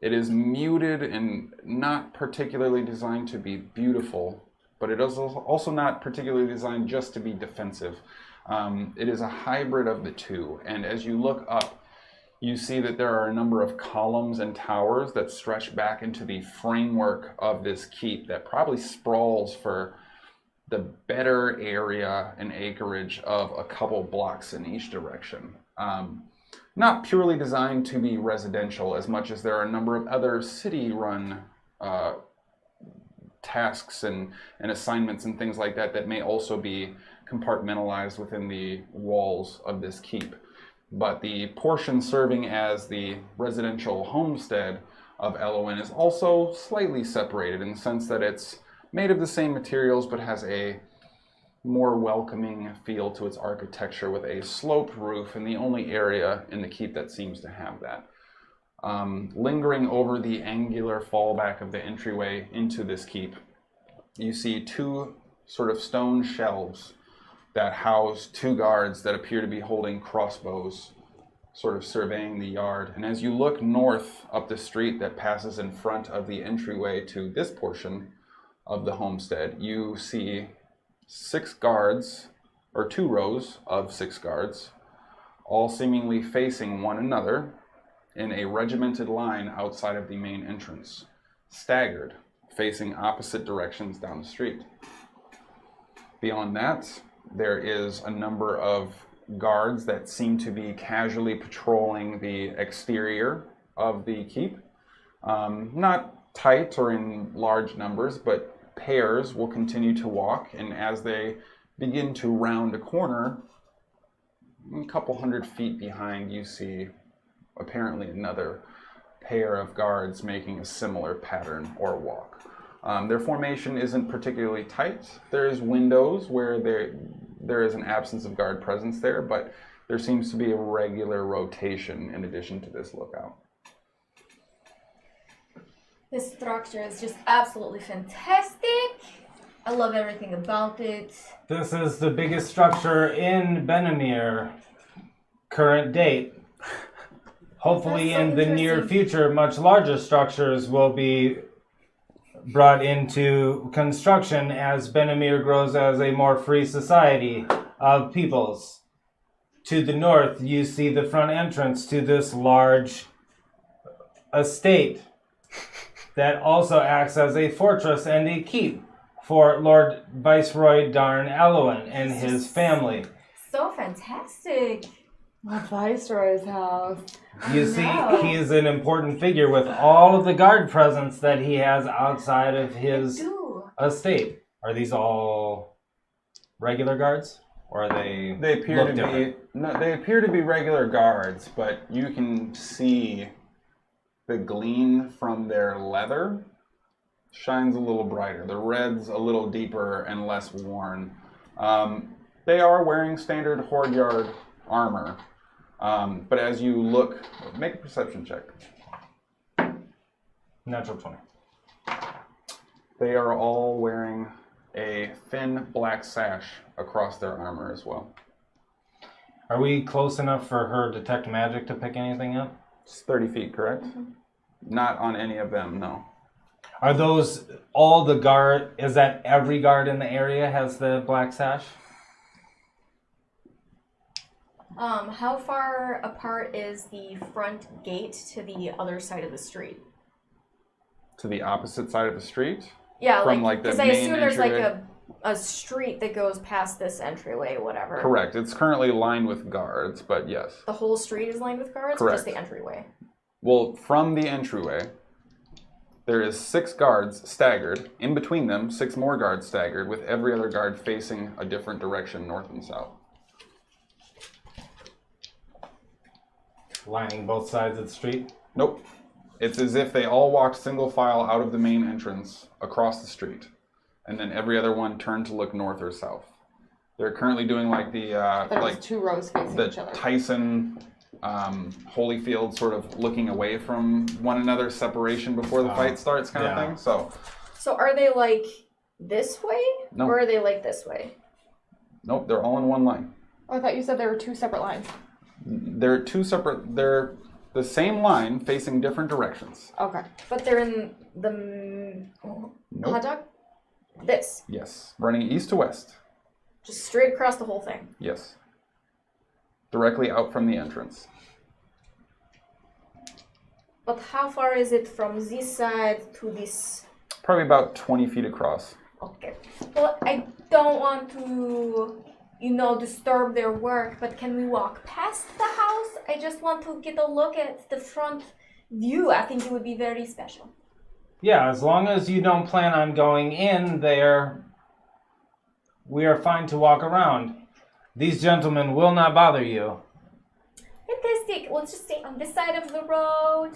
It is muted and not particularly designed to be beautiful, but it is also not particularly designed just to be defensive. It is a hybrid of the two, and as you look up, you see that there are a number of columns and towers that stretch back into the framework of this keep that probably sprawls for the better area and acreage of a couple blocks in each direction. not purely designed to be residential as much as there are a number of other city-run tasks and assignments and things like that that may also be compartmentalized within the walls of this keep. But the portion serving as the residential homestead of Owen is also slightly separated in the sense that it's made of the same materials but has a more welcoming feel to its architecture with a sloped roof, and the only area in the keep that seems to have that. Lingering over the angular fallback of the entryway into this keep, you see two sort of stone shelves that house two guards that appear to be holding crossbows, sort of surveying the yard. And as you look north up the street that passes in front of the entryway to this portion of the homestead, you see 6 guards, or 2 rows of 6 guards, all seemingly facing one another in a regimented line outside of the main entrance, staggered, facing opposite directions down the street. Beyond that, there is a number of guards that seem to be casually patrolling the exterior of the keep. Not tight or in large numbers, but pairs will continue to walk, and as they begin to round a corner, a couple hundred feet behind, you see apparently another pair of guards making a similar pattern or walk. Their formation isn't particularly tight. There's windows where there is an absence of guard presence there, but there seems to be a regular rotation in addition to this lookout. This structure is just absolutely fantastic. I love everything about it. This is the biggest structure in Benamir, current date. Hopefully That's so in the near interesting. future, much larger structures will be brought into construction as Benamir grows as a more free society of peoples. To the north, you see the front entrance to this large estate that also acts as a fortress and a keep for Lord Viceroy Darnell and his family. So fantastic. The Viceroy's house. You see, he is an important figure with all of the guard presence that he has outside of his estate. Are these all regular guards, or are they? They appear to be they appear to be regular guards, but you can see the gleam from their leather shines a little brighter. The red's a little deeper and less worn. They are wearing standard Horde Yard armor, but as you look, make a perception check. Natural 20. They are all wearing a thin black sash across their armor as well. Are we close enough for her detect magic to pick anything up? It's 30 feet, correct? Mm-hmm. Not on any of them, no. Are those all the guard? Is that every guard in the area has the black sash? How far apart is the front gate to the other side of the street? To the opposite side of the street? Yeah, From, like, the because I main assume there's entryway? like a street that goes past this entryway, whatever. Correct. It's currently lined with guards, but yes. The whole street is lined with guards, or Correct. just the entryway? Well, from the entryway, there is 6 guards staggered. In between them, 6 more guards staggered, with every other guard facing a different direction, north and south. Lining both sides of the street? Nope. It's as if they all walked single file out of the main entrance across the street, and then every other one turned to look north or south. They're currently doing like the There's 2 rows facing the each other. Tyson Holyfield sort of looking away from one another, separation before the fight starts kind of thing. So are they like this way? No. Or are they like this way? Nope, they're all in one line. Oh, I thought you said there were 2 separate lines. They're the same line facing different directions. Okay. But they're in the Nope. hot dog? This. Yes, running east to west. Just straight across the whole thing. Yes. Directly out from the entrance. But how far is it from this side to this? Probably about 20 feet across. Okay. Well, I don't want to disturb their work, but can we walk past the house? I just want to get a look at the front view. I think it would be very special. Yeah, as long as you don't plan on going in there, we are fine to walk around. These gentlemen will not bother you. Fantastic. Let's just stay on this side of the road.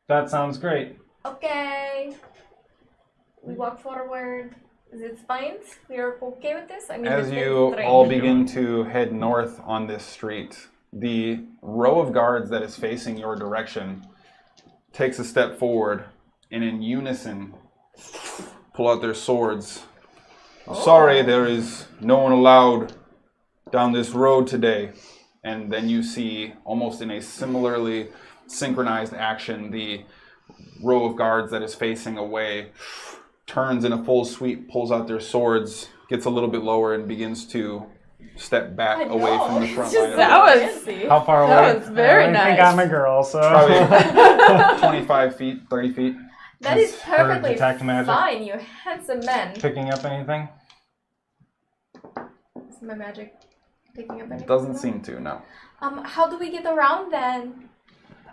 That sounds great. Okay. We walk forward. Is it fine? We are okay with this? I mean, As it's you very all strange. begin to head north on this street, the row of guards that is facing your direction takes a step forward and in unison pull out their swords. Sorry, there is no one allowed down this road today. And then you see, almost in a similarly synchronized action, the row of guards that is facing away turns in a full sweep, pulls out their swords, gets a little bit lower, and begins to step back away from the front line. That was How far away? that was very I nice. think I'm a girl, so. Probably 25 feet, 30 feet. That is Has her perfectly detect magic fine, you handsome men. picking up anything? Is my magic picking up anything? Doesn't seem to, no. How do we get around then?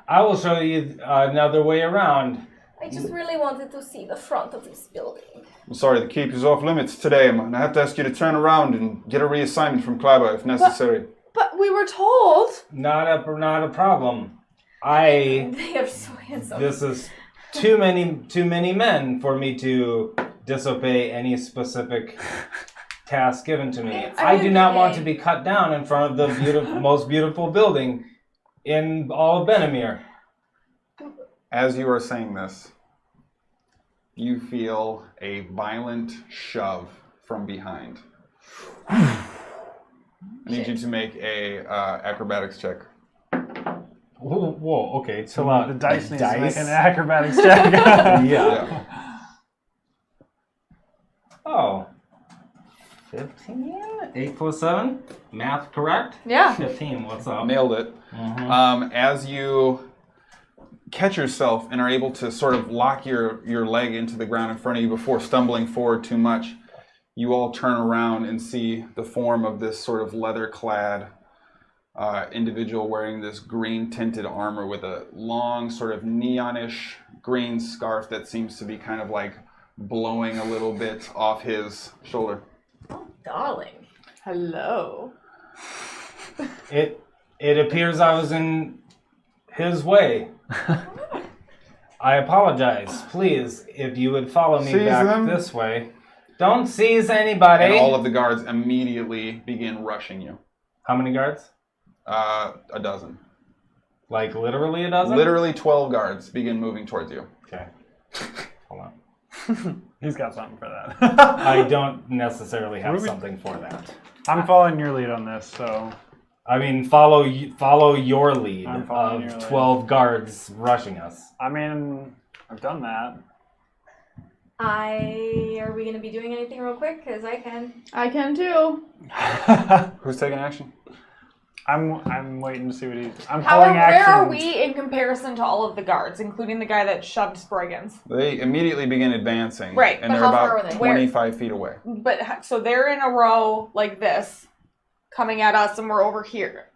I will show you another way around. I just really wanted to see the front of this building. I'm sorry, the keep is off limits today. I'm gonna have to ask you to turn around and get a reassignment from Klaba if necessary. But we were told. Not a problem. They are so handsome. This is too many men for me to disobey any specific task given to me. It's I do not okay. want to be cut down in front of the most beautiful building in all of Benamir. As you are saying this, you feel a violent shove from behind. I need you to make a acrobatics check. Whoa, okay. So So the dice needs to make dice. an acrobatics check. Yeah. Yeah. Oh. 15? 8 plus 7? Math correct? Yeah. 15, what's up? Nailed it. Mhm. As you catch yourself and are able to sort of lock your leg into the ground in front of you before stumbling forward too much, you all turn around and see the form of this sort of leather-clad individual wearing this green-tinted armor with a long sort of neonish green scarf that seems to be kind of like blowing a little bit off his shoulder. Oh, darling. Hello. It appears I was in his way. I apologize. Please, if you would follow me Seize back them. this way. Don't seize anybody. And all of the guards immediately begin rushing you. How many guards? A dozen. Like literally a dozen? Literally 12 guards begin moving towards you. Okay. Hold on. He's got something for that. I don't necessarily have Ruby- something for that. I'm following your lead on this, so. I mean, follow your lead I'm following of your lead. 12 guards rushing us. I mean, I've done that. Are we going to be doing anything real quick? Because I can. I can too. Who's taking action? I'm waiting to see what he's. I'm How pulling where action. are we in comparison to all of the guards, including the guy that shoved Sproigins? They immediately begin advancing. Right, And but they're how far about are they? 25 feet away. But so they're in a row like this, coming at us, and we're over here.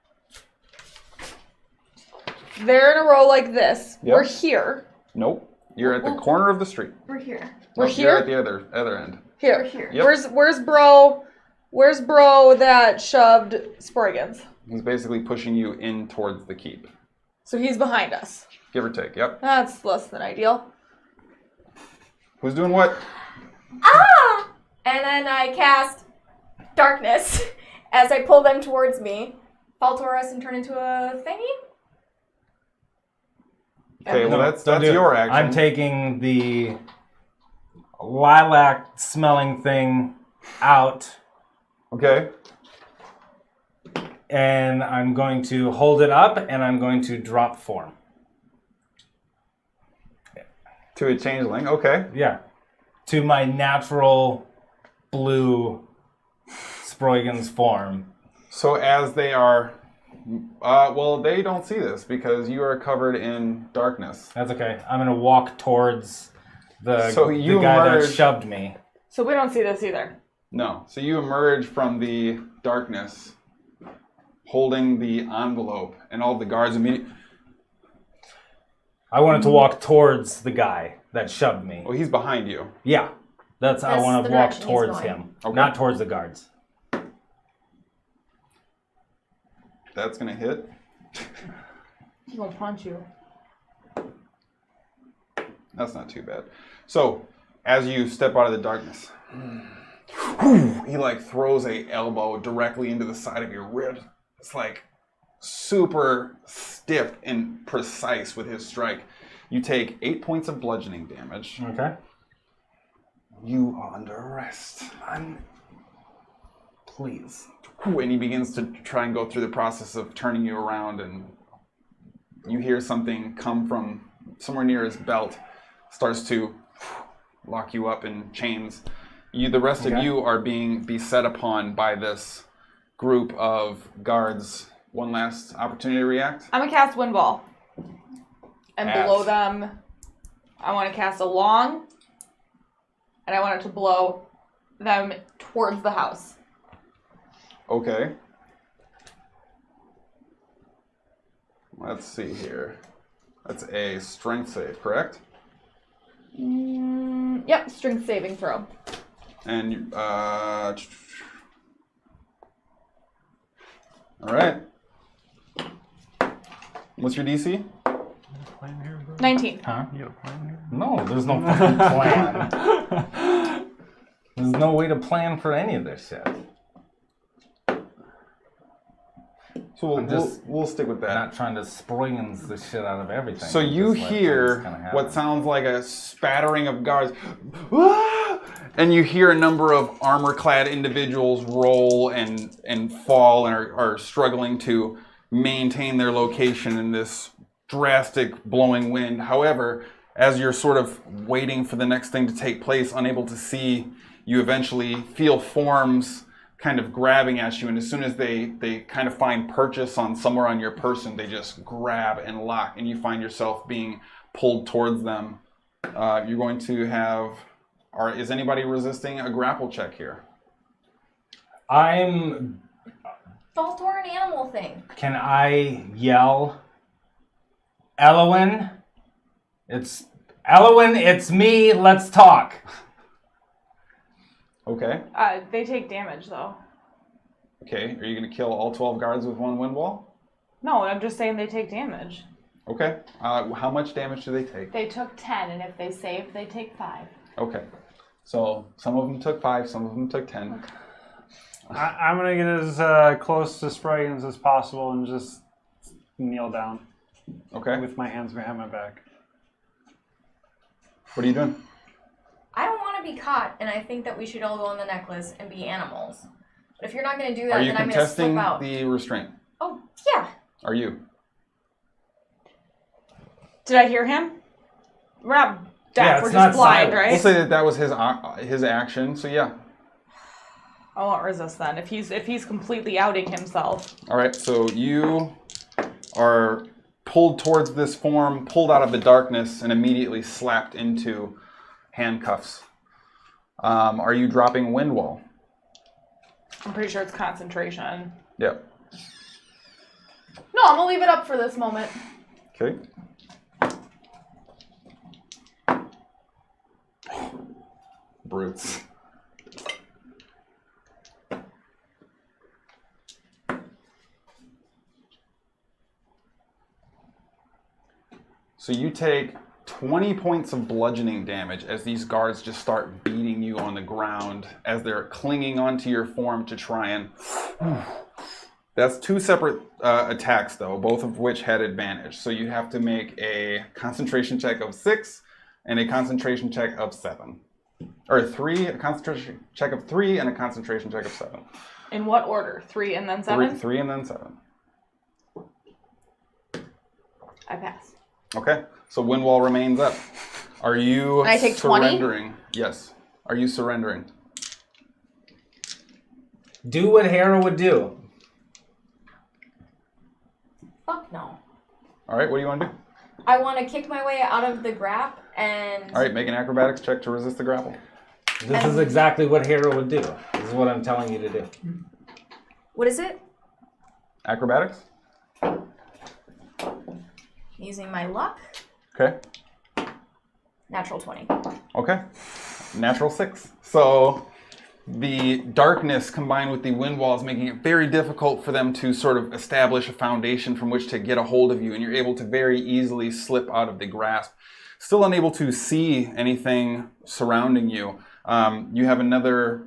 They're in a row like this. Yep. We're here. Nope. You're at the corner of the street. We're here. We're Nope, You're here? at the other end. Here. We're here. Yep. Where's bro? Where's bro that shoved Sproigins? He's basically pushing you in towards the keep. So he's behind us. Give or take. Yep. That's less than ideal. Who's doing what? Ah! And then I cast darkness as I pull them towards me. Fall Taurus and turn into a thingy. Okay, well No, that's don't do it. your action. I'm taking the lilac smelling thing out Okay. and I'm going to hold it up and I'm going to drop form. To a changeling. Okay. Yeah. To my natural blue Sproigins form. So as they are, well, they don't see this because you are covered in darkness. That's okay. I'm going to walk towards the So you guy emerge- that shoved me. So we don't see this either. No. So you emerge from the darkness, holding the envelope, and all the guards immediately. I wanted to walk towards the guy that shoved me. Oh, he's behind you. Yeah. I That's want the to walk direction he's towards going. him, Okay. not towards the guards. That's gonna hit. He's gonna punch you. That's not too bad. So, as you step out of the darkness, he like throws a elbow directly into the side of your ribs. It's like super stiff and precise with his strike. You take 8 points of bludgeoning damage. Okay. You are under arrest. Please. And he begins to try and go through the process of turning you around, and you hear something come from somewhere near his belt, starts to lock you up in chains. The rest of you are being beset upon by this group of guards. One last opportunity to react. I'm gonna cast Wind Wall. And At- below them, I want to cast a long, and I want it to blow them towards the house. Okay. Let's see here. That's a strength save, correct? Yep, strength saving throw. And all right. What's your DC? Plan here, bro? 19. Huh? You got a plan here? No, there's no fucking plan. There's no way to plan for any of this shit. So I'm just we'll stick with that. Not trying to Sproigins the shit out of everything. So you Just let hear things kinda what happen. sounds like a spattering of guards. Ah! And you hear a number of armor-clad individuals roll and fall and are struggling to maintain their location in this drastic blowing wind. However, as you're sort of waiting for the next thing to take place, unable to see, you eventually feel forms kind of grabbing at you, and as soon as they kind of find purchase on somewhere on your person, they just grab and lock, and you find yourself being pulled towards them. You're going to have... Is anybody resisting a grapple check here? I'm... Fault or an animal thing. Can I yell? Owen? Owen, it's me, let's talk. Okay. They take damage, though. Okay. Are you going to kill all 12 guards with one wind wall? No, I'm just saying they take damage. Okay. How much damage do they take? They took 10, and if they save, they take 5. Okay. So some of them took 5, some of them took 10. Okay. I'm gonna get as close to Sproigins as possible and just kneel down Okay. with my hands behind my back. What are you doing? I don't want to be caught, and I think that we should all go on the necklace and be animals. But if you're not going to do that, Are you then I'm going to slip contesting out. the restraint? Oh, yeah. Are you? Did I hear him? We're not deaf. Yeah, it's We're not just blind, silent. right? We'll say that was his action. So yeah. I won't resist then. If he's completely outing himself. All right. So you are pulled towards this form, pulled out of the darkness, and immediately slapped into handcuffs. Are you dropping wind wall? I'm pretty sure it's concentration. Yep. No, I'm gonna leave it up for this moment. Okay. Brutes. So you take 20 points of bludgeoning damage as these guards just start beating you on the ground as they're clinging onto your form to try and... That's 2 separate attacks, though, both of which had advantage. So you have to make a concentration check of 6 and a concentration check of 7. Or 3, a concentration check of 3 and a concentration check of 7. In what order? 3 and then 7? 3 and then 7. I pass. Okay, so wind wall remains up. Are you And I take 20? surrendering? Yes. Are you surrendering? Do what Hara would do. Fuck no. All right, what do you want to do? I want to kick my way out of the grap and... All right, make an acrobatics check to resist the grapple. This is exactly what Hara would do. This is what I'm telling you to do. What is it? Acrobatics? Using my luck. Okay. Natural 20. Okay. Natural 6. So the darkness combined with the wind walls making it very difficult for them to sort of establish a foundation from which to get a hold of you, and you're able to very easily slip out of the grasp. Still unable to see anything surrounding you. You have another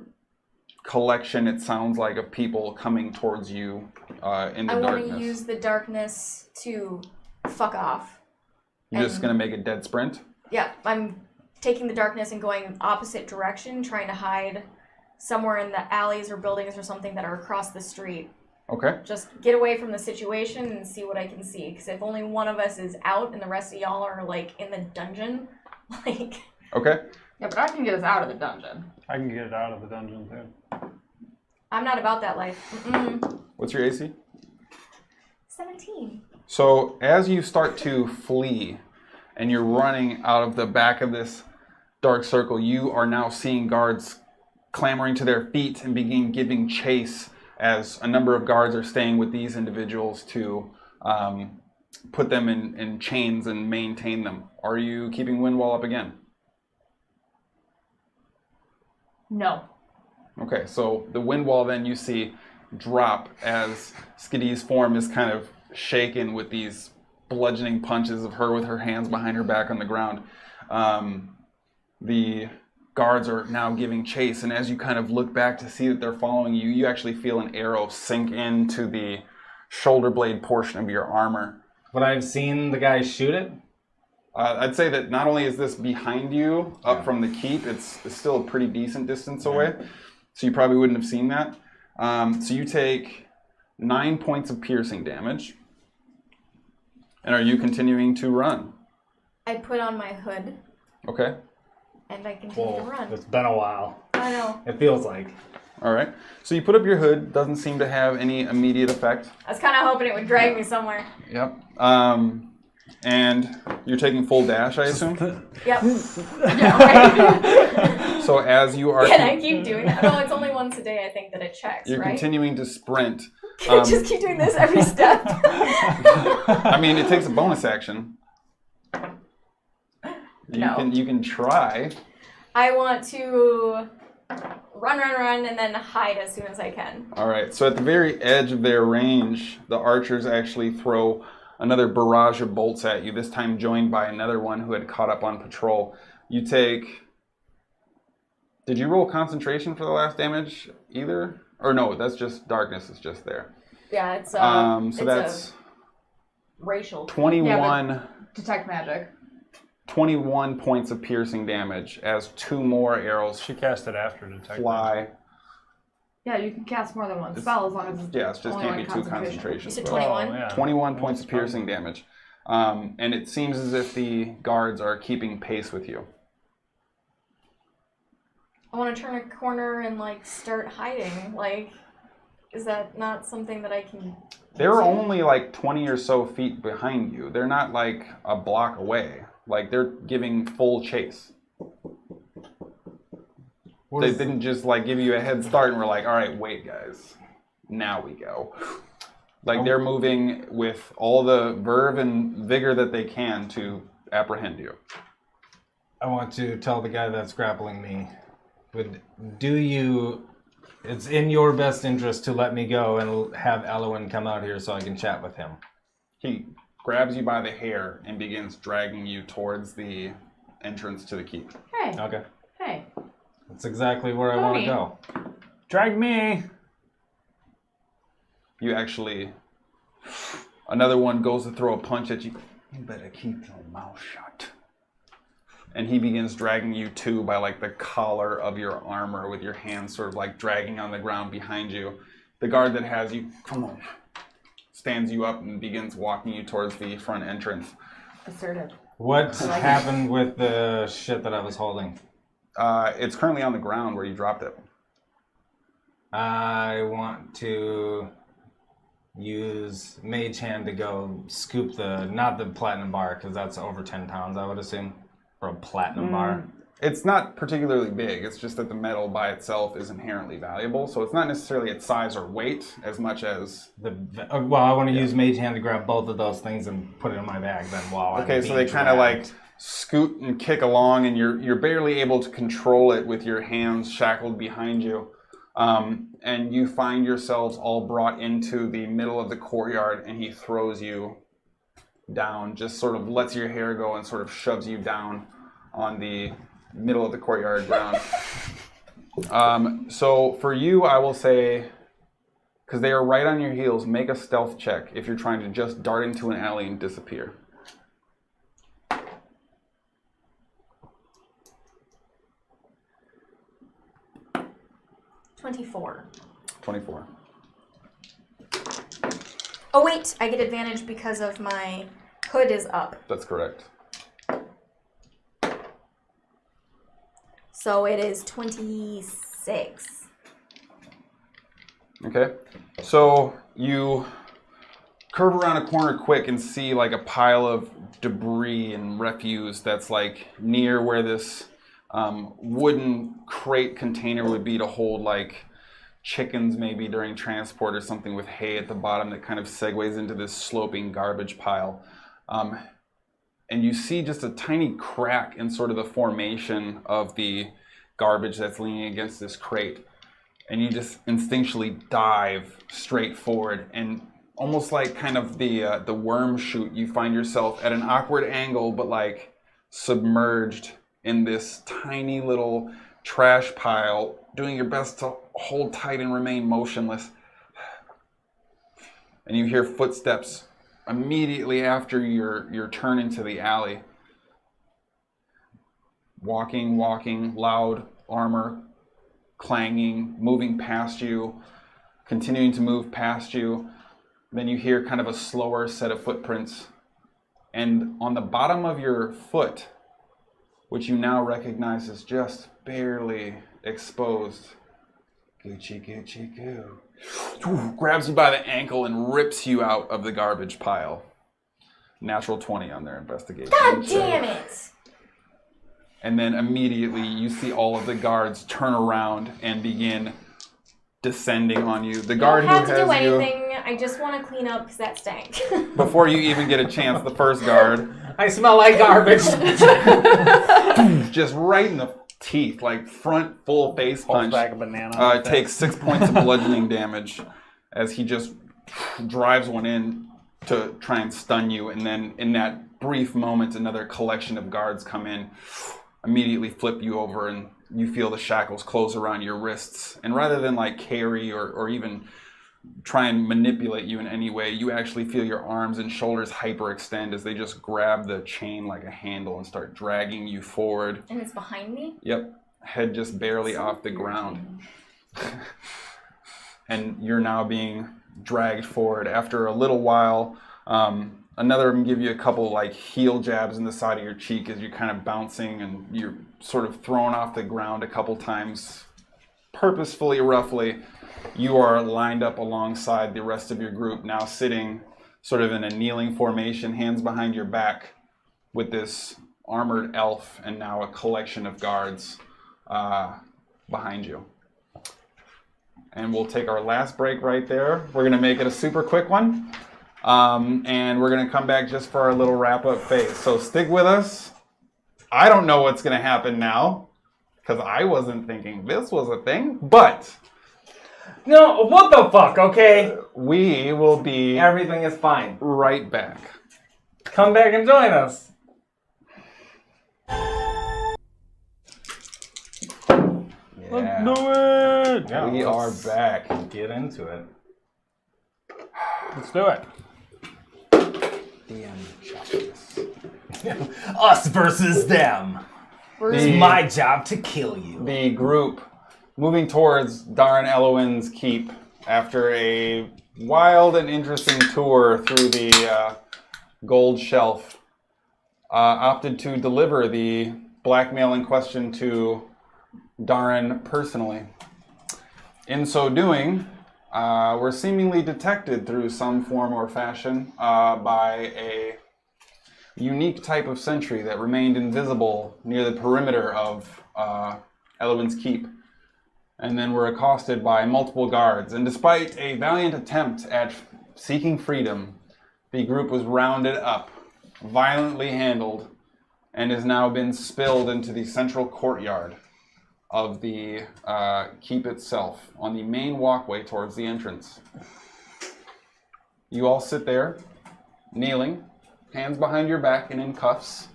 collection, it sounds like, of people coming towards you in the darkness. I want to use the darkness to fuck off. You're just going to make a dead sprint? Yeah, I'm taking the darkness and going opposite direction, trying to hide somewhere in the alleys or buildings or something that are across the street. Okay. Just get away from the situation and see what I can see. Because if only one of us is out and the rest of y'all are, like, in the dungeon, like... Okay. Yeah, but I can get us out of the dungeon. I can get it out of the dungeon too. I'm not about that life. What's your AC? 17. So as you start to flee and you're running out of the back of this dark circle, you are now seeing guards clamoring to their feet and begin giving chase as a number of guards are staying with these individuals to put them in chains and maintain them. Are you keeping Windwall up again? No. Okay, so the wind wall then you see drop as Skadi's form is kind of shaken with these bludgeoning punches of her with her hands behind her back on the ground. The guards are now giving chase, and as you kind of look back to see that they're following you, you actually feel an arrow sink into the shoulder blade portion of your armor. But I've seen the guy shoot it. I'd say that not only is this behind you, up from the keep, it's still a pretty decent distance away, so you probably wouldn't have seen that. So you take 9 points of piercing damage. And are you continuing to run? I put on my hood Okay. and I continue to run. It's been a while. I know. It feels like. All right. So you put up your hood. Doesn't seem to have any immediate effect. I was kind of hoping it would drag me somewhere. Yep. And you're taking full dash, I assume? Yep. So as you are... Can I keep doing that? No, it's only once a day, I think, that it checks, You're right? continuing to sprint. Can I just keep doing this every step? I mean, it takes a bonus action. You can try. I want to run, and then hide as soon as I can. All right. So at the very edge of their range, the archers actually throw another barrage of bolts at you, this time joined by another one who had caught up on patrol. You take... Did you roll concentration for the last damage either? Or no, that's just darkness. It's just there. Yeah, it's So it's that's a racial. 21... Detect magic. 21 points of piercing damage as 2 more arrows She cast it after detect. fly. Yeah, you can cast more than one spell as long as it's Yeah, it just only can't one be 2 concentration. concentration You said spells. 21? Oh, yeah. 21 points of piercing damage. And it seems as if the guards are keeping pace with you. I want to turn a corner and, like, start hiding. Like, is that not something that I can... They're only like 20 or so feet behind you. They're not like a block away. Like they're giving full chase. They didn't just like give you a head start and we're like, all right, wait guys, now we go. Like they're moving with all the verve and vigor that they can to apprehend you. I want to tell the guy that's grappling me, it's in your best interest to let me go and have Owen come out here so I can chat with him. He grabs you by the hair and begins dragging you towards the entrance to the keep. Hey. Okay. Hey. That's exactly where I want to go. Drag me! You actually... Another one goes to throw a punch at you. You better keep your mouth shut. And he begins dragging you too by like the collar of your armor with your hands sort of like dragging on the ground behind you. The guard that has you, come on, stands you up and begins walking you towards the front entrance. Assertive. What happened with the shit that I was holding? It's currently on the ground where you dropped it. I want to use Mage Hand to go scoop not the platinum bar, because that's over 10 pounds, I would assume, for a platinum bar. It's not particularly big. It's just that the metal by itself is inherently valuable. So it's not necessarily its size or weight as much as... Well, I want to use Mage Hand to grab both of those things and put it in my bag then while I'm Okay, so being they kind of like dragged. scoot and kick along, and you're barely able to control it with your hands shackled behind you. And you find yourselves all brought into the middle of the courtyard, and he throws you down, just sort of lets your hair go and sort of shoves you down on the middle of the courtyard ground. So for you, I will say, because they are right on your heels, make a stealth check if you're trying to just dart into an alley and disappear. 24. 24. Oh wait, I get advantage because of my hood is up. That's correct. So it is 26. Okay. So you curve around a corner quick and see like a pile of debris and refuse that's like near where this wooden crate container would be to hold like chickens maybe during transport or something with hay at the bottom that kind of segues into this sloping garbage pile. And you see just a tiny crack in sort of the formation of the garbage that's leaning against this crate. And you just instinctually dive straight forward, and almost like kind of the worm chute, you find yourself at an awkward angle, but like submerged in this tiny little trash pile, doing your best to hold tight and remain motionless. And you hear footsteps immediately after your turn into the alley. Walking, loud armor clanging, moving past you, continuing to move past you. Then you hear kind of a slower set of footprints. And on the bottom of your foot, which you now recognize as just barely exposed, Gucci, Gucci, goo, grabs you by the ankle and rips you out of the garbage pile. Natural 20 on their investigation. God damn it! And then immediately you see all of the guards turn around and begin descending on you. The guard You who don't have to do has you, anything. I just want to clean up because that stank. before you even get a chance, the first guard, I smell like garbage. just right in the teeth, like front full face Pulls punch, back a banana. takes 6 points of bludgeoning damage as he just drives one in to try and stun you. And then in that brief moment, another collection of guards come in, immediately flip you over, and you feel the shackles close around your wrists. And rather than like carry or even try and manipulate you in any way, you actually feel your arms and shoulders hyperextend as they just grab the chain like a handle and start dragging you forward. And it's behind me? Yep. Head just barely off the ground. And you're now being dragged forward. After a little while, another of them give you a couple like heel jabs in the side of your cheek as you're kind of bouncing, and you're sort of thrown off the ground a couple times, purposefully, roughly. You are lined up alongside the rest of your group, now sitting sort of in a kneeling formation, hands behind your back, with this armored elf and now a collection of guards behind you. And we'll take our last break right there. We're going to make it a super quick one. And we're going to come back just for our little wrap-up phase. So stick with us. I don't know what's going to happen now, because I wasn't thinking this was a thing, but No, what the fuck, okay? we will be Everything is fine. right back. Come back and join us. Yeah, Do it! Yeah, we are back. Get into it. Let's do it. DM justice. Us versus them. It's my job to kill you. The group moving towards Darnell's keep after a wild and interesting tour through the gold shelf, opted to deliver the blackmail in question to Darren personally. In so doing, were seemingly detected through some form or fashion by a unique type of sentry that remained invisible near the perimeter of Elowin's Keep, and then were accosted by multiple guards. And despite a valiant attempt at seeking freedom, the group was rounded up, violently handled, and has now been spilled into the central courtyard of the keep itself, on the main walkway towards the entrance. You all sit there, kneeling, hands behind your back and in cuffs,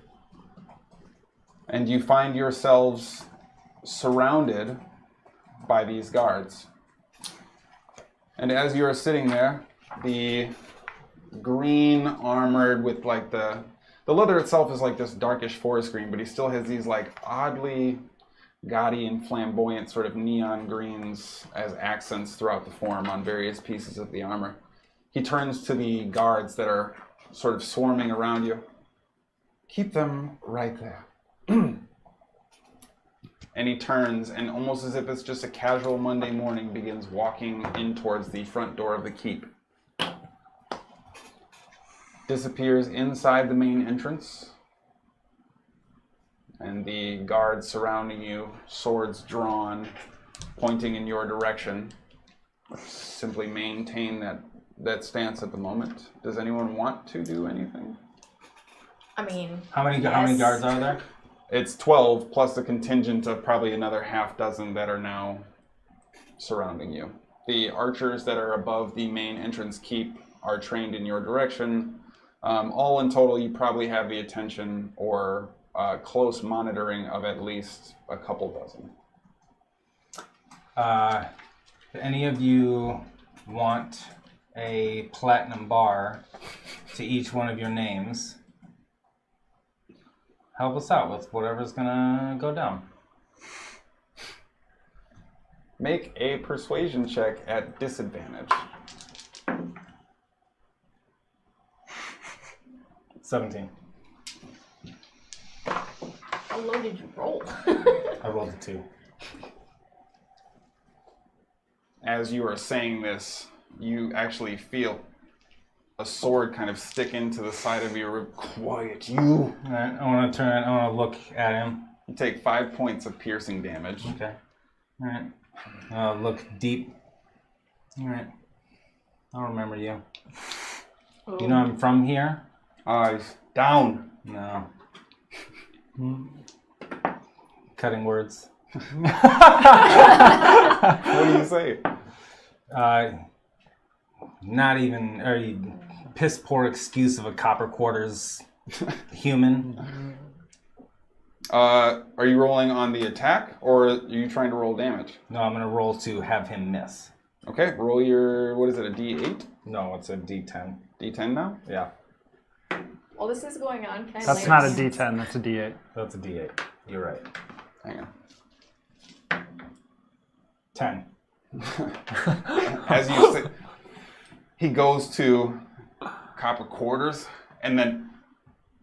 and you find yourselves surrounded by these guards. And as you are sitting there, the green armored with like the leather itself is like this darkish forest green, but he still has these like oddly gaudy and flamboyant sort of neon greens as accents throughout the form on various pieces of the armor. He turns to the guards that are sort of swarming around you. Keep them right there. And he turns, and almost as if it's just a casual Monday morning, begins walking in towards the front door of the keep. Disappears inside the main entrance, and the guards surrounding you, swords drawn, pointing in your direction, simply maintain that stance at the moment. Does anyone want to do anything? I mean, How many guards are there? It's 12 plus a contingent of probably another half dozen that are now surrounding you. The archers that are above the main entrance keep are trained in your direction. All in total, you probably have the attention or close monitoring of at least a couple dozen. Do any of you want a platinum bar to each one of your names? Help us out with whatever's gonna go down. Make a persuasion check at disadvantage. 17. how low did you roll? I rolled a 2. As you are saying this, you actually feel a sword kind of stick into the side of your rib. Quiet, you! Alright, I want to turn. I want to look at him. You take 5 points of piercing damage. Okay. Alright. Look deep. Alright. I'll remember you. You know I'm from here? Eyes down. No. Cutting words. What do you say? Not even a piss poor excuse of a copper quarters human. Are you rolling on the attack, or are you trying to roll damage? No, I'm gonna roll to have him miss. Okay, roll your, what is it, a D8? No, it's a D10. D10 now? Yeah, While this is going on, can I That's lay not a my hands- D10, that's a D8. that's a D8. You're right. Hang on. 10. As you say, he goes to copper quarters, and then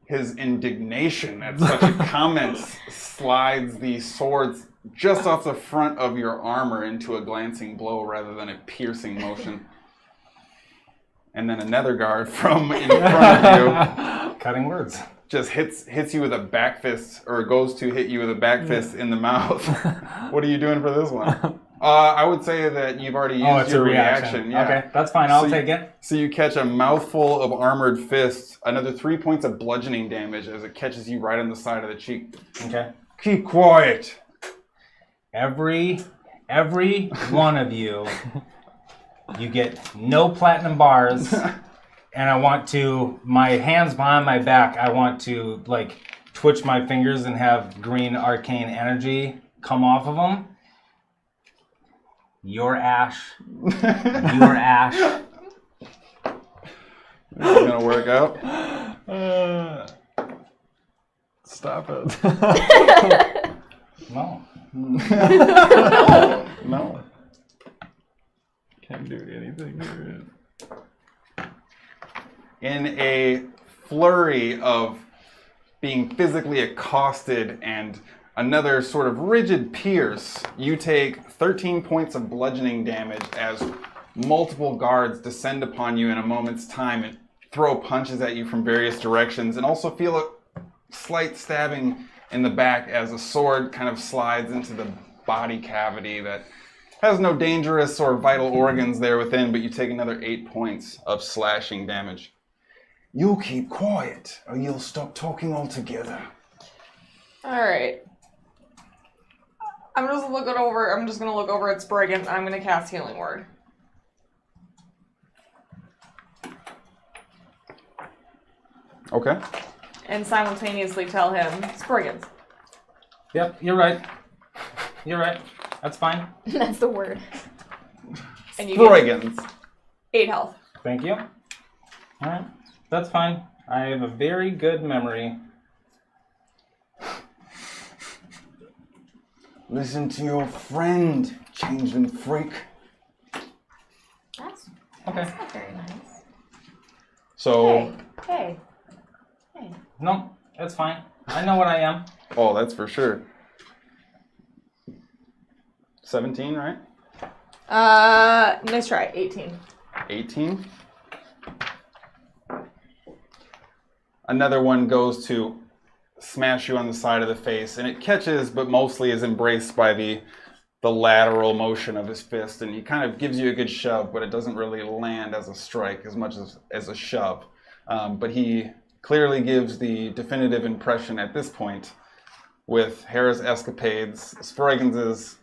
his indignation at such a comment slides the swords just off the front of your armor into a glancing blow rather than a piercing motion. And then another guard from in front of you Cutting words. just hits you with a back fist, or goes to hit you with a back fist in the mouth. What are you doing for this one? I would say that you've already used It's your a reaction. Yeah. Okay, that's fine. I'll take it. So you catch a mouthful of armored fists, another 3 points of bludgeoning damage as it catches you right on the side of the cheek. Okay. Keep quiet. Every one of you, you get no platinum bars, and I want to, my hands behind my back, I want to like twitch my fingers and have green arcane energy come off of them. Your ash. Your ash. Is it gonna work out? Stop it. No. No. Can't do anything to it. In a flurry of being physically accosted and another sort of rigid pierce, you take 13 points of bludgeoning damage as multiple guards descend upon you in a moment's time and throw punches at you from various directions, and also feel a slight stabbing in the back as a sword kind of slides into the body cavity that has no dangerous or vital organs there within, but you take another 8 points of slashing damage. You'll keep quiet, or you'll stop talking altogether. Alright. I'm just gonna look over at Sproigins, and I'm gonna cast Healing Word. Okay. And simultaneously tell him, Sproigins. Yep, you're right. You're right. That's fine. That's the word. And you get Sproigins. 8 health. Thank you. All right. That's fine. I have a very good memory. Listen to your friend, changeling freak. That's Okay. not very nice. So, Hey. No, that's fine. I know what I am. oh, that's for sure. 17, right? Nice try. 18. 18. Another one goes to smash you on the side of the face, and it catches, but mostly is embraced by the lateral motion of his fist, and he kind of gives you a good shove, but it doesn't really land as a strike as much as a shove. But he clearly gives the definitive impression at this point with Hara's escapades, Sproigins'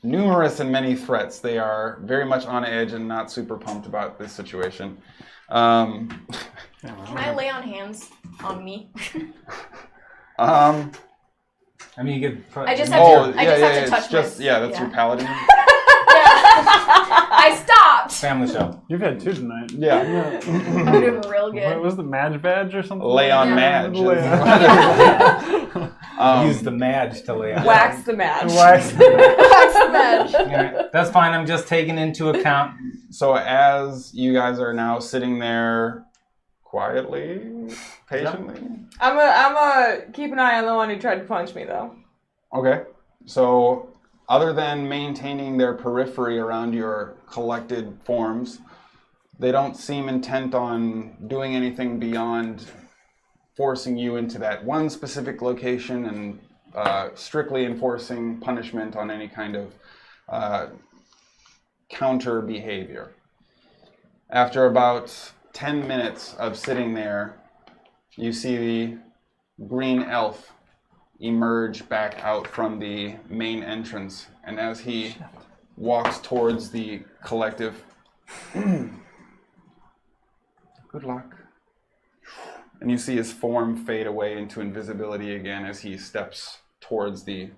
numerous and many threats. They are very much on edge and not super pumped about this situation. Can I lay on hands on me? I mean, you could. I just have to. I yeah, just yeah, have to it's touch just, my. yeah, that's your paladin. I stopped. Family show. You've had 2 tonight. Yeah. I'm doing real What good. was the Madge badge or something? Lay on Yeah. Madge. Use the Madge to lay on. Wax the match. Wax. Wax the match. Yeah, that's fine. I'm just taking into account. So as you guys are now sitting there quietly, patiently. I'm a keep an eye on the one who tried to punch me though. Okay. So other than maintaining their periphery around your collected forms, they don't seem intent on doing anything beyond forcing you into that one specific location and strictly enforcing punishment on any kind of counter behavior. After about 10 minutes of sitting there, you see the green elf emerge back out from the main entrance, and as he walks towards the collective, good luck. And you see his form fade away into invisibility again as he steps towards the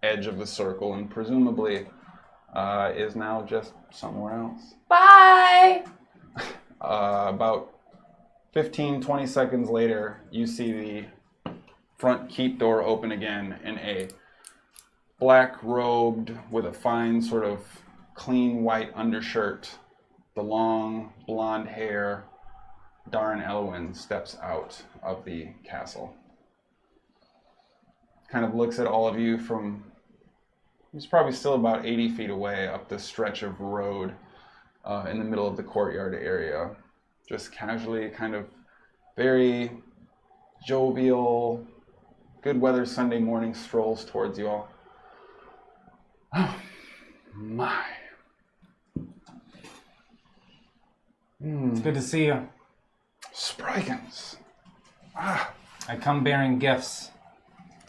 edge of the circle and presumably is now just somewhere else. Bye. About 15, 20 seconds later, you see the front keep door open again, and a black-robed with a fine sort of clean white undershirt, the long blonde hair, Darnell steps out of the castle. Kind of looks at all of you from, he's probably still about 80 feet away up this stretch of road in the middle of the courtyard area. Just casually, kind of very jovial, good weather Sunday morning strolls towards you all. Oh, my. It's good to see you. Sproigins. I come bearing gifts.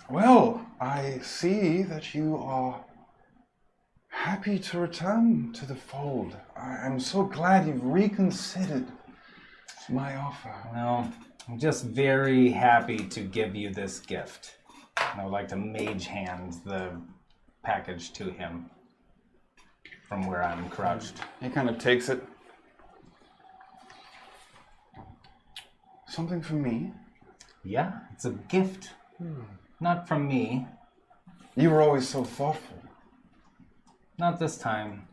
Well, I see that you are happy to return to the fold. I'm so glad you've reconsidered my offer. Well, I'm just very happy to give you this gift. And I would like to mage hand the package to him from where I'm crouched. He kind of takes it. Something for me? Yeah, it's a gift. Not from me. You were always so thoughtful. Not this time.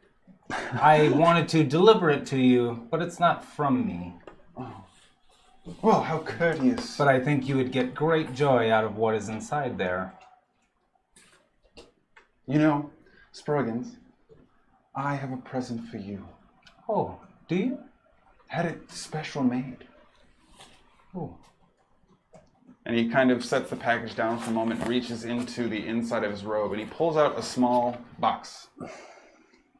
I wanted to deliver it to you, but it's not from me. Oh. Well, how courteous. But I think you would get great joy out of what is inside there. You know, Sproigins, I have a present for you. Oh, do you? had it special made. Ooh. And he kind of sets the package down for a moment, reaches into the inside of his robe, and he pulls out a small box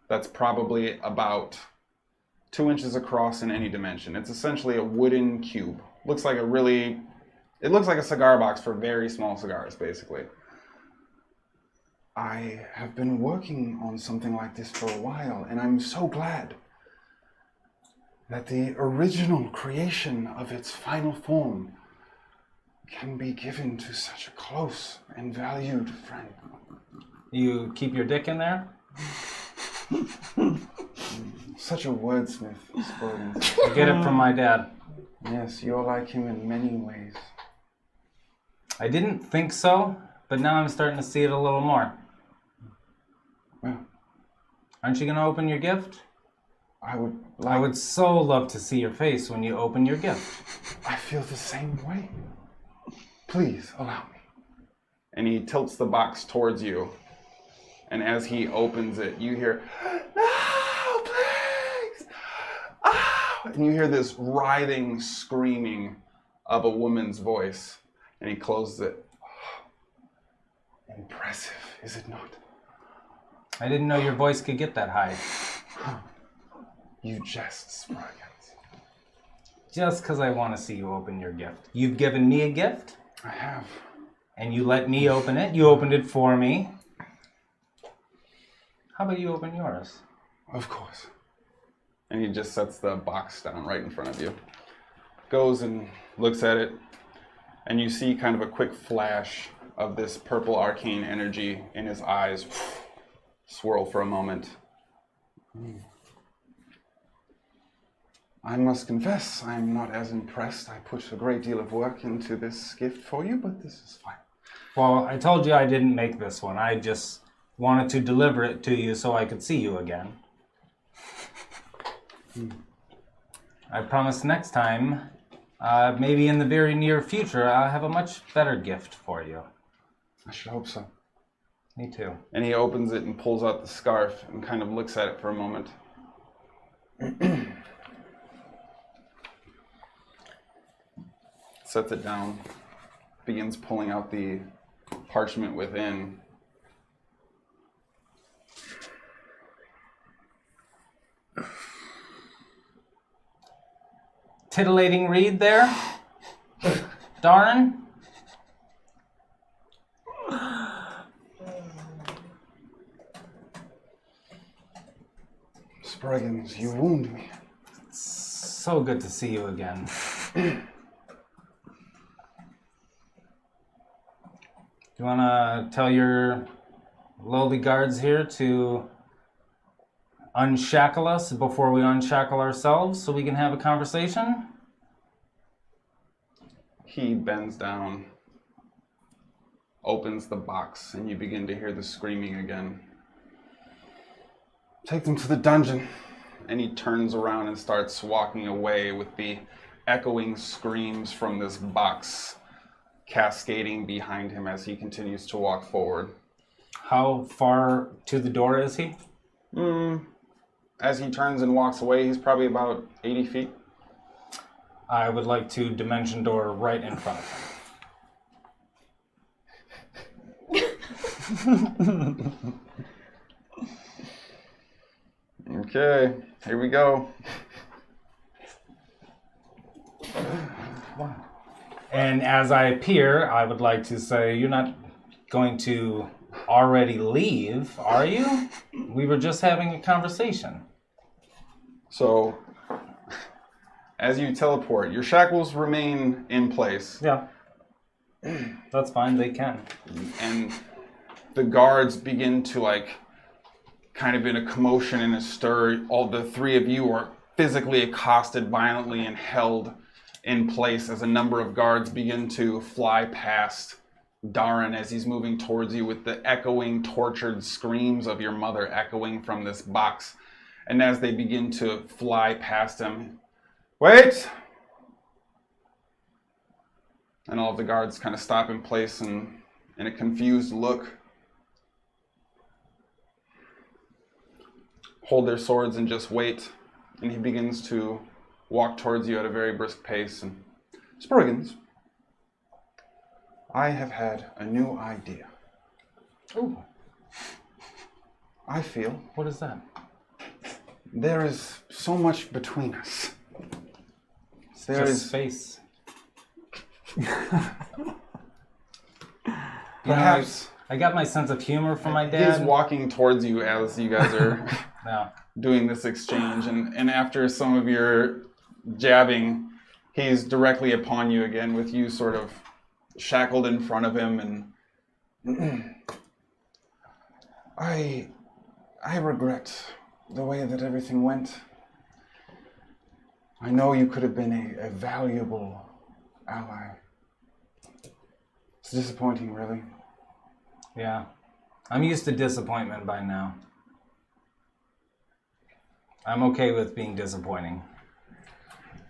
that's probably about 2 inches across in any dimension. It's essentially a wooden cube. It looks like a cigar box for very small cigars, basically. I have been working on something like this for a while, and I'm so glad that the original creation of its final form can be given to such a close and valued friend. You keep your dick in there? Such a wordsmith, Sproigins. I get it from my dad. Yes, you're like him in many ways. I didn't think so, but now I'm starting to see it a little more. Well, Aren't you going to open your gift? I I would so love to see your face when you open your gift. I feel the same way. Please, allow me. And he tilts the box towards you. And as he opens it, you hear, "No, please! Oh!" And you hear this writhing screaming of a woman's voice. And he closes it. Impressive, is it not? I didn't know your voice could get that high. You jest, Sproigins. Just because I want to see you open your gift. You've given me a gift, I have. and you let me open it. You opened it for me. How about you open yours? Of course. And he just sets the box down right in front of you. Goes and looks at it, and you see kind of a quick flash of this purple arcane energy in his eyes swirl for a moment. I must confess, I'm not as impressed. I put a great deal of work into this gift for you, but this is fine. Well, I told you I didn't make this one. I just wanted to deliver it to you so I could see you again. I promise next time, maybe in the very near future, I'll have a much better gift for you. I should hope so. Me too. And he opens it and pulls out the scarf and kind of looks at it for a moment. Sets it down, begins pulling out the parchment within. Titillating read there, Darn. Sproigins, you wound me. So good to see you again. Do you want to tell your lowly guards here to unshackle us before we unshackle ourselves so we can have a conversation? He bends down, opens the box, and you begin to hear the screaming again. Take them to the dungeon. And he turns around and starts walking away with the echoing screams from this box cascading behind him as he continues to walk forward. How far to the door is he? As he turns and walks away, he's probably about 80 feet. I would like to dimension door right in front of him. Okay, here we go. Wow. And as I appear, I would like to say, you're not going to already leave, are you? We were just having a conversation. So, as you teleport, your shackles remain in place. Yeah. That's fine, they can. And the guards begin to kind of in a commotion and a stir. All the three of you are physically accosted violently and held in place as a number of guards begin to fly past Darren as he's moving towards you with the echoing, tortured screams of your mother echoing from this box. And as they begin to fly past him, wait! And all of the guards kind of stop in place and in a confused look, hold their swords and just wait. And he begins to walk towards you at a very brisk pace. And Sproigins, I have had a new idea. Ooh, I feel what is that? there is so much between us. There Just is space. perhaps I got my sense of humor from my dad. he's walking towards you as you guys are No. doing this exchange, and after some of your jabbing, he's directly upon you again with you sort of shackled in front of him, and I regret the way that everything went. I know you could have been a valuable ally. It's disappointing, really. Yeah. I'm used to disappointment by now. I'm okay with being disappointing.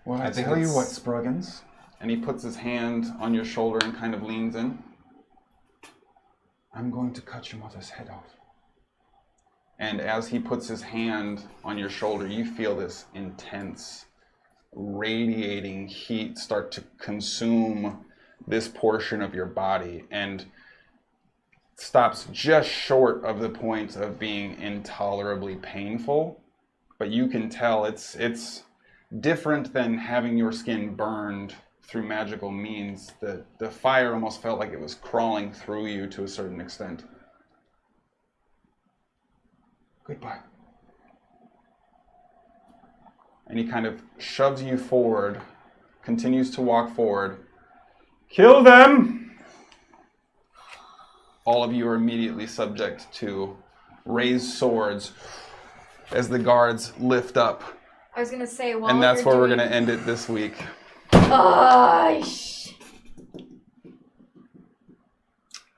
Well, I think tell you it's- what, Sproigins. And he puts his hand on your shoulder and kind of leans in. I'm going to cut your mother's head off. And as he puts his hand on your shoulder, you feel this intense, radiating heat start to consume this portion of your body, and stops just short of the point of being intolerably painful. But you can tell it's different than having your skin burned through magical means. The fire almost felt like it was crawling through you to a certain extent. Goodbye. And he kind of shoves you forward, continues to walk forward. Kill them! All of you are immediately subject to raised swords as the guards lift up. I was gonna say, And that's where we're going to end it this week.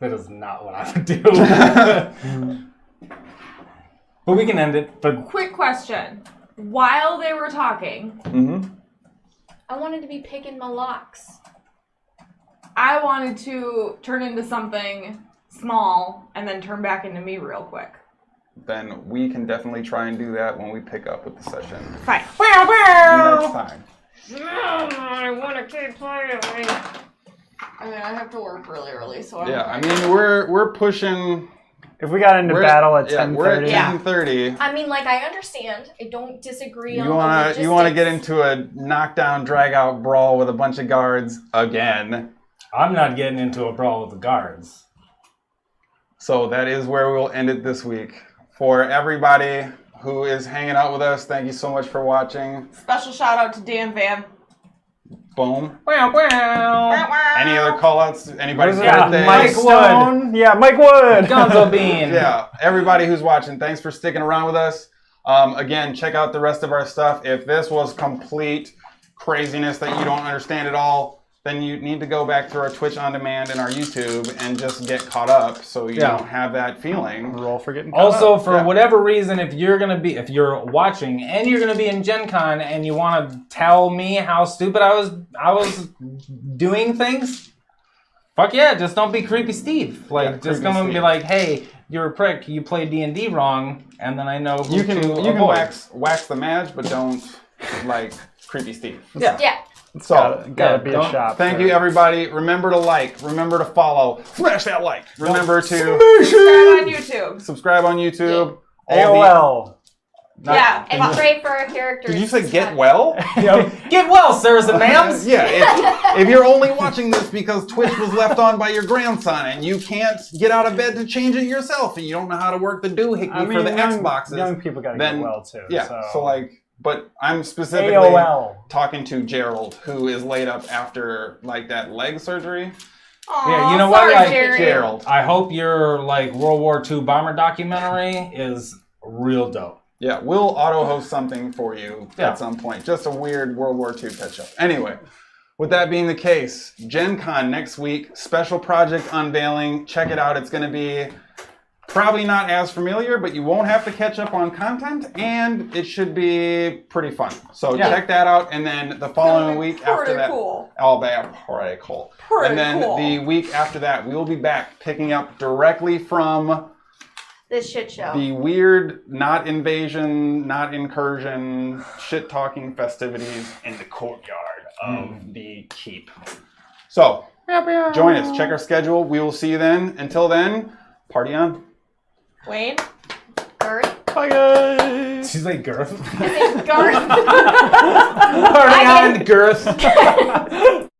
That is not what I would do. But we can end it. But Quick question. While they were talking, Mm-hmm. I wanted to be picking my locks. I wanted to turn into something small and then turn back into me real quick. Then we can definitely try and do that when we pick up with the session Fine. next time. I want to keep playing. I mean, I have to work really early, so I'm Yeah, I mean, we're pushing. If we got into We're battle at we're at 10:30, 10:30. I mean, like, I understand. I don't disagree on You the wanna logistics. get into a knockdown, drag out brawl with a bunch of guards again? I'm not getting into a brawl with the guards. So that is where we'll end it this week. For everybody who is hanging out with us, thank you so much for watching. Special shout out to Dan Van. Boom. Wow, wow. Any other call outs? Anybody's Yeah, birthday? Mike Stone. Yeah, Mike Wood. Gonzo Bean. Yeah, everybody who's watching, thanks for sticking around with us. Again, check out the rest of our stuff. If this was complete craziness that you don't understand at all, then you need to go back to our Twitch on demand and our YouTube and just get caught up so you don't have that feeling. Roll for getting caught Also, up. for whatever reason, if you're watching and you're gonna be in Gen Con and you want to tell me how stupid I was doing things, fuck yeah, just don't be creepy Steve. Like, Yeah, just creepy come and be Steve. like, hey, you're a prick. You played D&D wrong, and then I know who You can to you can avoid. wax the Madge, but don't like creepy Steve. Yeah. Yeah. So Gotta be a don't- shop. thank you, everybody. Remember to like. Remember to follow. Smash that like. Remember to Subscribe on YouTube. subscribe on YouTube. AOL. Yeah. And pray for our characters. Did you say get well? Get well, sirs and ma'ams. Yeah. If you're only watching this because Twitch was left on by your grandson and you can't get out of bed to change it yourself and you don't know how to work the doohickey for the Xboxes, Young people gotta then get well too. yeah. So like, but I'm specifically AOL. talking to Gerald, who is laid up after like that leg surgery. Aw, Yeah, you know what, sorry, like, Jerry. Gerald. I hope your like World War II bomber documentary is real dope. Yeah, we'll auto-host something for you Yeah. at some point. Just a weird World War II catch-up. Anyway, with that being the case, Gen Con next week, special project unveiling. Check it out. It's going to be probably not as familiar, but you won't have to catch up on content, and it should be pretty fun. So Yeah. check that out, and then the following week after Pretty that... cool. Oh, man, pretty cool. Pretty And then cool. the week after that, we will be back picking up directly from this shit show. The weird, not invasion, not incursion, shit-talking festivities in the courtyard of the keep. So, join us. Check our schedule. We will see you then. Until then, party on. Wayne? Garth? Bye, guys. She's like Girth. Garth? Party on, Girth.